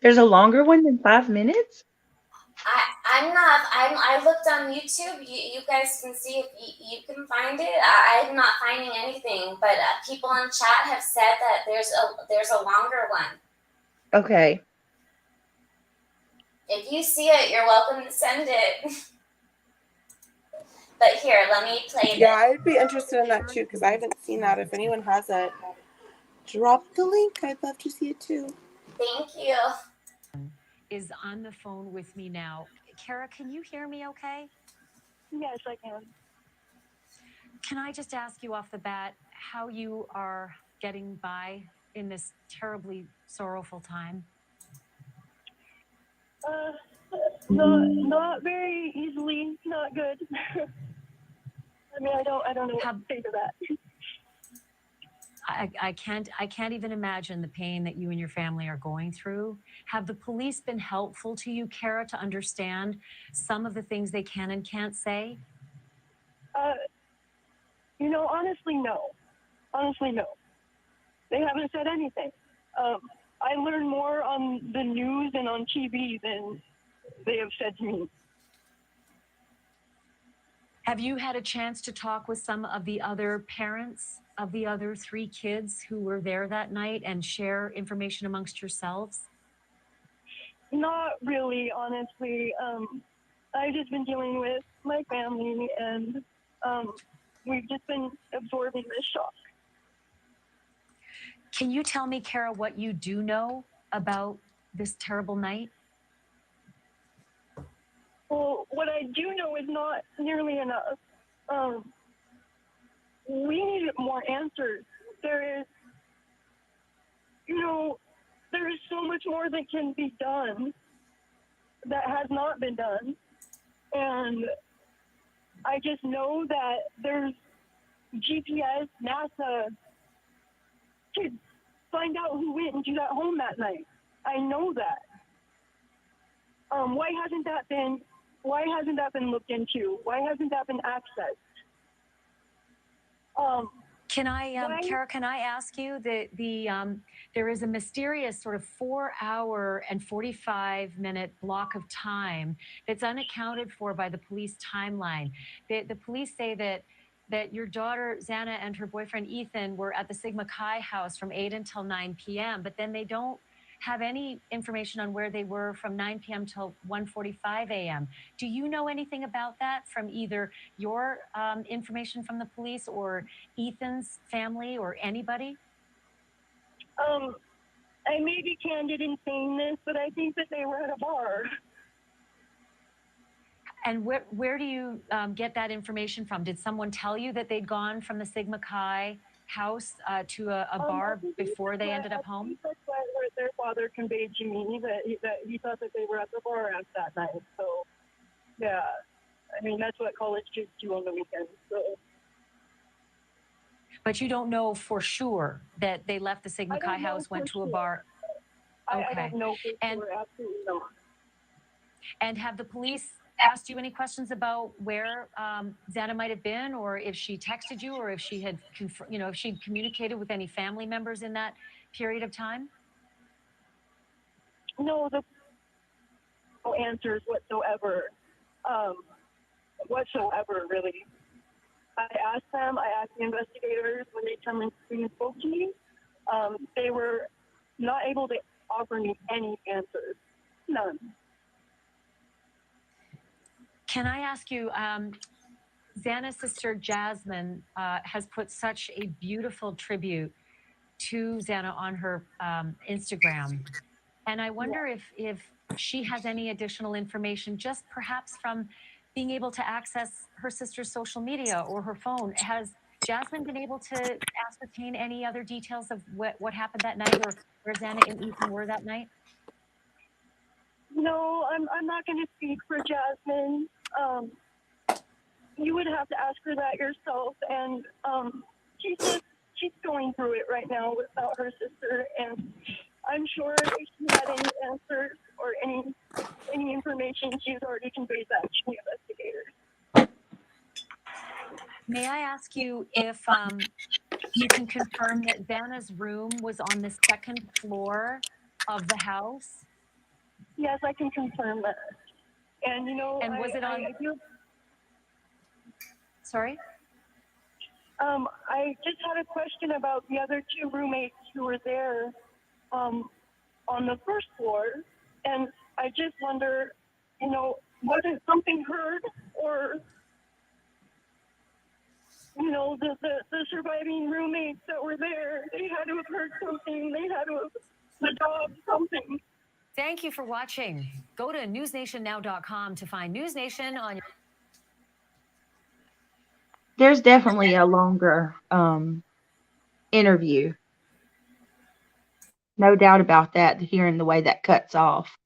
There's a longer one than 5 minutes? I looked on YouTube. You guys can see if you can find it. I'm not finding anything, but people in chat have said that there's a longer one. Okay. If you see it, you're welcome to send it. But here, let me play Yeah, I'd be interested in that too because I haven't seen that. If anyone has it, drop the link. I'd love to see it too. Thank you. Is on the phone with me now. Kara, can you hear me okay? Yes, I can. Can I just ask you off the bat how you are getting by in this terribly sorrowful time? Not very easily, not good. I mean, I don't know what to say to that. I can't even imagine the pain that you and your family are going through. Have the police been helpful to you, Kara, to understand some of the things they can and can't say? Honestly, no. Honestly, no. They haven't said anything. I learn more on the news and on TV than they have said to me. Have you had a chance to talk with some of the other parents of the other 3 kids who were there that night and share information amongst yourselves? Not really, honestly. I've just been dealing with my family, and we've just been absorbing this shock. Can you tell me, Kara, what you do know about this terrible night? Well, what I do know is not nearly enough. We need more answers. There is so much more that can be done that has not been done. And I just know that there's GPS, NASA, to find out who went into that home that night. I know that. Why hasn't that been looked into? Why hasn't that been accessed? Kara, can I ask you there is a mysterious sort of 4-hour and 45-minute block of time that's unaccounted for by the police timeline. The police say that your daughter Zana and her boyfriend Ethan were at the Sigma Chi house from 8 until 9 p.m., but then they don't have any information on where they were from 9 p.m. till 1:45 a.m. Do you know anything about that from either your information from the police or Ethan's family or anybody? I may be candid in saying this, but I think that they were at a bar. And where do you get that information from? Did someone tell you that they'd gone from the Sigma Chi house to a bar before they ended up home? That's what their father conveyed to me, that he thought that they were at the bar at that night. So, yeah, I mean, that's what college kids do on the weekends. So. But you don't know for sure that they left the Sigma Chi house, went to a bar. Okay. I don't know for sure, absolutely not. And have the police asked you any questions about where Zana might have been, or if she texted you, or if she had, if she'd communicated with any family members in that period of time? No, no answers whatsoever. Really. I asked the investigators when they come and spoke to me. They were not able to offer me any answers. None. Can I ask you, Zana's sister Jasmine has put such a beautiful tribute to Zana on her Instagram. And I wonder if she has any additional information, just perhaps from being able to access her sister's social media or her phone. Has Jasmine been able to ascertain any other details of what happened that night, or where Zana and Ethan were that night? No, I'm not going to speak for Jasmine. You would have to ask her that yourself. And she's going through it right now without her sister. And I'm sure if she had any answers or any information, she's already conveyed that to the investigators. May I ask you if you can confirm that Zana's room was on the second floor of the house? Yes, I can confirm that. And and was it on? Sorry? I just had a question about the other two roommates who were there on the first floor, and I just wonder, was it something heard, or the surviving roommates that were there, they had to have heard something, they had to have the dog something. Thank you for watching. Go to newsnationnow.com to find News Nation on your. There's definitely a longer interview. No doubt about that, hearing the way that cuts off.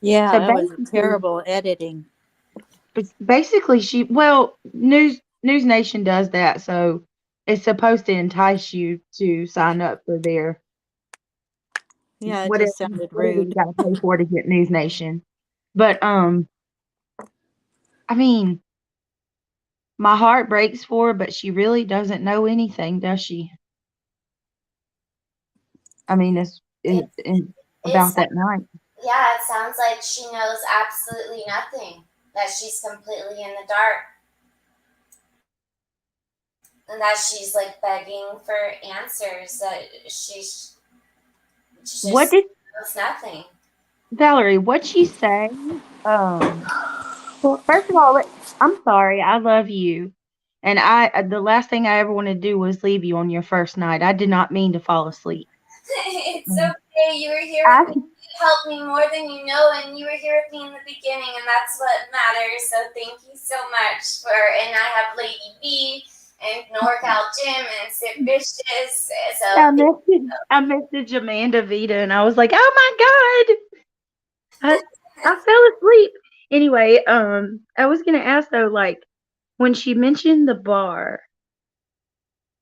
Yeah, So that was terrible editing. Basically, News Nation does that, so it's supposed to entice you to sign up for their it just sounded rude. You gotta pay for to get News Nation. But I mean, my heart breaks for her, but she really doesn't know anything, does she? I mean, it's about that night. Yeah, it sounds like she knows absolutely nothing, that she's completely in the dark. And that she's like begging for answers, that she just knows nothing. Valerie, what'd she say? Well, first of all, I'm sorry. I love you. And the last thing I ever want to do was leave you on your first night. I did not mean to fall asleep. It's okay. You were here with me. You helped me more than you know, and you were here with me in the beginning, and that's what matters. So thank you so much and I have Lady B and NorCal Jim and Sid Vicious. So I messaged Amanda Vita, and I was like, oh my God. I fell asleep. Anyway, I was gonna ask though, like, when she mentioned the bar,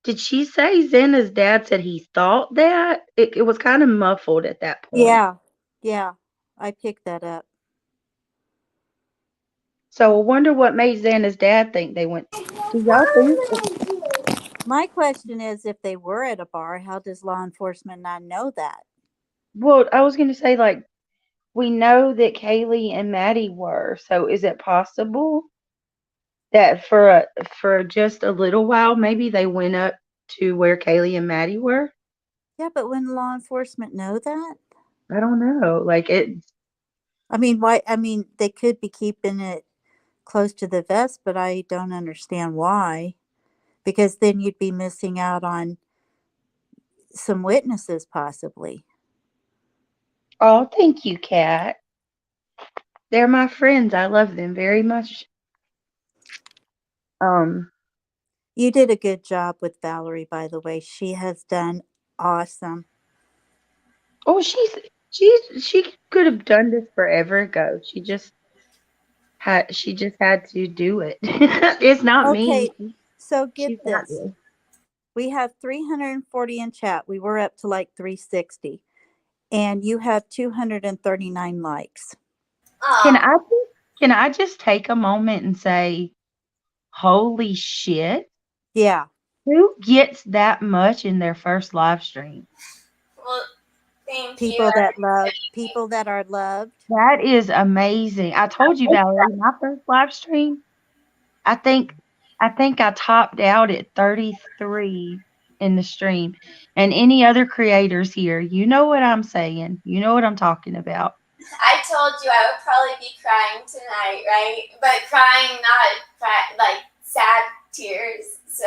did she say Zana's dad said he thought that? It was kind of muffled at that point. Yeah, I picked that up. So I wonder what made Zana's dad think they went. Do y'all think? My question is, if they were at a bar, how does law enforcement not know that? Well, I was gonna say, like, we know that Kaylee and Maddie were. So is it possible that for just a little while, maybe they went up to where Kaylee and Maddie were? Yeah, but wouldn't law enforcement know that? I don't know. Like why? I mean, they could be keeping it close to the vest, but I don't understand why. Because then you'd be missing out on some witnesses, possibly. Oh, thank you, Kat. They're my friends. I love them very much. You did a good job with Valerie, by the way. She has done awesome. Oh, she could have done this forever ago. She just had to do it. It's not me. Okay, so She's get got this. this. We have 340 in chat. We were up to like 360. And you have 239 likes. Can Oh, I can I just take a moment and say, holy shit? Yeah. Who gets that much in their first live stream? well, thank you. People that love, people that are loved. That is amazing. I told you, Valerie, my first live stream, I think I topped out at 33 in the stream. And any other creators here, you know what I'm saying. You know what I'm talking about. I told you I would probably be crying tonight, right? But crying, not like sad tears. So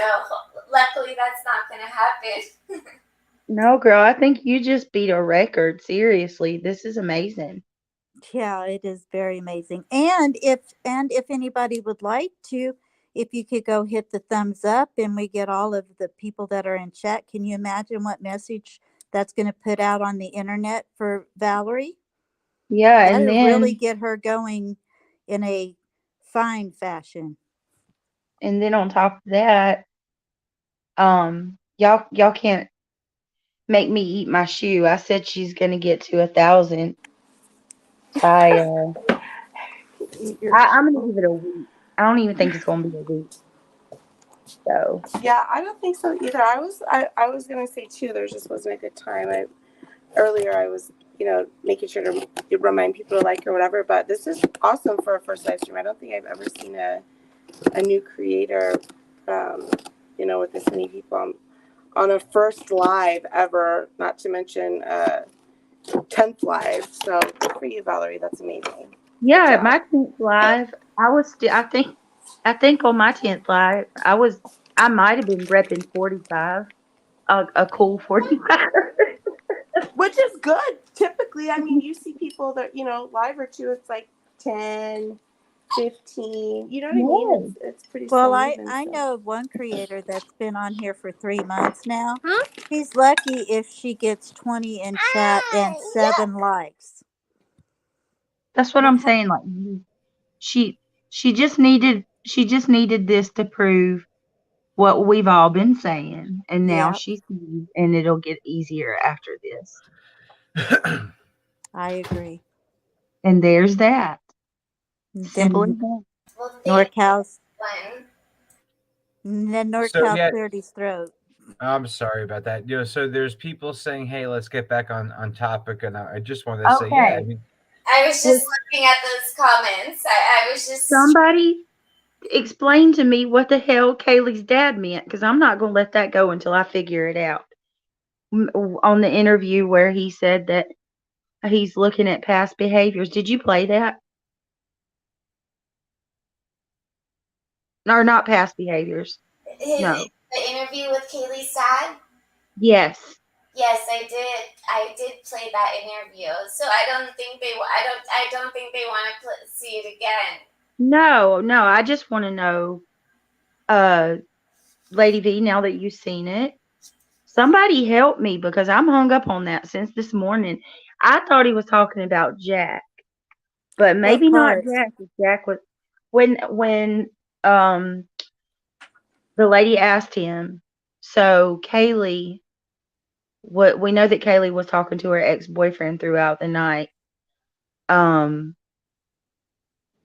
luckily that's not going to happen. No, girl, I think you just beat a record. Seriously, this is amazing. Yeah, it is very amazing. And if anybody would like to, if you could go hit the thumbs up and we get all of the people that are in chat, can you imagine what message that's going to put out on the internet for Valerie? Yeah, and That'll really then get her going in a fine fashion. on top of that, y'all can't make me eat my shoe. I said she's gonna get to 1,000 by I'm gonna give it a week. I don't even think it's gonna be a week. So Yeah, I don't think so either. I was gonna say too. There just wasn't a good time. Earlier I was making sure to remind people to like or whatever. But this is awesome for a first live stream. I don't think I've ever seen a new creator, with this many people on a first live ever. Not to mention 10th live. So good for you, Valerie. That's amazing. yeah, my 10th live, I was still. I think on my 10th live, I might have been repping 45, a cool 45. Which is good. Typically, I mean, you see people that, live or two, it's like 10, 15. You know what I mean? No. It's pretty Well, slow I moving. I So. know of one creator that's been on here for 3 months now. He's lucky if she gets 20 in chat and 7 likes. That's what I'm saying. Like she just needed this to prove what we've all been saying, and now Yep. she sees, and it'll get easier after this. I agree. And there's that. Simple as Then that. Well, thank you, Glenn. Then So, NorCal yeah. cleared his throat. I'm sorry about that. So there's people saying, "Hey, let's get back on topic," and I just wanted to say, yeah, I Okay. mean, I was just looking at those comments. I was just Somebody explain to me what the hell KiIIed's dad meant, because I'm not going to let that go until I figure it out. On the interview where he said that he's looking at past behaviors. Did you play that? Or not past behaviors. No. the interview with KiIIed's dad. Yes. Yes, I did. I did play that interview. So I don't think they. I don't think they want to see it again. No. I just want to know, Lady V, now that you've seen it, somebody help me, because I'm hung up on that since this morning. I thought he was talking about Jack, but maybe not Jack. Jack was when the lady asked him. So KiIIed, what we know that KiIIed was talking to her ex-boyfriend throughout the night.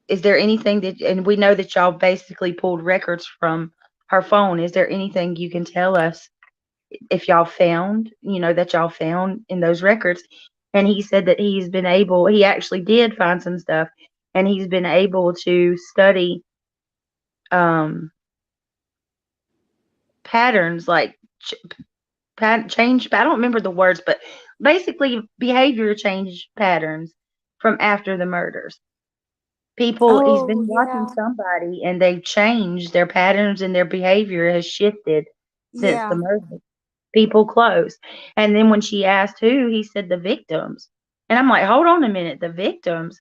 Is there anything that, and we know that y'all basically pulled records from her phone. Is there anything you can tell us if y'all found, that y'all found in those records? And he said that he actually did find some stuff, and he's been able to study patterns, like change. I don't remember the words, but basically behavior change patterns from after the murders. He's been watching somebody, and they've changed their patterns, and their behavior has shifted since the Yeah. murder. People close. And then when she asked who, he said the victims. And I'm like, hold on a minute, the victims?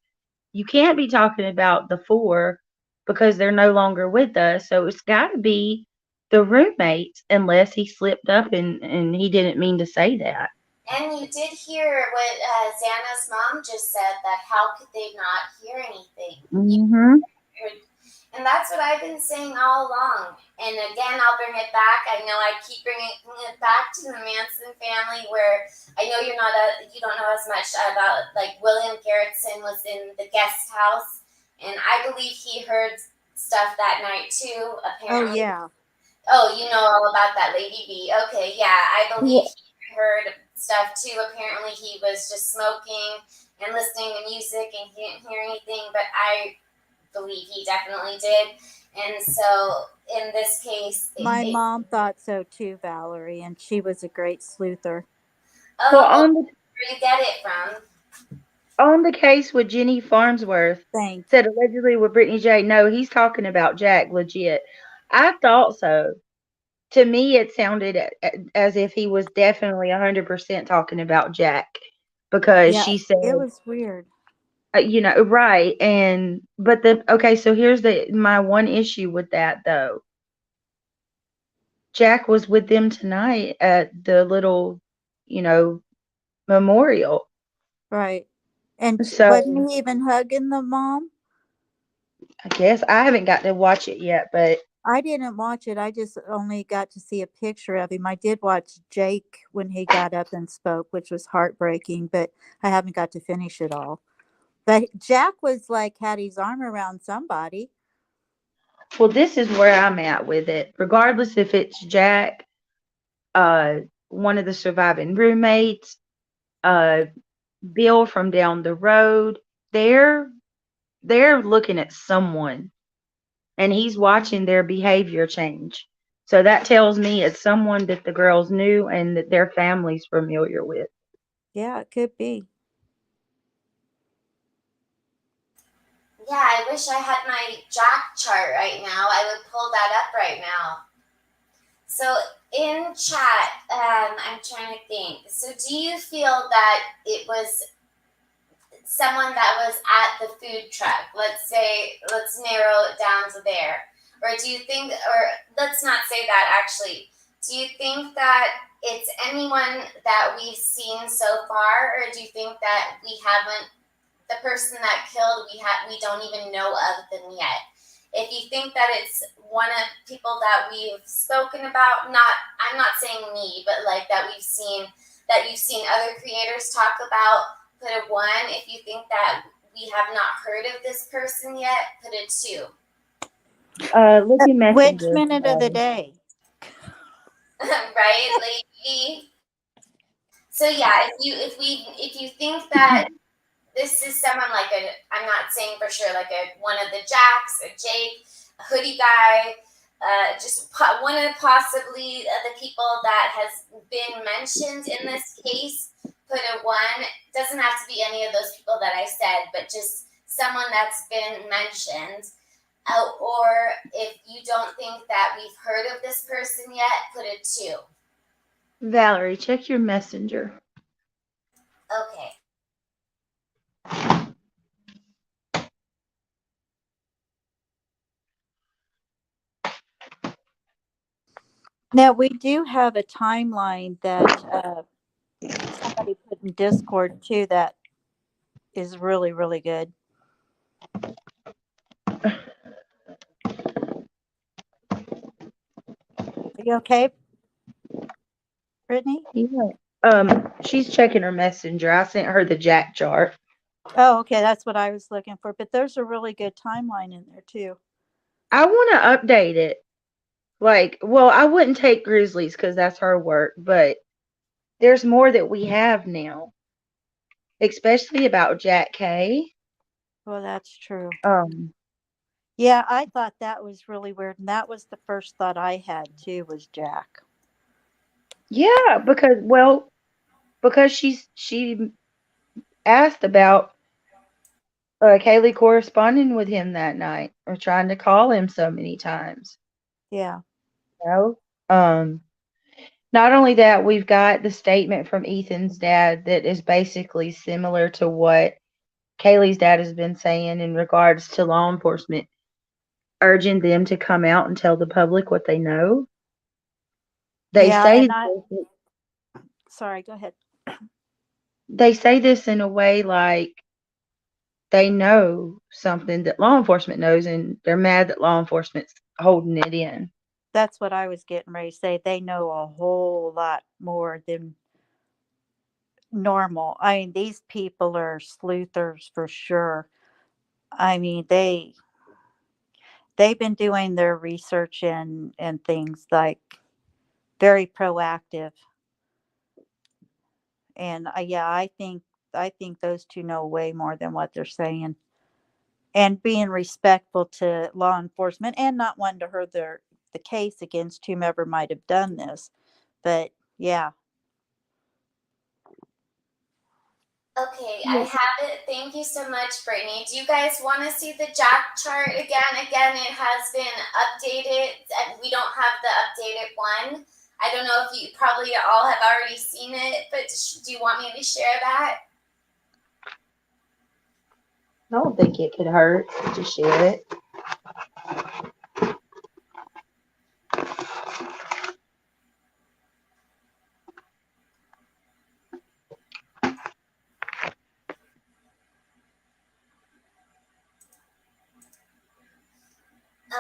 You can't be talking about the 4 because they're no longer with us. So it's got to be the roommates unless he slipped up and he didn't mean to say that. And you did hear what Xana's mom just said, that how could they not hear anything? Mm-hmm. And that's what I've been saying all along. And again, I'll bring it back. I know I keep bringing it back to the Manson family, where I know you don't know as much about, like, William Garrettson was in the guest house, and I believe he heard stuff that night too. Oh, Apparently, yeah. oh, you know all about that Lady B. Okay, yeah, I believe he heard stuff too. Apparently, he was just smoking and listening to music, and he didn't hear anything. But I believe he definitely did. And so in this case, My mom thought so too, Valerie, and she was a great sleuther. Well, where you get it from? on the case with Jenny Farnsworth, Thanks. said allegedly with Brittany J. No, he's talking about Jack legit. I thought so. To me, it sounded as if he was definitely 100% talking about Jack, because Yeah, she said, it was weird. right. But okay, so here's my one issue with that though. Jack was with them tonight at the little, memorial. Right. And So wasn't he even hugging the mom? I guess I haven't got to watch it yet, but I didn't watch it. I just only got to see a picture of him. I did watch Jake when he got up and spoke, which was heartbreaking, but I haven't got to finish it all. But Jack was like had his arm around somebody. well, this is where I'm at with it. Regardless if it's Jack, one of the surviving roommates, Bill from down the road, they're looking at someone, and he's watching their behavior change. So that tells me it's someone that the girls knew and that their family's familiar with. Yeah, it could be. Yeah, I wish I had my Jack chart right now. I would pull that up right now. So in chat, I'm trying to think. So do you feel that it was someone that was at the food truck? Let's narrow it down to there. Or do you think, or let's not say that actually. Do you think that it's anyone that we've seen so far, or do you think that we haven't, the person that killed, we don't even know of them yet? If you think that it's one of people that we've spoken about, I'm not saying me, but like that you've seen other creators talk about, put a 1. If you think that we have not heard of this person yet, put a 2. Look at Messenger. Which minute of the day? Right, lady? So yeah, if you think that this is someone like I'm not saying for sure, like one of the Jacks, a Jake, a hoodie guy, just one of possibly the people that has been mentioned in this case, put a 1. Doesn't have to be any of those people that I said, but just someone that's been mentioned. Or if you don't think that we've heard of this person yet, put a 2. Valerie, check your messenger. Okay. Now we do have a timeline that somebody put in Discord too that is really, really good. Are you okay, Brittany? Yeah. She's checking her messenger. I sent her the Jack chart. Oh, okay, that's what I was looking for. But there's a really good timeline in there too. I want to update it. I wouldn't take Grizzlies because that's her work, but there's more that we have now, especially about Jack K. Well, that's true. Yeah, I thought that was really weird, and that was the first thought I had too, was Jack. Yeah, because she asked about Kaylee corresponding with him that night or trying to call him so many times. Yeah. Not only that, we've got the statement from Ethan's dad that is basically similar to what Kaylee's dad has been saying in regards to law enforcement, urging them to come out and tell the public what they know. They Yeah, say and sorry, go ahead. they say this in a way like they know something that law enforcement knows, and they're mad that law enforcement's holding it in. That's what I was getting ready to say. They know a whole lot more than normal. I mean, these people are sleuthers for sure. I mean, they've been doing their research and things like very proactive. And yeah, I think those two know way more than what they're saying. And being respectful to law enforcement and not wanting to hurt the case against whomever might have done this. But yeah. Okay, I have it. Thank you so much, Brittany. Do you guys want to see the Jack chart again? Again, it has been updated, and we don't have the updated one. I don't know if you probably all have already seen it, but do you want me to share that? I don't think it could hurt to share it.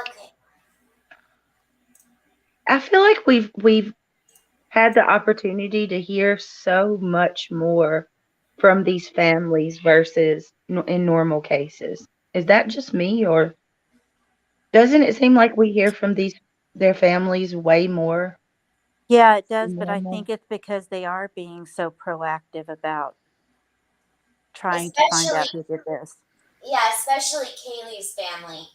Okay. I feel like we've had the opportunity to hear so much more from these families versus in normal cases. Is that just me, or doesn't it seem like we hear from their families way more Yeah, it does, than but I normal? think it's because they are being so proactive about trying to find out who did this. Yeah, especially Kaylee's family.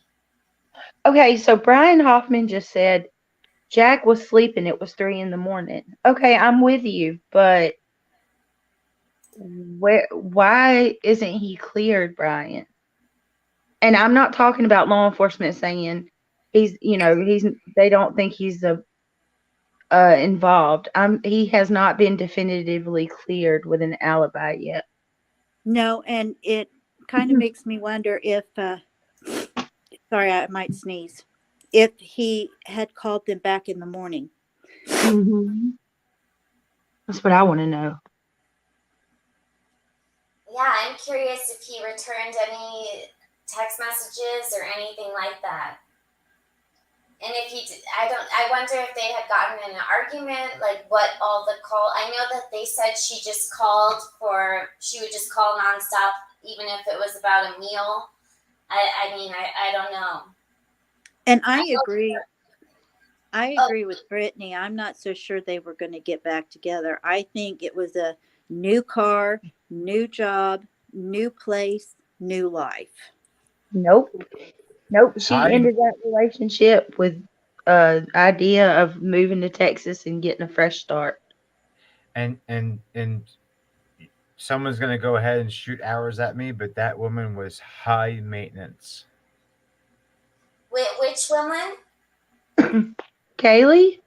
Okay, so Brian Hoffman just said Jack was sleeping. It was 3 a.m. Okay, I'm with you, but why isn't he cleared, Brian? And I'm not talking about law enforcement saying they don't think he's involved. He has not been definitively cleared with an alibi yet. No, and it kind of makes me wonder if sorry, I might sneeze. If he had called them back in the morning. Mm-hmm. That's what I want to know. Yeah, I'm curious if he returned any text messages or anything like that. And if he did, I wonder if they had gotten in an argument, like what all the call. I know that they said she would just call nonstop, even if it was about a meal. I don't know. And I agree with Brittany. I'm not so sure they were going to get back together. I think it was a new car, new job, new place, new life. Nope. She ended that relationship with idea of moving to Texas and getting a fresh start. And someone's gonna go ahead and shoot arrows at me, but that woman was high maintenance. Which woman? Kaylee?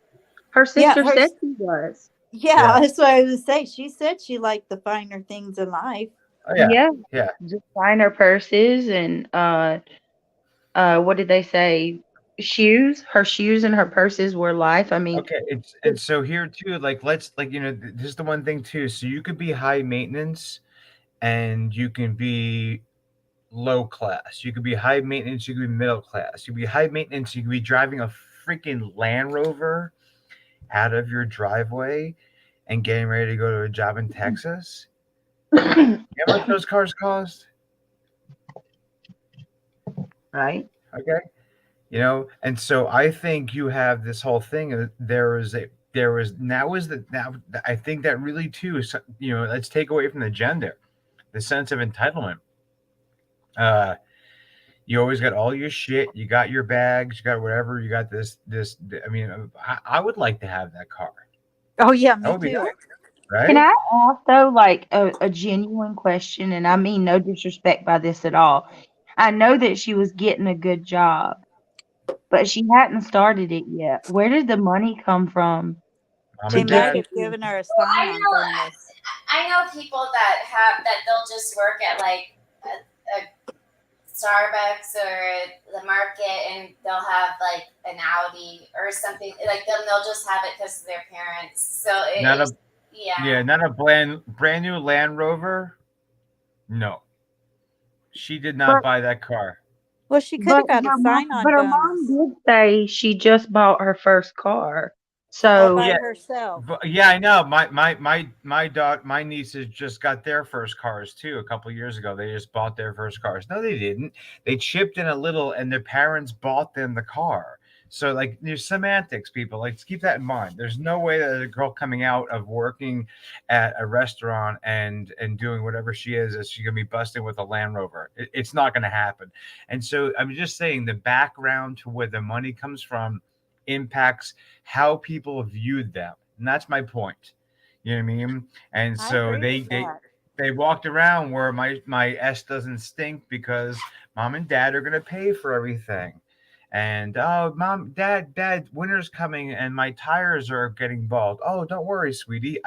Her sister her said she was. Yeah, that's what I was going to say. She said she liked the finer things in life. Oh Yeah. Just finer purses and what did they say? Shoes. Her shoes and her purses were life. I mean, Okay, and so here too, like let's this is the one thing too. So you could be high maintenance, and you can be low class. You could be high maintenance. You could be middle class. You could be high maintenance. You could be driving a freaking Land Rover out of your driveway and getting ready to go to a job in Texas. You know how much those cars cost? Right. Okay. And so I think you have this whole thing. Now I think that really too is, let's take away from the gender, the sense of entitlement. You always got all your shit. You got your bags. You got whatever. You got this. I mean, I would like to have that car. Oh yeah, That me would be too. nice, right? Can I ask though, like a genuine question, and I mean no disrespect by this at all. I know that she was getting a good job, but she hadn't started it yet. Where did the money come from They to get might this? have given her a sign-on bonus. I know people that they'll just work at like a Starbucks or the market, and they'll have like an Audi or something. Like they'll just have it because of their parents. So Not a yeah. not a brand new Land Rover. No, she did not But buy that car. Well, she could have got a sign-on her mom bonus did say she just bought her first car. all So by Yeah, herself. yeah, I know. My nieces just got their first cars too a couple years ago. They just bought their first cars. No, they didn't. They chipped in a little, and their parents bought them the car. So like, there's semantics, people. Like, keep that in mind. There's no way that a girl coming out of working at a restaurant and doing whatever she is she's gonna be busting with a Land Rover. It's not gonna happen. And so I'm just saying the background to where the money comes from impacts how people viewed them, and that's my point. You know what I mean? And I so agree with that. they walked around where my S doesn't stink because mom and dad are gonna pay for everything. And oh, mom, dad, winter's coming and my tires are getting bald. Oh, don't worry, sweetie.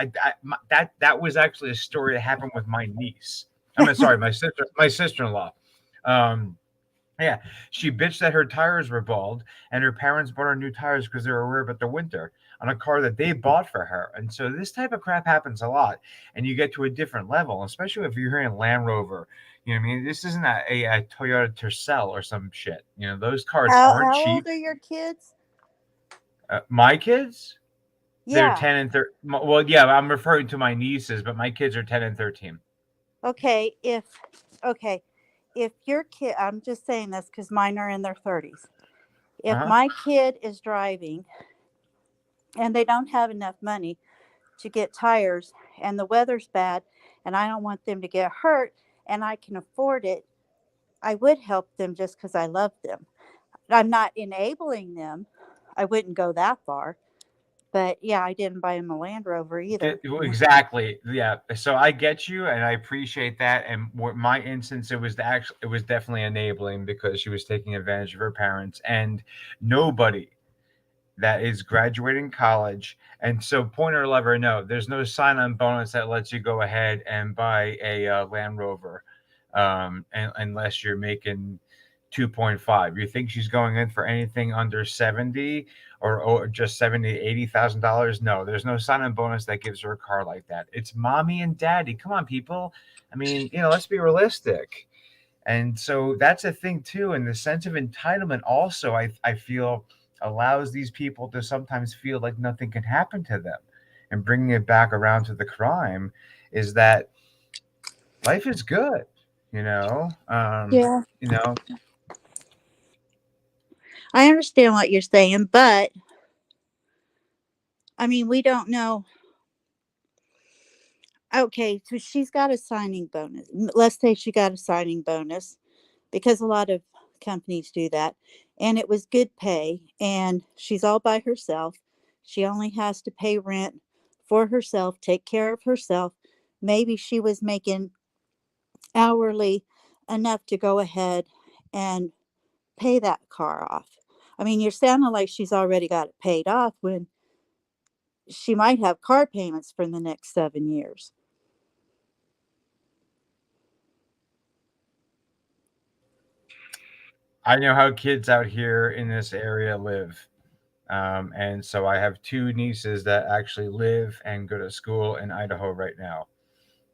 That was actually a story that happened with my niece. I mean, sorry, my sister-in-law. Um, yeah, she bitched that her tires were bald, and her parents bought her new tires because they were worried about the winter on a car that they bought for her. And so this type of crap happens a lot, and you get to a different level, especially if you're hearing Land Rover. You know what I mean? This isn't a Toyota Tercel or some shit. You know, those cars aren't How old cheap. are your kids? My kids, they're Yeah. 10 and 13. Well, yeah, I'm referring to my nieces, but my kids are 10 and 13. Okay. If your kid, I'm just saying this because mine are in their 30s. If Uh-huh. my kid is driving and they don't have enough money to get tires and the weather's bad and I don't want them to get hurt and I can afford it, I would help them just because I love them. I'm not enabling them. I wouldn't go that far. But yeah, I didn't buy them a Land Rover either. Exactly. Yeah. So I get you, and I appreciate that. And my instance, it was definitely enabling because she was taking advantage of her parents, and nobody that is graduating college. And so, pointer lever, no, there's no sign-on bonus that lets you go ahead and buy a Land Rover, unless you're making 2.5. You think she's going in for anything under 70 or just 70, $80,000? No, there's no sign-on bonus that gives her a car like that. It's mommy and daddy. Come on, people. I mean, let's be realistic. And so that's a thing too. And the sense of entitlement also, I feel, allows these people to sometimes feel like nothing can happen to them. And bringing it back around to the crime is that life is good, Yeah, you know, I understand what you're saying, but I mean, we don't know. Okay, so she's got a signing bonus. Let's say she got a signing bonus because a lot of companies do that. And it was good pay. And she's all by herself. She only has to pay rent for herself, take care of herself. Maybe she was making hourly enough to go ahead and pay that car off. I mean, you're sounding like she's already got it paid off when she might have car payments for the next 7 years. I know how kids out here in this area live. And so I have two nieces that actually live and go to school in Idaho right now.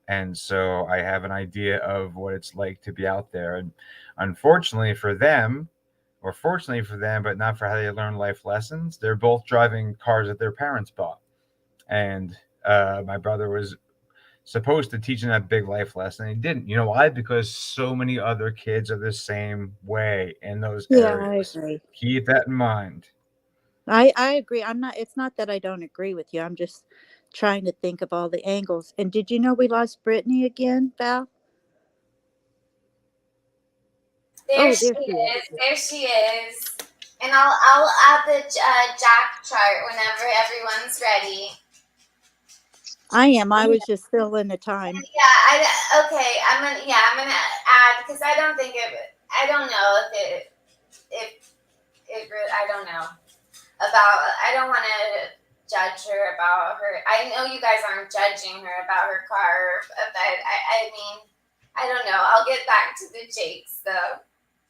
And so I have an idea of what it's like to be out there. And unfortunately for them, or fortunately for them, but not for how they learn life lessons, they're both driving cars that their parents bought. And my brother was supposed to teach them that big life lesson. He didn't. You know why? Because so many other kids are the same way in those Yeah, I areas. agree. Keep that in mind. I agree. It's not that I don't agree with you. I'm just trying to think of all the angles. And did you know we lost Brittany again, Val? There Oh, she there she is. is. There she is. And I'll add the Jack chart whenever everyone's ready. I am. I was just filling the time. Yeah. Okay. I'm gonna add because I don't think it. I don't know if I don't know about. I don't want to judge her about her. I know you guys aren't judging her about her car, but I mean, I don't know. I'll get back to the Jakes though.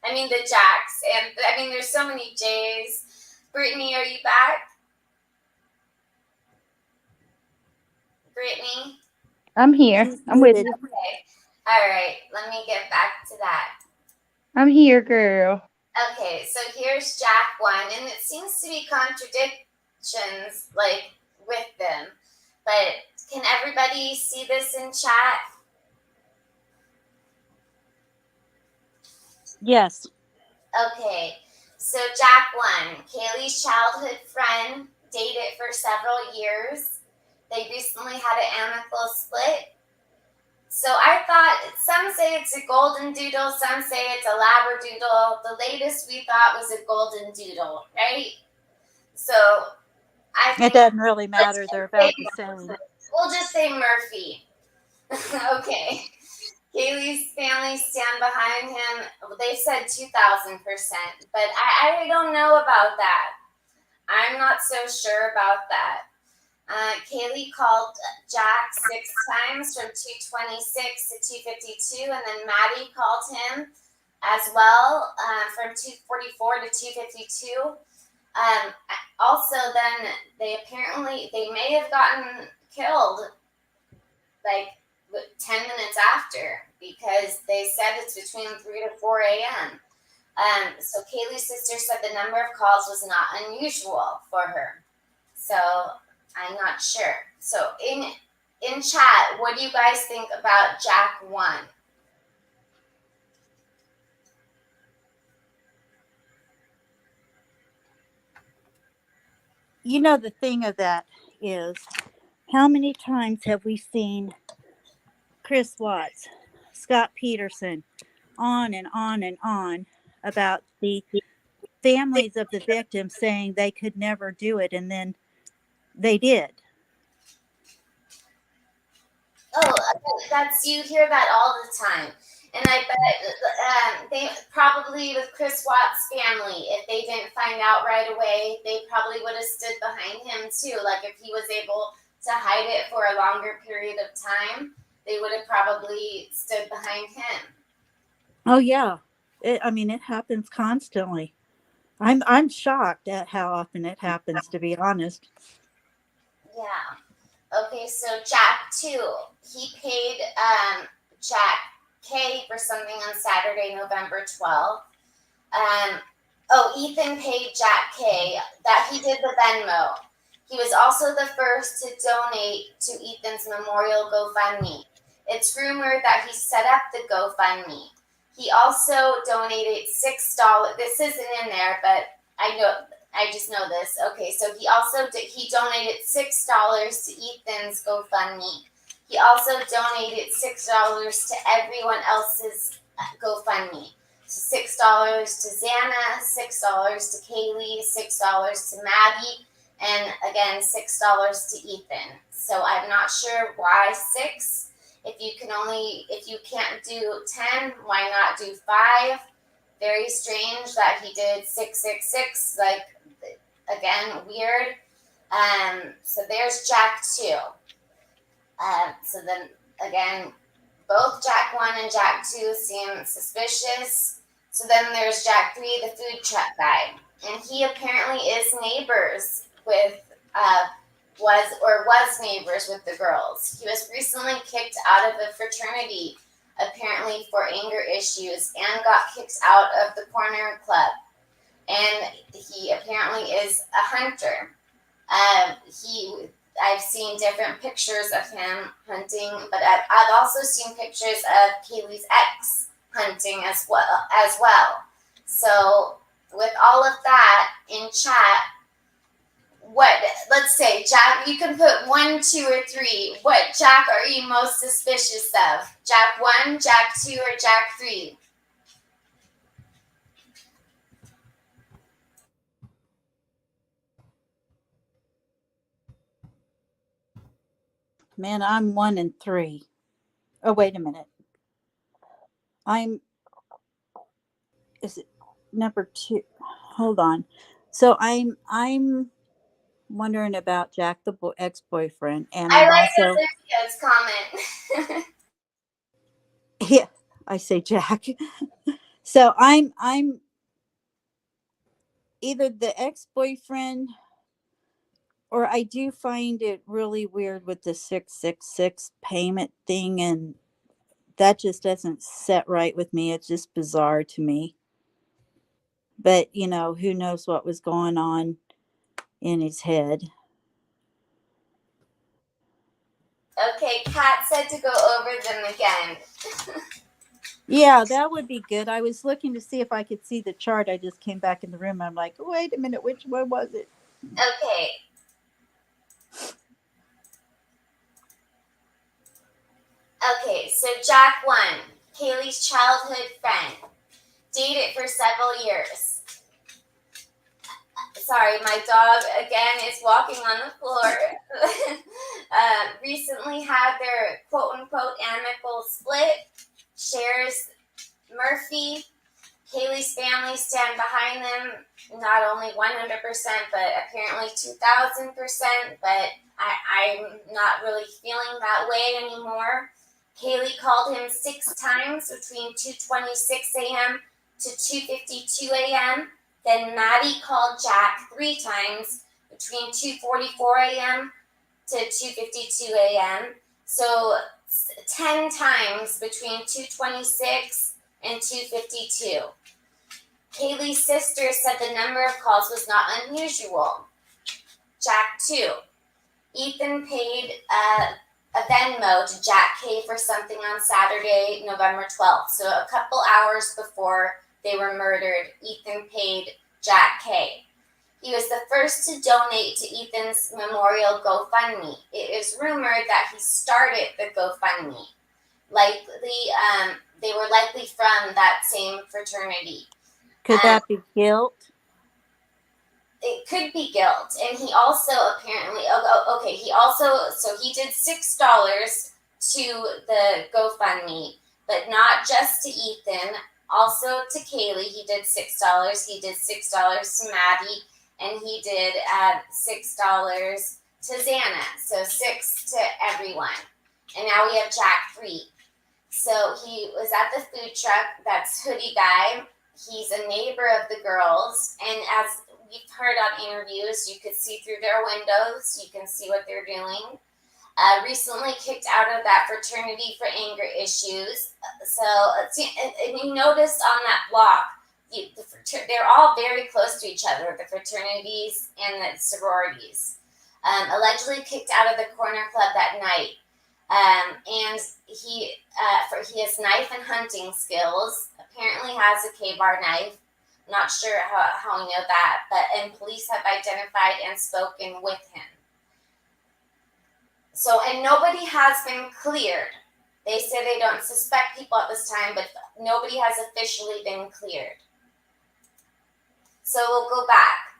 I mean, the Jacks. And I mean, there's so many J's. Brittany, are you back? Brittany? I'm here. She's I'm with muted. you. Okay. All right. Let me get back to that. I'm here, girl. Okay, so here's Jack 1, and it seems to be contradictions, like, with them. But can everybody see this in chat? Yes. Okay, so Jack 1, Kaylee's childhood friend, dated for several years. They recently had an amicable split. So I thought, some say it's a golden doodle, some say it's a labradoodle. The latest we thought was a golden doodle, right? So I It think doesn't really matter. They're about the same. we'll just say Murphy. Okay. Kaylee's family stand behind him. They said 2,000%, but I don't know about that. I'm not so sure about that. Kaylee called Jack 6 times from 226 to 252, and then Maddie called him as well from 244 to 252. Also, then they may have gotten killed like 10 minutes after, because they said it's between 3 to 4 a.m. So Kaylee's sister said the number of calls was not unusual for her. So I'm not sure. So in chat, what do you guys think about Jack 1? You know, the thing of that is, how many times have we seen Chris Watts, Scott Peterson, on and on and on about the families of the victims saying they could never do it, and then they did. Oh, you hear that all the time. And I bet they probably, with Chris Watts' family, if they didn't find out right away, they probably would have stood behind him too. Like if he was able to hide it for a longer period of time, they would have probably stood behind him. Oh yeah, it happens constantly. I'm shocked at how often it happens, to be honest. Yeah. Okay, so Jack 2, he paid Jack K for something on Saturday, November 12th. Ethan paid Jack K. That he did the Venmo. He was also the first to donate to Ethan's memorial GoFundMe. It's rumored that he set up the GoFundMe. He also donated $6. This isn't in there, but I just know this. Okay, so he donated $6 to Ethan's GoFundMe. He also donated $6 to everyone else's GoFundMe. So $6 to Zana, $6 to Kaylee, $6 to Maddie, and again $6 to Ethan. So I'm not sure why 6. If you can't do 10, why not do 5? Very strange that he did 666. Like, again, weird. So there's Jack 2. So then again, both Jack 1 and Jack 2 seem suspicious. So then there's Jack 3, the food truck guy, and he apparently is neighbors with was neighbors with the girls. He was recently kicked out of a fraternity, apparently for anger issues, and got kicked out of the corner club. And he apparently is a hunter. I've seen different pictures of him hunting, but I've also seen pictures of Kaylee's ex hunting as well. So with all of that in chat, let's say, Jack, you can put 1, 2, or 3. What Jack are you most suspicious of? Jack 1, Jack 2, or Jack 3? Man, I'm 1 and 3. Oh, wait a minute. Is it number 2? Hold on. So I'm wondering about Jack, the ex-boyfriend, and I I'm like also Olivia's comment. yeah, I say Jack. So I'm either the ex-boyfriend, or I do find it really weird with the 666 payment thing, and that just doesn't set right with me. It's just bizarre to me. But, who knows what was going on in his head. Okay, Kat said to go over them again. Yeah, that would be good. I was looking to see if I could see the chart. I just came back in the room. I'm like, wait a minute, which one was it? Okay. Okay, so Jack 1, Kaylee's childhood friend. Dated for several years. Sorry, my dog again is walking on the floor. Recently had their quote unquote amicable split. Shares Murphy. Kaylee's family stand behind them, not only 100%, but apparently 2,000%. But I'm not really feeling that way anymore. Kaylee called him 6 times between 2:26 a.m. to 2:52 a.m. Then Maddie called Jack 3 times between 2:44 a.m. to 2:52 a.m. So 10 times between 2:26 and 2:52. Kaylee's sister said the number of calls was not unusual. Jack 2. Ethan paid a Venmo to Jack K for something on Saturday, November 12th. So a couple hours before they were murdered, Ethan paid Jack K. He was the first to donate to Ethan's memorial GoFundMe. It is rumored that he started the GoFundMe. They were likely from that same fraternity. Could that be guilt? It could be guilt. And he also apparently, so he did $6 to the GoFundMe, but not just to Ethan, also to Kaylee, he did $6. He did $6 to Maddie, and he did $6 to Zana. So 6 to everyone. And now we have Jack 3. So he was at the food truck, that's Hoodie Guy. He's a neighbor of the girls, and as we've heard on interviews, you could see through their windows, you can see what they're doing. Recently kicked out of that fraternity for anger issues. So, and you notice on that block, they're all very close to each other, the fraternities and the sororities. Allegedly kicked out of the corner club that night. And he has knife and hunting skills. Apparently has a K-bar knife. Not sure how we know that, and police have identified and spoken with him. So, and nobody has been cleared. They say they don't suspect people at this time, but nobody has officially been cleared. So we'll go back.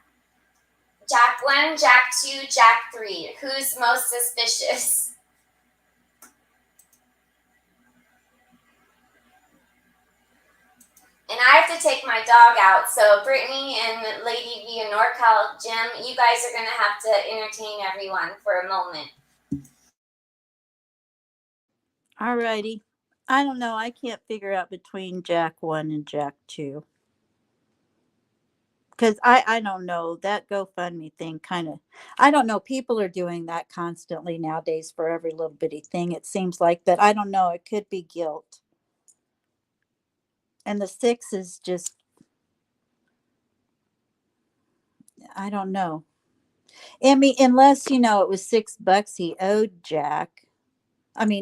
Jack 1, Jack 2, Jack 3. Who's most suspicious? And I have to take my dog out, so Brittany and Lady V and NorCal Jim, you guys are going to have to entertain everyone for a moment. Alrighty. I don't know. I can't figure out between Jack 1 and Jack 2. Because I don't know. That GoFundMe thing kind of, I don't know. People are doing that constantly nowadays for every little bitty thing. It seems like, but I don't know. It could be guilt. And the 6 is just, I don't know. I mean, unless, it was $6 he owed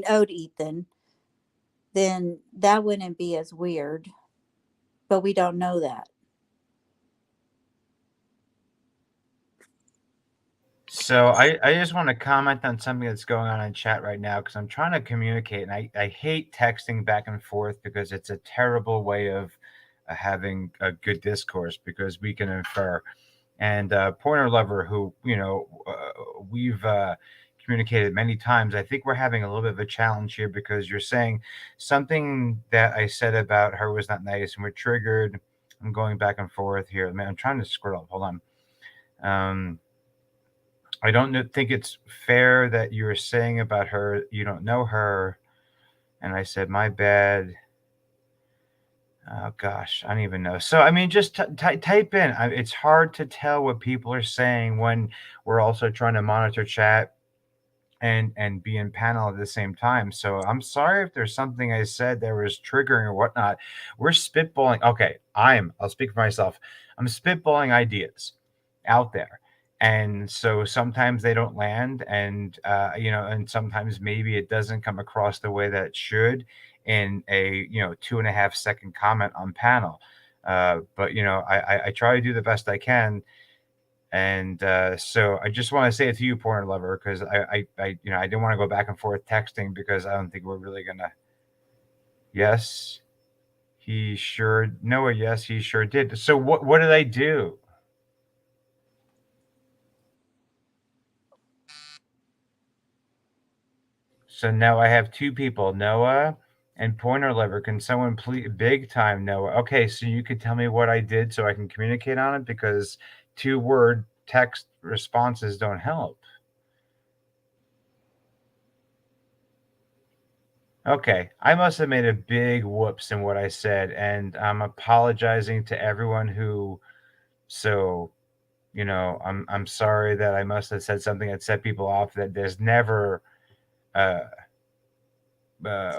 owed Ethan, then that wouldn't be as weird. But we don't know that. So I just want to comment on something that's going on in chat right now because I'm trying to communicate, and I hate texting back and forth because it's a terrible way of having a good discourse because we can infer. And Pointer Lover, who we've communicated many times, I think we're having a little bit of a challenge here because you're saying something that I said about her was not nice, and we're triggered. I'm going back and forth here. Man, I'm trying to scroll up. Hold on. I don't think it's fair that you were saying about her, you don't know her. And I said, my bad. Oh gosh, I don't even know. So I mean, just type in. It's hard to tell what people are saying when we're also trying to monitor chat and be in panel at the same time. So I'm sorry if there's something I said that was triggering or whatnot. We're spitballing. Okay, I'll speak for myself. I'm spitballing ideas out there. And so sometimes they don't land, and and sometimes maybe it doesn't come across the way that it should in a 2.5 second comment on panel. But I try to do the best I can, and so I just want to say it to you, porn lover, because I didn't want to go back and forth texting because I don't think we're really gonna. Yes, he sure. Noah, yes, he sure did. So what did I do? So now I have two people, Noah and Pointer Lover. Can someone please, big time Noah? Okay, so you could tell me what I did so I can communicate on it, because 2-word text responses don't help. Okay, I must have made a big whoops in what I said, and I'm apologizing to everyone who. So, I'm sorry that I must have said something that set people off. That there's never uh,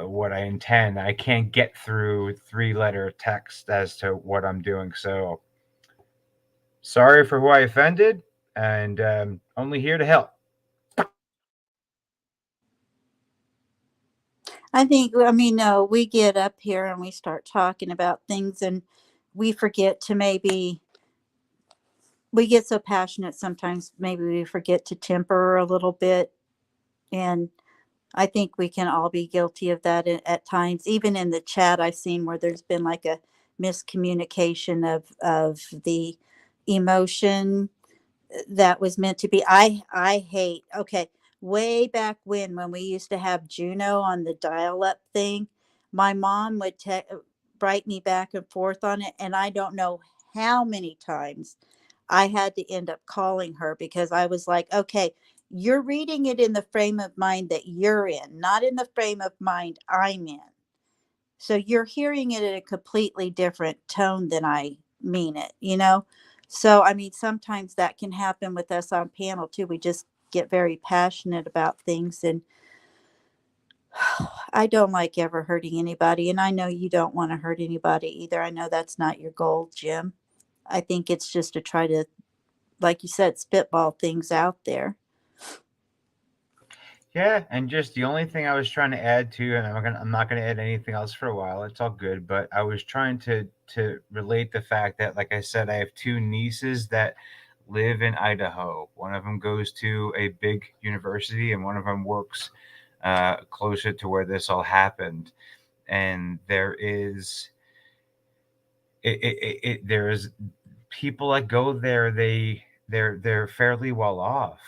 what I intend. I can't get through 3-letter text as to what I'm doing. So, sorry for who I offended, and only here to help. I think, I mean, no, we get up here and we start talking about things and we forget to we get so passionate sometimes, maybe we forget to temper a little bit. And I think we can all be guilty of that at times. Even in the chat, I've seen where there's been like a miscommunication of the emotion that was meant to be. I hate. Okay, way back when we used to have Juno on the dial-up thing, my mom would write me back and forth on it, and I don't know how many times I had to end up calling her because I was like, okay, you're reading it in the frame of mind that you're in, not in the frame of mind I'm in. So you're hearing it in a completely different tone than I mean it. So, I mean, sometimes that can happen with us on panel too. We just get very passionate about things. And I don't like ever hurting anybody. And I know you don't want to hurt anybody either. I know that's not your goal, Jim. I think it's just to try to, like you said, spitball things out there. Yeah, and just the only thing I was trying to add to, and I'm not gonna add anything else for a while. It's all good, but I was trying to relate the fact that, like I said, I have two nieces that live in Idaho. One of them goes to a big university, and one of them works closer to where this all happened. And there is people that go there. They're fairly well off,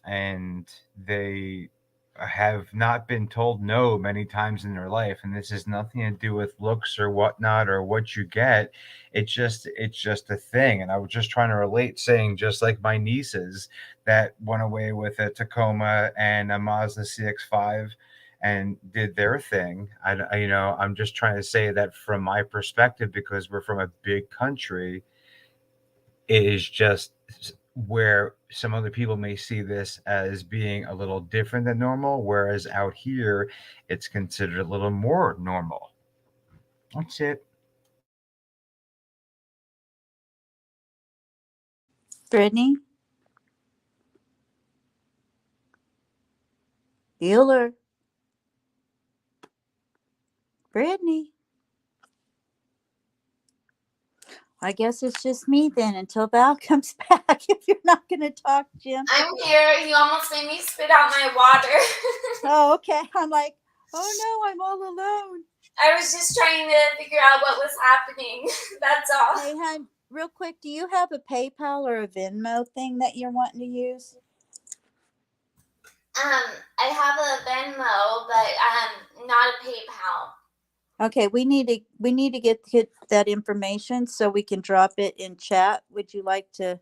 and they have not been told no many times in their life, and this has nothing to do with looks or whatnot or what you get. It's just a thing. And I was just trying to relate, saying just like my nieces that went away with a Tacoma and a Mazda CX-5 and did their thing. I'm just trying to say that from my perspective, because we're from a big country, it is just where some other people may see this as being a little different than normal, whereas out here it's considered a little more normal. That's it. Brittany? Healer? Brittany? I guess it's just me then until Val comes back. If you're not going to talk, Jim. I'm here. You almost made me spit out my water. Oh, okay. I'm like, oh no, I'm all alone. I was just trying to figure out what was happening. That's all. Hey, hon, real quick, do you have a PayPal or a Venmo thing that you're wanting to use? I have a Venmo, but not a PayPal. Okay, we need to get that information so we can drop it in chat. Would you like to?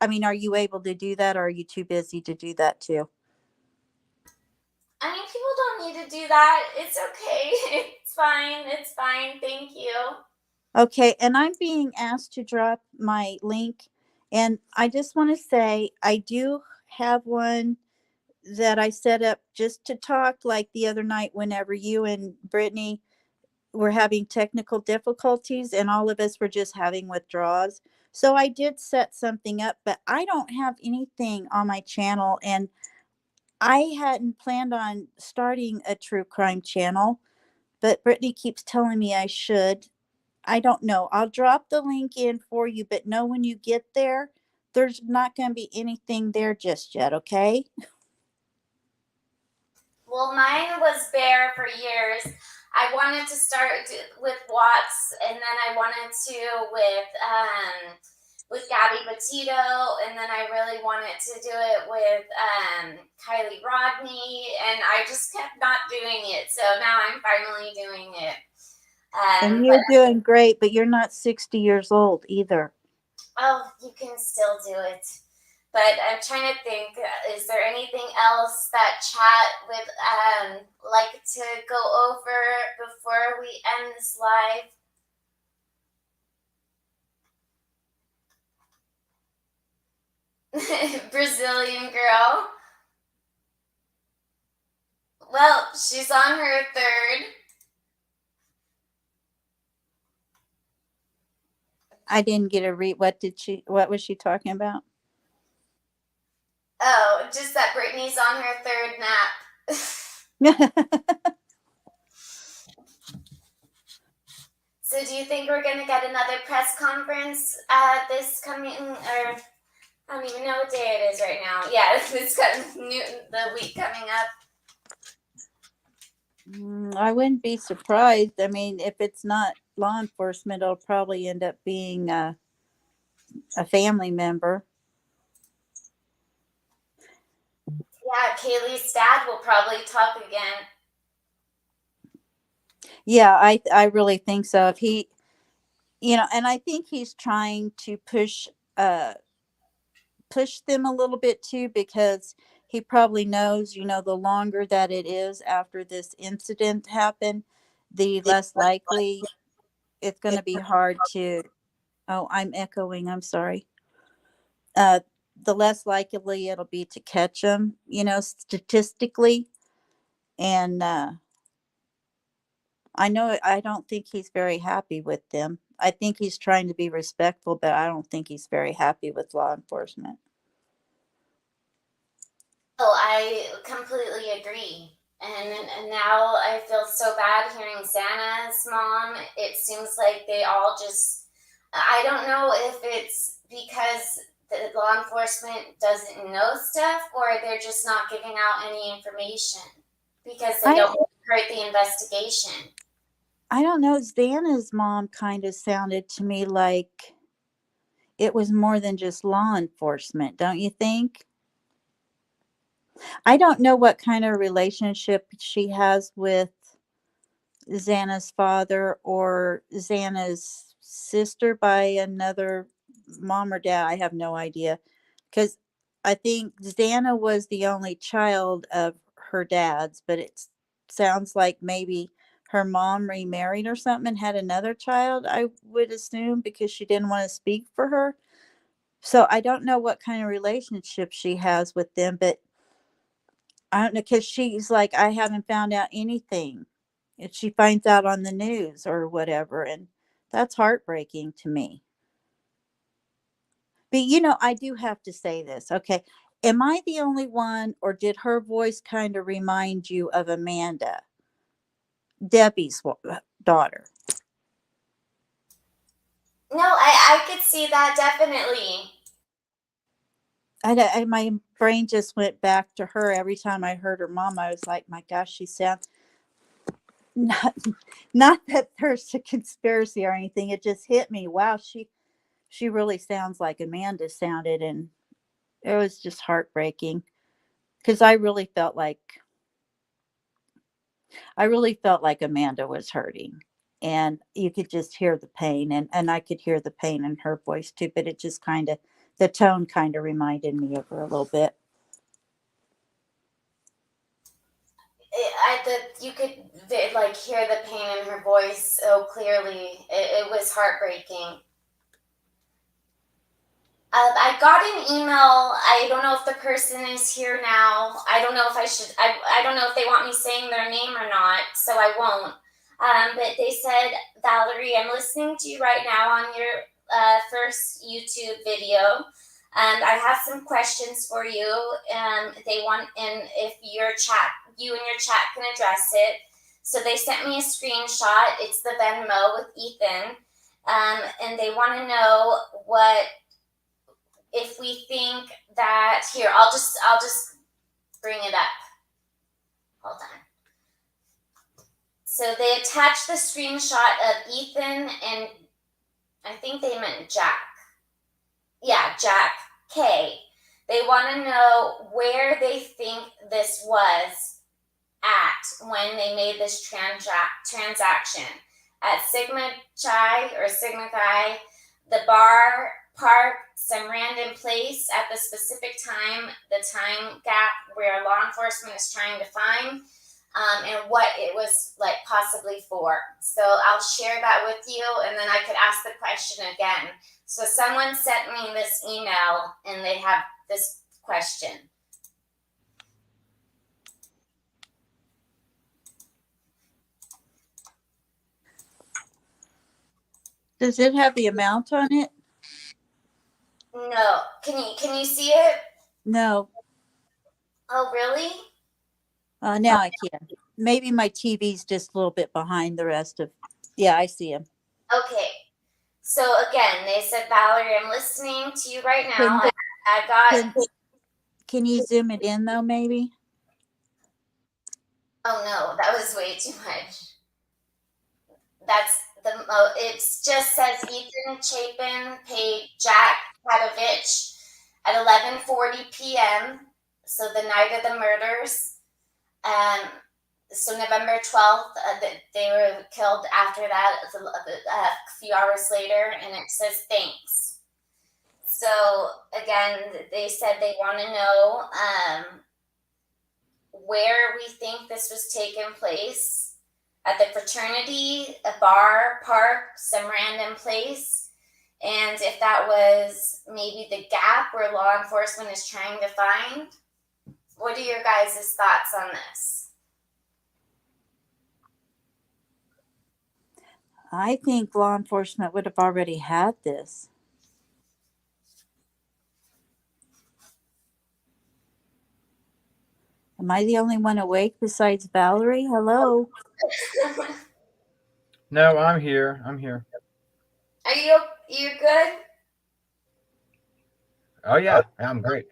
I mean, are you able to do that, or are you too busy to do that too? I mean, people don't need to do that. It's okay. It's fine. It's fine. Thank you. Okay, and I'm being asked to drop my link, and I just want to say I do have one that I set up just to talk, like the other night whenever you and Brittany were having technical difficulties and all of us were just having withdrawals. So I did set something up, but I don't have anything on my channel, and I hadn't planned on starting a true crime channel, but Brittany keeps telling me I should. I don't know. I'll drop the link in for you, but know when you get there, there's not going to be anything there just yet, okay? Well, mine was bare for years. I wanted to start with Watts, and then I wanted to with Gabby Petito, and then I really wanted to do it with Kylie Rodney, and I just kept not doing it. So now I'm finally doing it. And But you're doing great, but you're not 60 years old either. oh, you can still do it. But I'm trying to think, is there anything else that chat would like to go over before we end this live? Brazilian girl. Well, she's on her third. I didn't get a read. What was she talking about? Oh, just that Brittany's on her third nap. So do you think we're going to get another press conference this coming, or I don't even know what day it is right now. Yeah, the week coming up. I wouldn't be surprised. I mean, if it's not law enforcement, it'll probably end up being a family member. Yeah, Kaylee's dad will probably talk again. Yeah, I really think so. If he, and I think he's trying to push them a little bit too, because he probably knows, the longer that it is after this incident happened, the less likely it's going to be hard to. Oh, I'm echoing. I'm sorry. The less likely it'll be to catch them, statistically. And I don't think he's very happy with them. I think he's trying to be respectful, but I don't think he's very happy with law enforcement. Oh, I completely agree. And now I feel so bad hearing Zana's mom. It seems like they all just, I don't know if it's because the law enforcement doesn't know stuff or they're just not giving out any information because they don't hurt the investigation. I don't know. Zana's mom kind of sounded to me like it was more than just law enforcement, don't you think? I don't know what kind of relationship she has with Xana's father or Xana's sister by another mom or dad. I have no idea. Because I think Xana was the only child of her dad's, but it sounds like maybe her mom remarried or something and had another child, I would assume, because she didn't want to speak for her. So I don't know what kind of relationship she has with them, but I don't know, because she's like, I haven't found out anything. And she finds out on the news or whatever. And that's heartbreaking to me. But, I do have to say this. Okay. Am I the only one, or did her voice kind of remind you of Amanda, Debbie's daughter? No, I could see that definitely. My brain just went back to her every time I heard her mom. I was like, my gosh, she sounds not that there's a conspiracy or anything. It just hit me. Wow, she really sounds like Amanda sounded, and it was just heartbreaking because I really felt like Amanda was hurting, and you could just hear the pain, and I could hear the pain in her voice too. But it just the tone kind of reminded me of her a little bit. you could like hear the pain in her voice so clearly. It was heartbreaking. I got an email. I don't know if the person is here now. I don't know if I should. I don't know if they want me saying their name or not, so I won't. But they said, Valerie, I'm listening to you right now on your first YouTube video. I have some questions for you. They want, and if you and your chat can address it. So they sent me a screenshot. It's the Venmo with Ethan, and they want to know if we think that here. I'll just bring it up. Hold on. So they attached the screenshot of Ethan and I think they meant Jack. Yeah, Jack K. They want to know where they think this was at when they made this transaction. At Sigma Chi or Sigma Chi, the bar, park, some random place at the specific time, the time gap where law enforcement is trying to find, and what it was like possibly for. So I'll share that with you, and then I could ask the question again. So someone sent me this email, and they have this question. Does it have the amount on it? No. Can you see it? No. Oh, really? Now I can. Maybe my TV's just a little bit behind the rest of. Yeah, I see him. Okay. So again, they said, Valerie, I'm listening to you right now. I got. Can you zoom it in though, maybe? Oh no, that was way too much. That's it just says Ethan Chapin paid Jack Kadovich at 11:40 p.m. So the night of the murders. So November 12th, they were killed after that, a few hours later, and it says thanks. So again, they said they want to know where we think this was taking place. At the fraternity, a bar, park, some random place. And if that was maybe the gap where law enforcement is trying to find. What are your guys' thoughts on this? I think law enforcement would have already had this. Am I the only one awake besides Valerie? Hello? No, I'm here. I'm here. Are you good? Oh yeah, I'm great.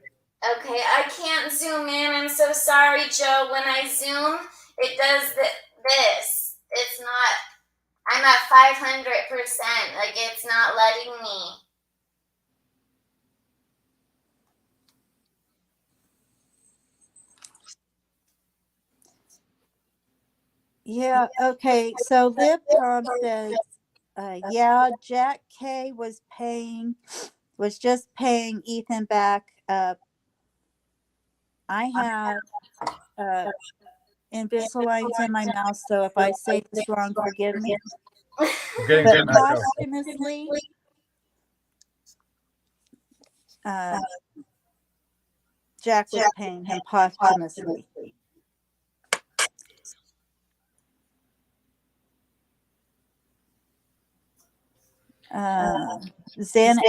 Okay, I can't zoom in. I'm so sorry, Joe. When I zoom, it does this. It's not. I'm at 500%. Like it's not letting me. Yeah, okay. So LibTom says, yeah, Jack K was just paying Ethan back. I have Invisaligns in my mouth, so if I say this wrong, forgive me. But posthumously, Jack was paying him posthumously. Zana,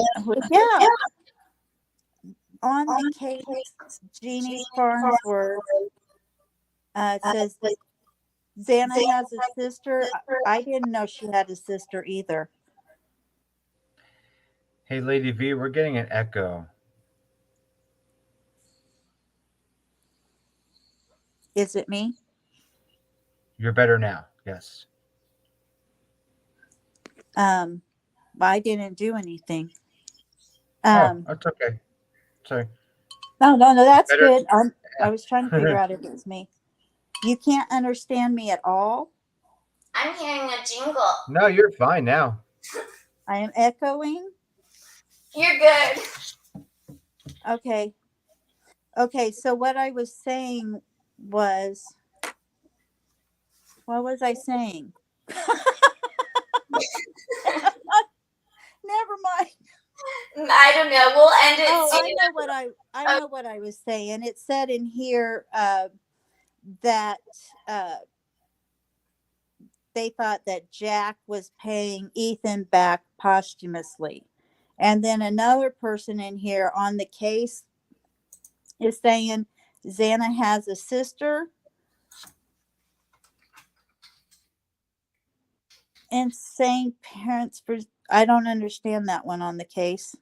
yeah. On the case, Jeannie Farnsworth, it says Zana has a sister. I didn't know she had a sister either. Hey, Lady V, we're getting an echo. Is it me? You're better now. Yes. I didn't do anything. That's okay. Sorry. No, that's Better. good. I was trying to figure out if it's me. You can't understand me at all? I'm hearing a jingle. No, you're fine now. I am echoing? You're good. Okay, so what I was saying was What was I saying? Never mind. I don't know. We'll end it Oh, soon. I know what I was saying. It said in here that they thought that Jack was paying Ethan back posthumously. And then another person in here on the case is saying Zana has a sister and saying parents for. I don't understand that one on the case.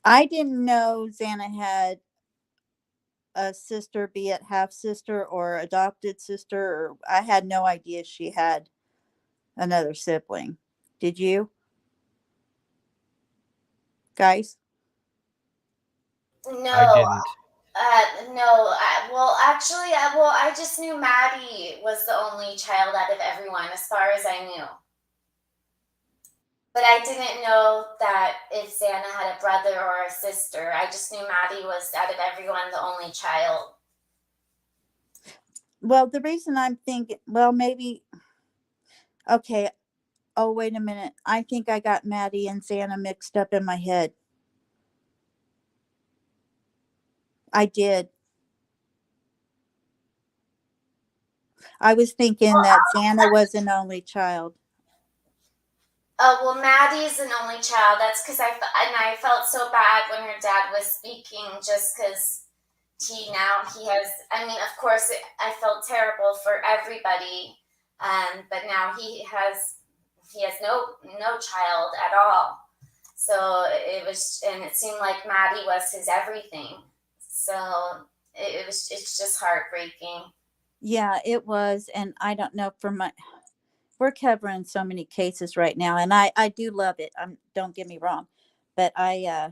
I didn't know Zana had a sister, be it half sister or adopted sister, or I had no idea she had another sibling. Did you guys? I No, didn't. no. Well, actually, I just knew Maddie was the only child out of everyone, as far as I knew. But I didn't know that if Zana had a brother or a sister. I just knew Maddie was, out of everyone, the only child. Well, the reason I'm thinking, well, maybe, okay. Oh, wait a minute. I think I got Maddie and Zana mixed up in my head. I did. I was thinking that Zana was an only child. Well, Maddie's an only child. That's because I felt so bad when her dad was speaking, just because he has. I mean, of course, I felt terrible for everybody, but now he has no child at all. So it seemed like Maddie was his everything. So it's just heartbreaking. Yeah, it was. And I don't know we're covering so many cases right now. And I do love it. Don't get me wrong, but yeah,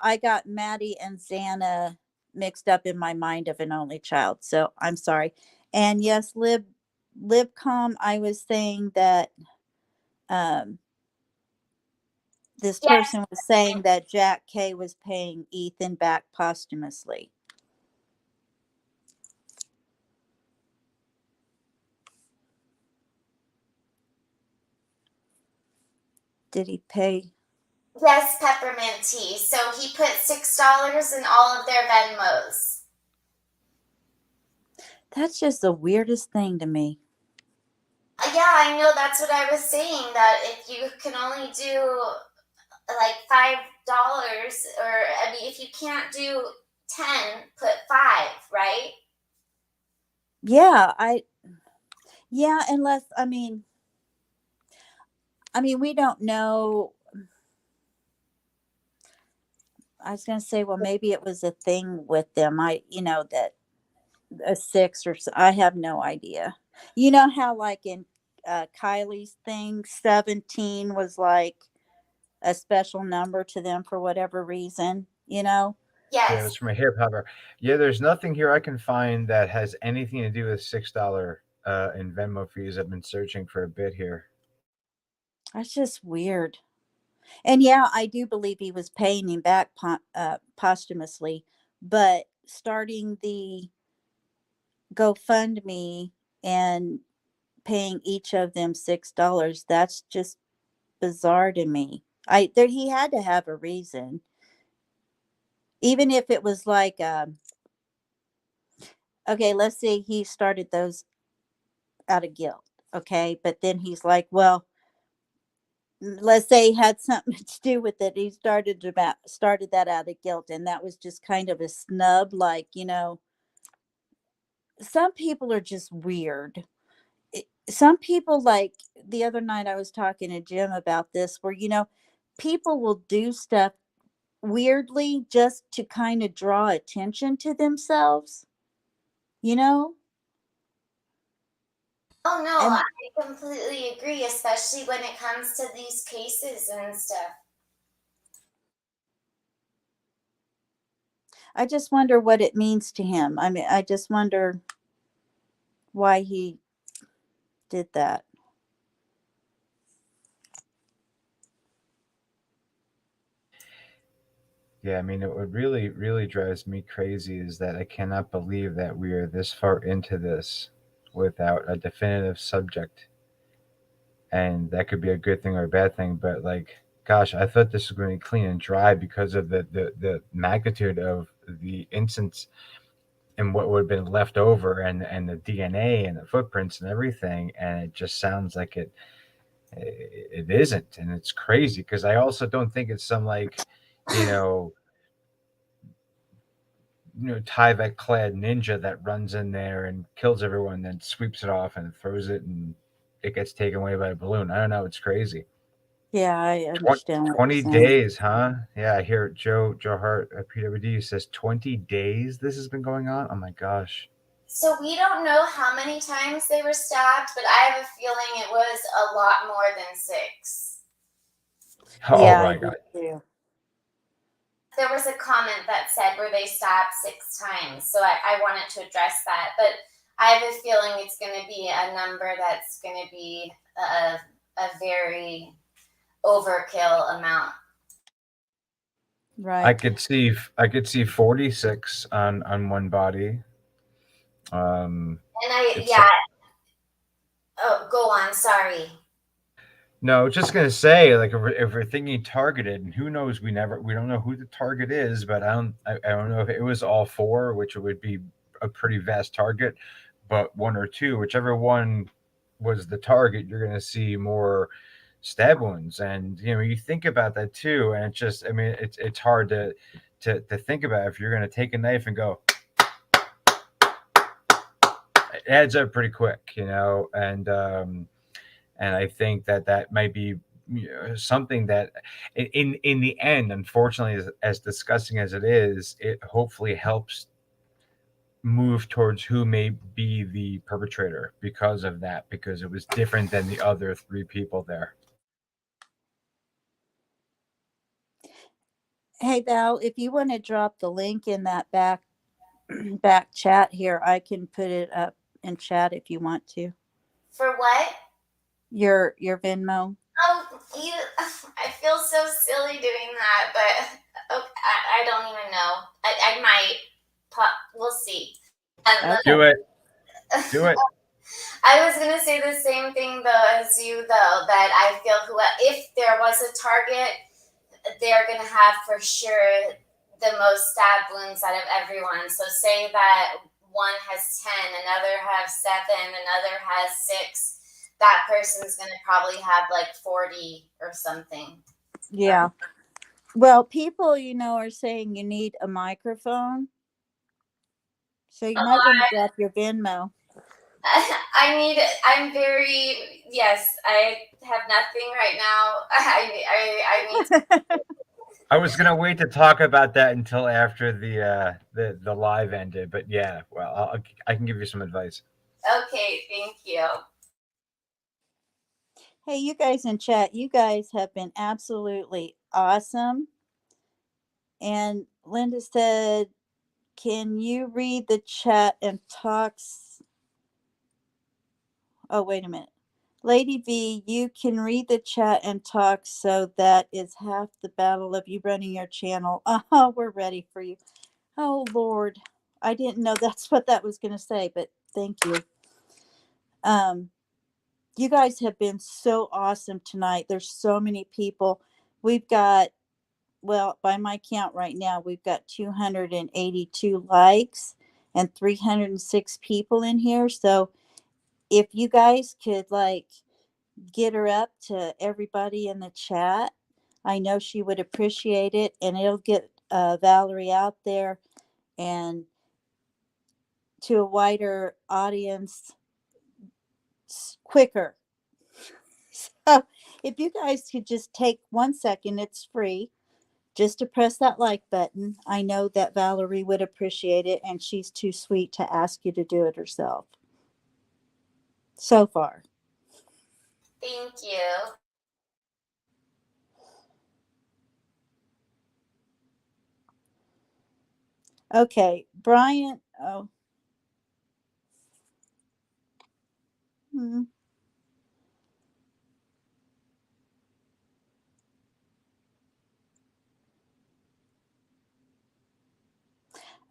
I got Maddie and Xana mixed up in my mind of an only child. So I'm sorry. And yes, Libcom, I was saying that this person was saying that Jack K was paying Ethan back posthumously. Did he pay? Yes, peppermint tea. So he put $6 in all of their Venmos. That's just the weirdest thing to me. Yeah, I know. That's what I was saying. That if you can only do like $5, or I mean, if you can't do 10, put 5, right? Yeah, unless I mean we don't know. I was going to say, well, maybe it was a thing with them. That a 6 or so, I have no idea. You know how like in Kylie's thing, 17 was like a special number to them for whatever reason, Yeah, it was from a hip hopper. Yeah, there's nothing here I can find that has anything to do with $6 in Venmo fees. I've been searching for a bit here. That's just weird. And yeah, I do believe he was paying him back posthumously, but starting the GoFundMe and paying each of them $6, that's just bizarre to me. He had to have a reason. Even if it was like okay, let's say he started those out of guilt, okay? But then he's like, well, let's say he had something to do with it. He started that out of guilt, and that was just kind of a snub, like, some people are just weird. Some people, like the other night I was talking to Jim about this, where people will do stuff weirdly just to kind of draw attention to themselves, you know? Oh no, And I completely agree, especially when it comes to these cases and stuff. I just wonder what it means to him. I mean, I just wonder why he did that. Yeah, I mean, what really, really drives me crazy is that I cannot believe that we are this far into this without a definitive subject. And that could be a good thing or a bad thing, but like, gosh, I thought this was going to be clean and dry because of the magnitude of the instance and what would have been left over and the DNA and the footprints and everything. And it just sounds like it isn't. And it's crazy because I also don't think it's some like, you know, Tyvek clad ninja that runs in there and kills everyone, then sweeps it off and throws it, and it gets taken away by a balloon. I don't know. It's crazy. Yeah, I understand what you're 20 saying. days, huh? Yeah, I hear Joe Hart at PWD says 20 days this has been going on. Oh my gosh. So we don't know how many times they were stabbed, but I have a feeling it was a lot more than 6. Oh Yeah, I my do god. too. There was a comment that said were they stabbed 6 times, so I wanted to address that, but I have a feeling it's going to be a number that's going to be a very overkill amount. I Right. could see 46 on one body. And It's oh, go on, sorry. No, just gonna say, like, if we're thinking targeted, and who knows, we don't know who the target is, but I don't know if it was all 4, which would be a pretty vast target, but 1 or 2, whichever one was the target, you're gonna see more stab wounds, and you think about that too, and I mean, it's hard to think about if you're gonna take a knife and go. It adds up pretty quick, and I think that might be something that, in the end, unfortunately, as disgusting as it is, it hopefully helps move towards who may be the perpetrator because of that, because it was different than the other 3 people there. Hey Val, if you want to drop the link in that back chat here, I can put it up in chat if you want to. For what? Your Venmo. Oh, I feel so silly doing that, but I don't even know. I might. We'll see. Okay. Do it. Do it. I was gonna say the same thing though as you though, that I feel if there was a target, they're gonna have for sure the most stab wounds out of everyone. So say that one has 10, another has 7, another has 6. That person's gonna probably have like 40 or something. Yeah. Well, people, are saying you need a microphone. So you might want to drop your Venmo. Yes, I have nothing right now. I need to. I was gonna wait to talk about that until after the live ended, but yeah, well, I can give you some advice. Okay, thank you. Hey, you guys in chat, you guys have been absolutely awesome. And Linda said, can you read the chat and talks? Oh, wait a minute. Lady V, you can read the chat and talk, so that is half the battle of you running your channel. Oh, we're ready for you. Oh, Lord. I didn't know that's what that was going to say, but thank you. You guys have been so awesome tonight. There's so many people. We've got, well, by my count right now, we've got 282 likes and 306 people in here. So if you guys could get her up to everybody in the chat, I know she would appreciate it, and it'll get Valerie out there and to a wider audience quicker. So if you guys could just take 1 second, it's free, just to press that like button. I know that Valerie would appreciate it, and she's too sweet to ask you to do it herself. So far. Thank you. Okay, Brian. Oh.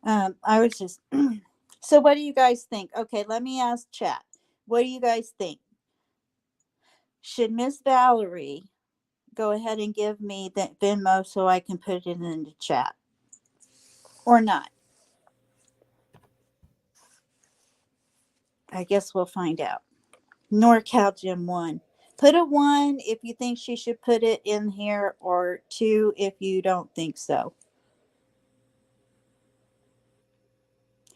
I was just. So, what do you guys think? Okay, let me ask chat. What do you guys think? Should Miss Valerie go ahead and give me the Venmo so I can put it in the chat, or not? I guess we'll find out. NorCal Gym 1. Put a 1 if you think she should put it in here, or 2 if you don't think so.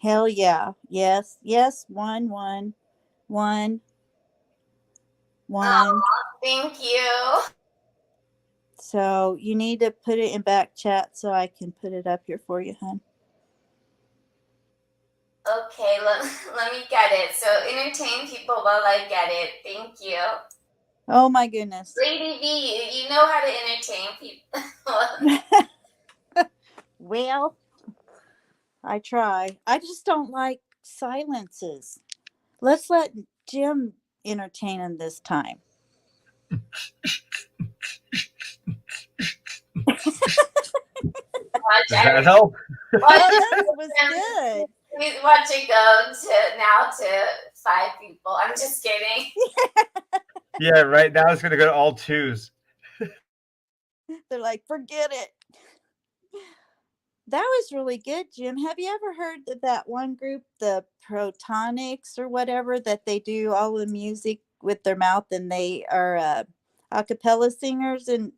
Hell yeah. Yes. Yes. 1, 1, 1, 1. Thank you. So you need to put it in back chat so I can put it up here for you, hon. Okay, let me get it. So entertain people while I get it. Thank you. Oh my goodness. Lady V, you know how to entertain people. Well, I try. I just don't like silences. Let's let Jim entertain him this time. Does that help? Oh, that was good. Watch it go to 5 people. I'm just kidding. Yeah, right now it's going to go to all 2s. They're like, forget it. That was really good, Jim. Have you ever heard of that one group, the Protonics or whatever, that they do all the music with their mouth, and they are a cappella singers, and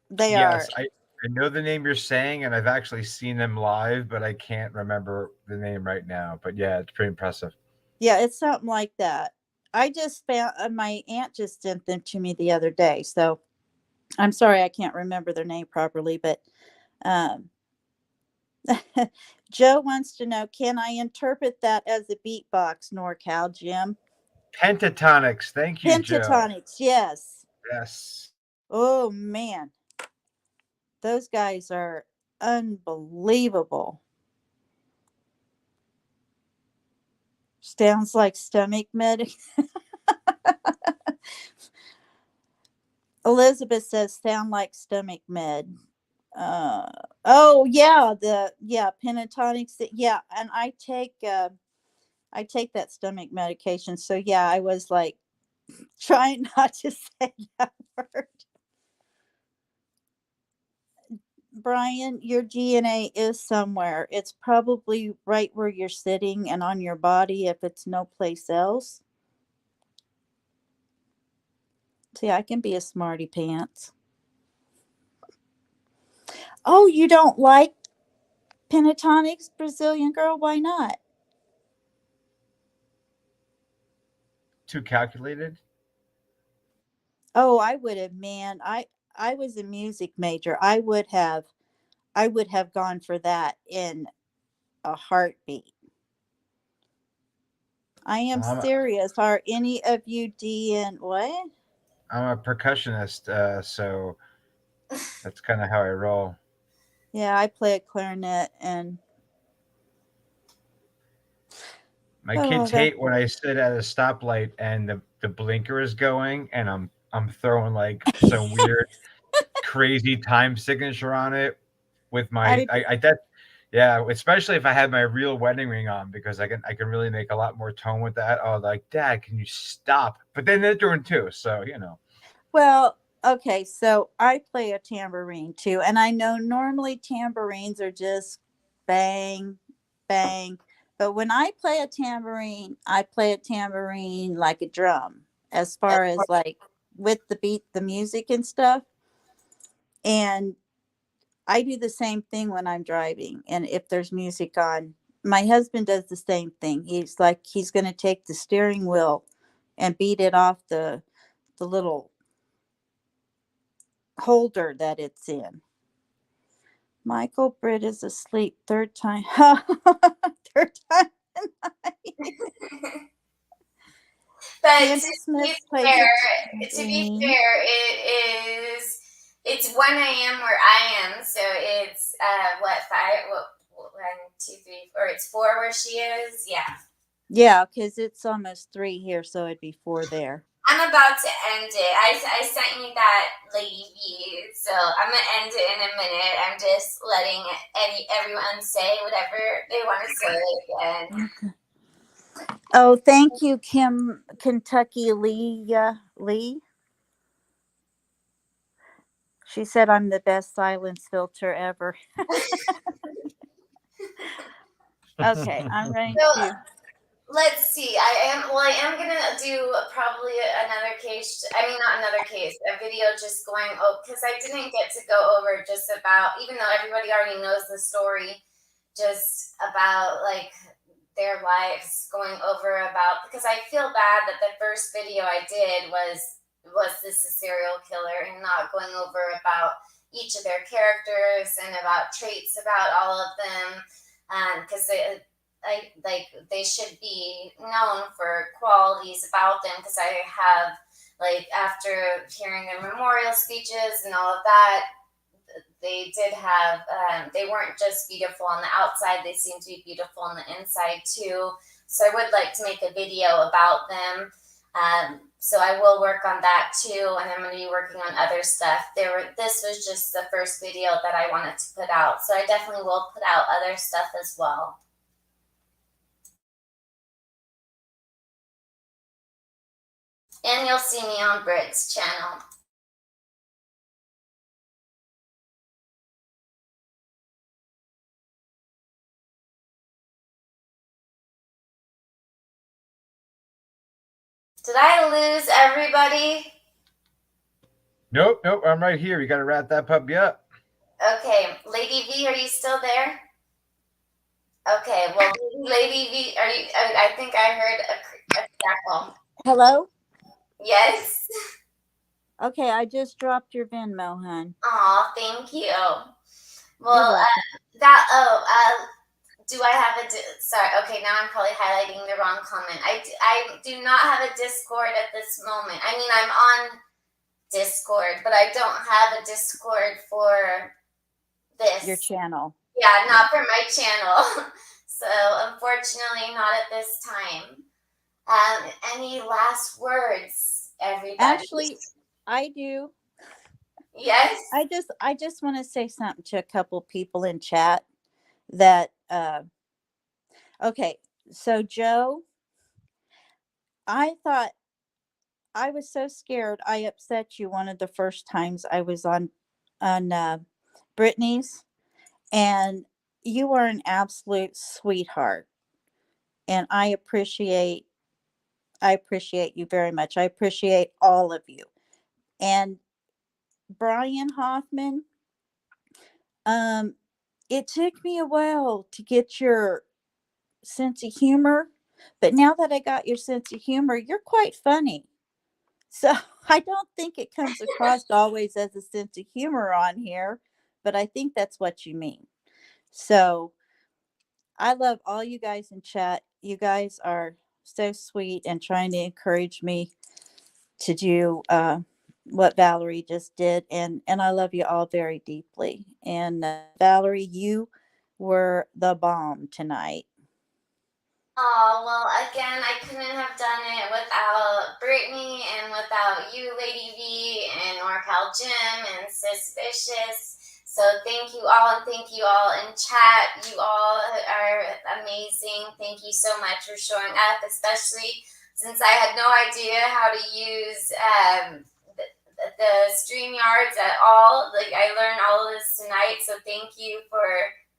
they are. Yes, I know the name you're saying, and I've actually seen them live, but I can't remember the name right now. But yeah, it's pretty impressive. Yeah, it's something like that. I just found my aunt just sent them to me the other day, so I'm sorry I can't remember their name properly, but Joe wants to know, can I interpret that as a beatbox, NorCal, Jim? Pentatonics. Thank you, Joe. Pentatonics, yes. Yes. Oh man, those guys are unbelievable. Sounds like stomach medic. Elizabeth says sound like stomach med. Oh yeah, pentatonics. Yeah, and I take that stomach medication. So yeah, I was like trying not to say that word. Brian, your DNA is somewhere. It's probably right where you're sitting and on your body if it's no place else. See, I can be a smarty pants. Oh, you don't like pentatonics, Brazilian girl? Why not? Too calculated? Oh, I would have, man. I was a music major. I would have gone for that in a heartbeat. I am Well, serious. Are any of you DN what? I'm a percussionist, so that's kind of how I roll. Yeah, I play a clarinet, and My oh, kids hate when I sit at a stoplight and the blinker is going, and I'm throwing like some weird, crazy time signature on it with my yeah, especially if I had my real wedding ring on, because I can really make a lot more tone with that. Oh, like, Dad, can you stop? But then they're doing too, so you know. Well, okay, so I play a tambourine too, and I know normally tambourines are just bang, bang. But when I play a tambourine like a drum, as far as like with the beat, the music and stuff. And I do the same thing when I'm driving, and if there's music on. My husband does the same thing. He's like, he's going to take the steering wheel and beat it off the little holder that it's in. Michael Britt is asleep. Third time. Third time tonight. But Candace Smith plays to be fair, it's 1 a.m. where I am, so it's 1, 2, 3, or it's 4 where she is. Yeah. Yeah, because it's almost 3 here, so it'd be 4 there. I'm about to end it. I sent you that lady V, so I'm gonna end it in a minute. I'm just letting everyone say whatever they want to say again. Oh, thank you, Kentucky Lee. She said I'm the best silence filter ever. Okay, I'm ready So to. let's see. I am gonna do probably another case. I mean, not another case. A video just going because I didn't get to go over just about, even though everybody already knows the story, just about like their lives, going over about, because I feel bad that the first video I did was this a serial killer and not going over about each of their characters and about traits about all of them, because they should be known for qualities about them, because I have, like, after hearing their memorial speeches and all of that, they did have, they weren't just beautiful on the outside, they seemed to be beautiful on the inside too. So I would like to make a video about them. So I will work on that too, and I'm going to be working on other stuff. This was just the first video that I wanted to put out, so I definitely will put out other stuff as well. And you'll see me on Britt's channel. Did I lose everybody? Nope. I'm right here. You got to wrap that puppy up. Okay, Lady V, are you still there? Okay, well, Lady V, are you? I think I heard a crackle. Hello? Yes. Okay, I just dropped your Venmo, hon. Aw, thank you. You're Well, welcome. do I have sorry, okay, now I'm probably highlighting the wrong comment. I do not have a Discord at this moment. I mean, I'm on Discord, but I don't have a Discord for this. Your channel. Yeah, not for my channel. So unfortunately, not at this time. Any last words, everybody? Actually, I do. Yes. I just want to say something to a couple people in chat that okay, so Joe, I thought I was so scared I upset you one of the first times I was on Brittany's, and you are an absolute sweetheart, and I appreciate you very much. I appreciate all of you. And Brian Hoffman, it took me a while to get your sense of humor, but now that I got your sense of humor, you're quite funny. So I don't think it comes across always as a sense of humor on here, but I think that's what you mean. So I love all you guys in chat. You guys are so sweet and trying to encourage me to do what Valerie just did, and I love you all very deeply. And Valerie, you were the bomb tonight. Oh, well, again, I couldn't have done it without Brittany and without you, Lady V, and NorCal Jim and Suspicious. So thank you all, and thank you all in chat. You all are amazing. Thank you so much for showing up, especially since I had no idea how to use the StreamYards at all. Like, I learned all of this tonight, so thank you for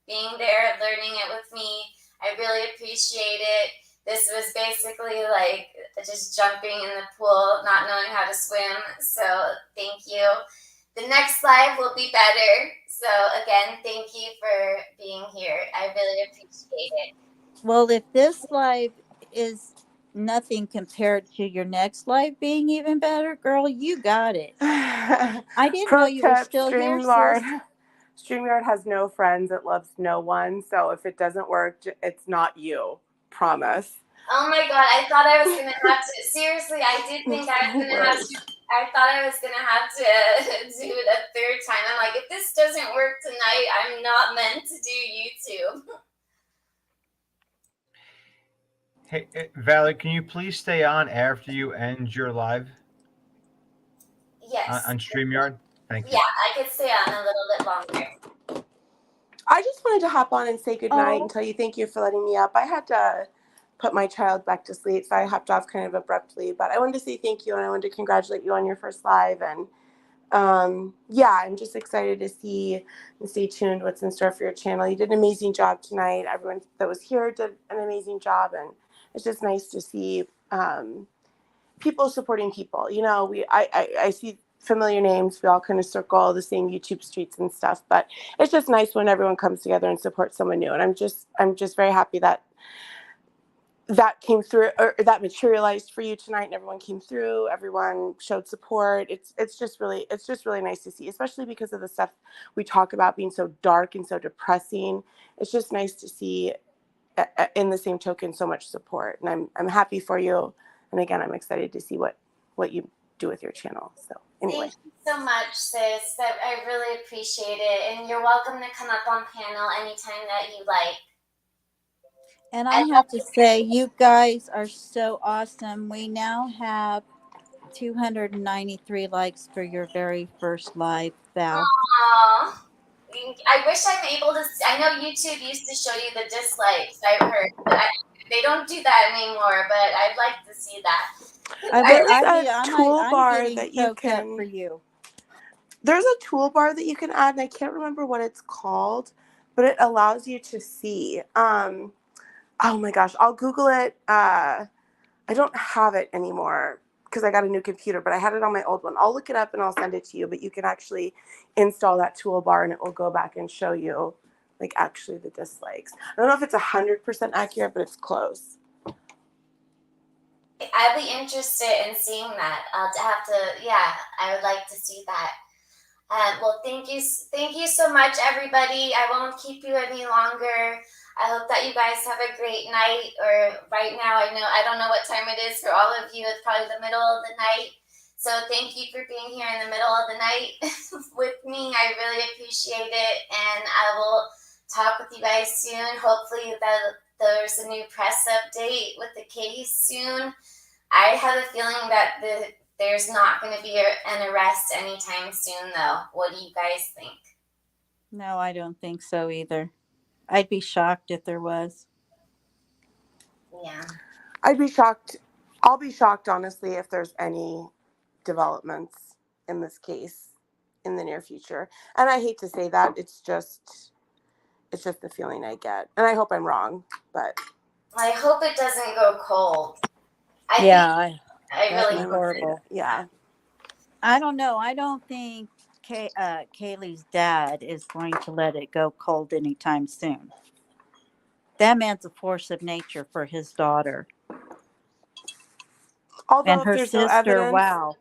being there, learning it with me. I really appreciate it. This was basically like just jumping in the pool, not knowing how to swim. So thank you. The next live will be better. So again, thank you for being here. I really appreciate it. Well, if this live is nothing compared to your next live being even better, girl, you got it. I didn't know you were still here, sis. StreamYard has no friends. It loves no one. So if it doesn't work, it's not you. Promise. Oh my God, I thought I was going to have to, seriously, I did think I was going to have to, I thought I was going to have to do it a third time. I'm like, if this doesn't work tonight, I'm not meant to do YouTube. Hey, Valerie, can you please stay on after you end your live Yes. on StreamYard? Thank you. Yeah, I could stay on a little bit longer. I just wanted to hop on and say goodnight and Oh, tell you thank you for letting me up. I had to put my child back to sleep, so I hopped off kind of abruptly. But I wanted to say thank you, and I wanted to congratulate you on your first live. And yeah, I'm just excited to see and stay tuned what's in store for your channel. You did an amazing job tonight. Everyone that was here did an amazing job, and it's just nice to see people supporting people. You know, I see familiar names. We all kind of circle the same YouTube streets and stuff, but it's just nice when everyone comes together and supports someone new. And I'm just very happy that that came through, or that materialized for you tonight, and everyone came through, everyone showed support. It's just really nice to see, especially because of the stuff we talk about being so dark and so depressing. It's just nice to see in the same token so much support, and I'm happy for you. And again, I'm excited to see what you do with your channel. So anyway, Thank you so much, sis. I really appreciate it. And you're welcome to come up on panel anytime that you like. and I have to say, you guys are so awesome. We now have 293 likes for your very first live, Val. Aww. I wish I'm able to. I know YouTube used to show you the dislikes, I've heard, but they don't do that anymore. But I'd like to see that. there's I'm a toolbar getting that you choked up for can. you. There's a toolbar that you can add, and I can't remember what it's called, but it allows you to see. Oh my gosh, I'll Google it. I don't have it anymore because I got a new computer, but I had it on my old one. I'll look it up and I'll send it to you, but you can actually install that toolbar and it will go back and show you like actually the dislikes. I don't know if it's 100% accurate, but it's close. I'd be interested in seeing that. I'll have to. Yeah, I would like to see that. Well, thank you so much, everybody. I won't keep you any longer. I hope that you guys have a great night. Or right now, I don't know what time it is for all of you. It's probably the middle of the night. So thank you for being here in the middle of the night with me. I really appreciate it, and I will talk with you guys soon. Hopefully that there's a new press update with the case soon. I have a feeling that there's not going to be an arrest anytime soon, though. What do you guys think? No, I don't think so either. I'd be shocked if there was. Yeah. I'd be shocked. I'll be shocked, honestly, if there's any developments in this case in the near future. And I hate to say that. It's just the feeling I get. And I hope I'm wrong, but I hope it doesn't go cold. I that'd really be horrible. Yeah. I don't know. I don't think Kaylee's dad is going to let it go cold anytime soon. That man's a force of nature for his daughter. Although and if her there's sister, no evidence, wow.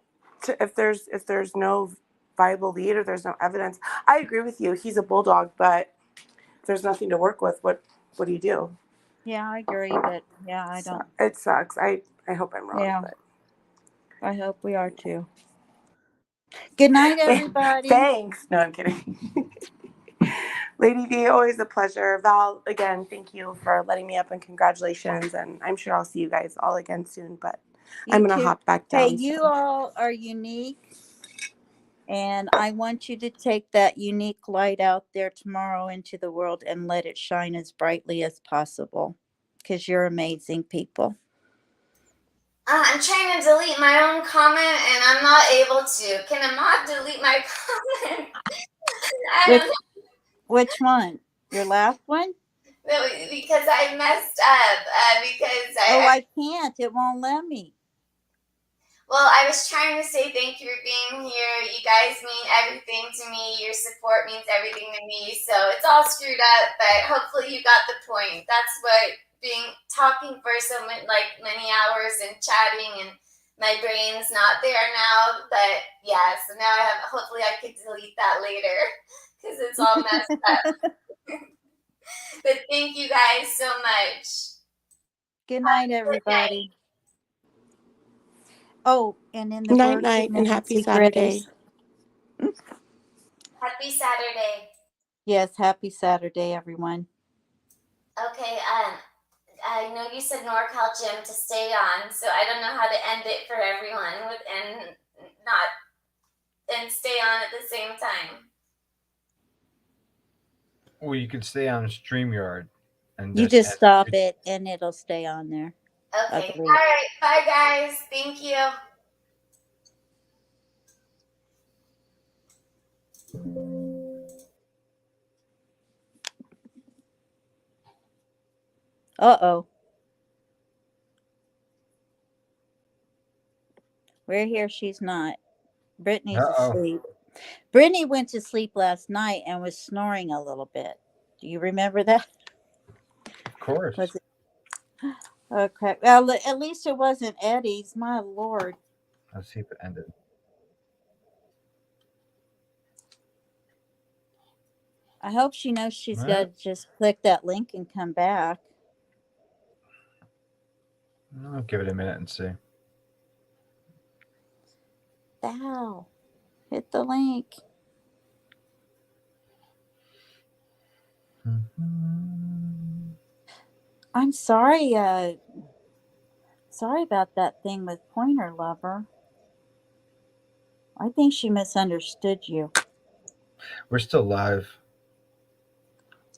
if there's no viable lead or there's no evidence, I agree with you. He's a bulldog, but if there's nothing to work with, what do you do? Yeah, I agree, but yeah, I don't. It sucks. I hope I'm wrong. Yeah. But I hope we are too. Good night, everybody. Thanks. No, I'm kidding. Lady V, always a pleasure. Val, again, thank you for letting me up and congratulations. And I'm sure I'll see you guys all again soon, but I'm going to hop back down. Hey, you all are unique. And I want you to take that unique light out there tomorrow into the world and let it shine as brightly as possible. Because you're amazing people. I'm trying to delete my own comment and I'm not able to. Can a mod delete my comment? I don't know. Which one? Your last one? No, because I messed up. I can't. It won't let me. Well, I was trying to say thank you for being here. You guys mean everything to me. Your support means everything to me. So it's all screwed up, but hopefully you got the point. That's what talking for many hours and chatting, and my brain's not there now. But yeah, so now hopefully I could delete that later because it's all messed up. But thank you guys so much. Good night, everybody. Oh, and in the night, words night, of and happy Nancy Saturday. Grace. Happy Saturday. Yes, happy Saturday, everyone. Okay, I know you said NorCal Gym to stay on, so I don't know how to end it for everyone and stay on at the same time. Well, you can stay on StreamYard and You just just stop it and it'll stay on there. I Okay. believe. All right. Bye, guys. Thank you. Uh-oh. We're here. She's not. Brittany's asleep. Brittany went to sleep last night and was snoring a little bit. Do you remember that? Of course. Was it? Okay. Well, at least it wasn't Eddie's. My Lord. Let's see if it ended. I hope she knows she's All got right. to just click that link and come back. I'll give it a minute and see. Ow. Hit the link. I'm sorry. Sorry about that thing with Pointer Lover. I think she misunderstood you. We're still live.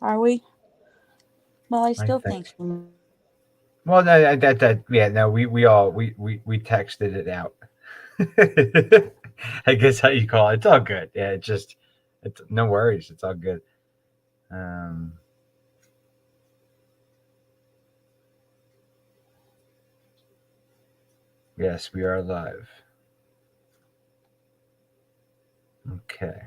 Are we? Well, I still think. think. Well, no, no, we texted it out. I guess how you call it. It's all good. Yeah, it's no worries. It's all good. Yes, we are live. Okay.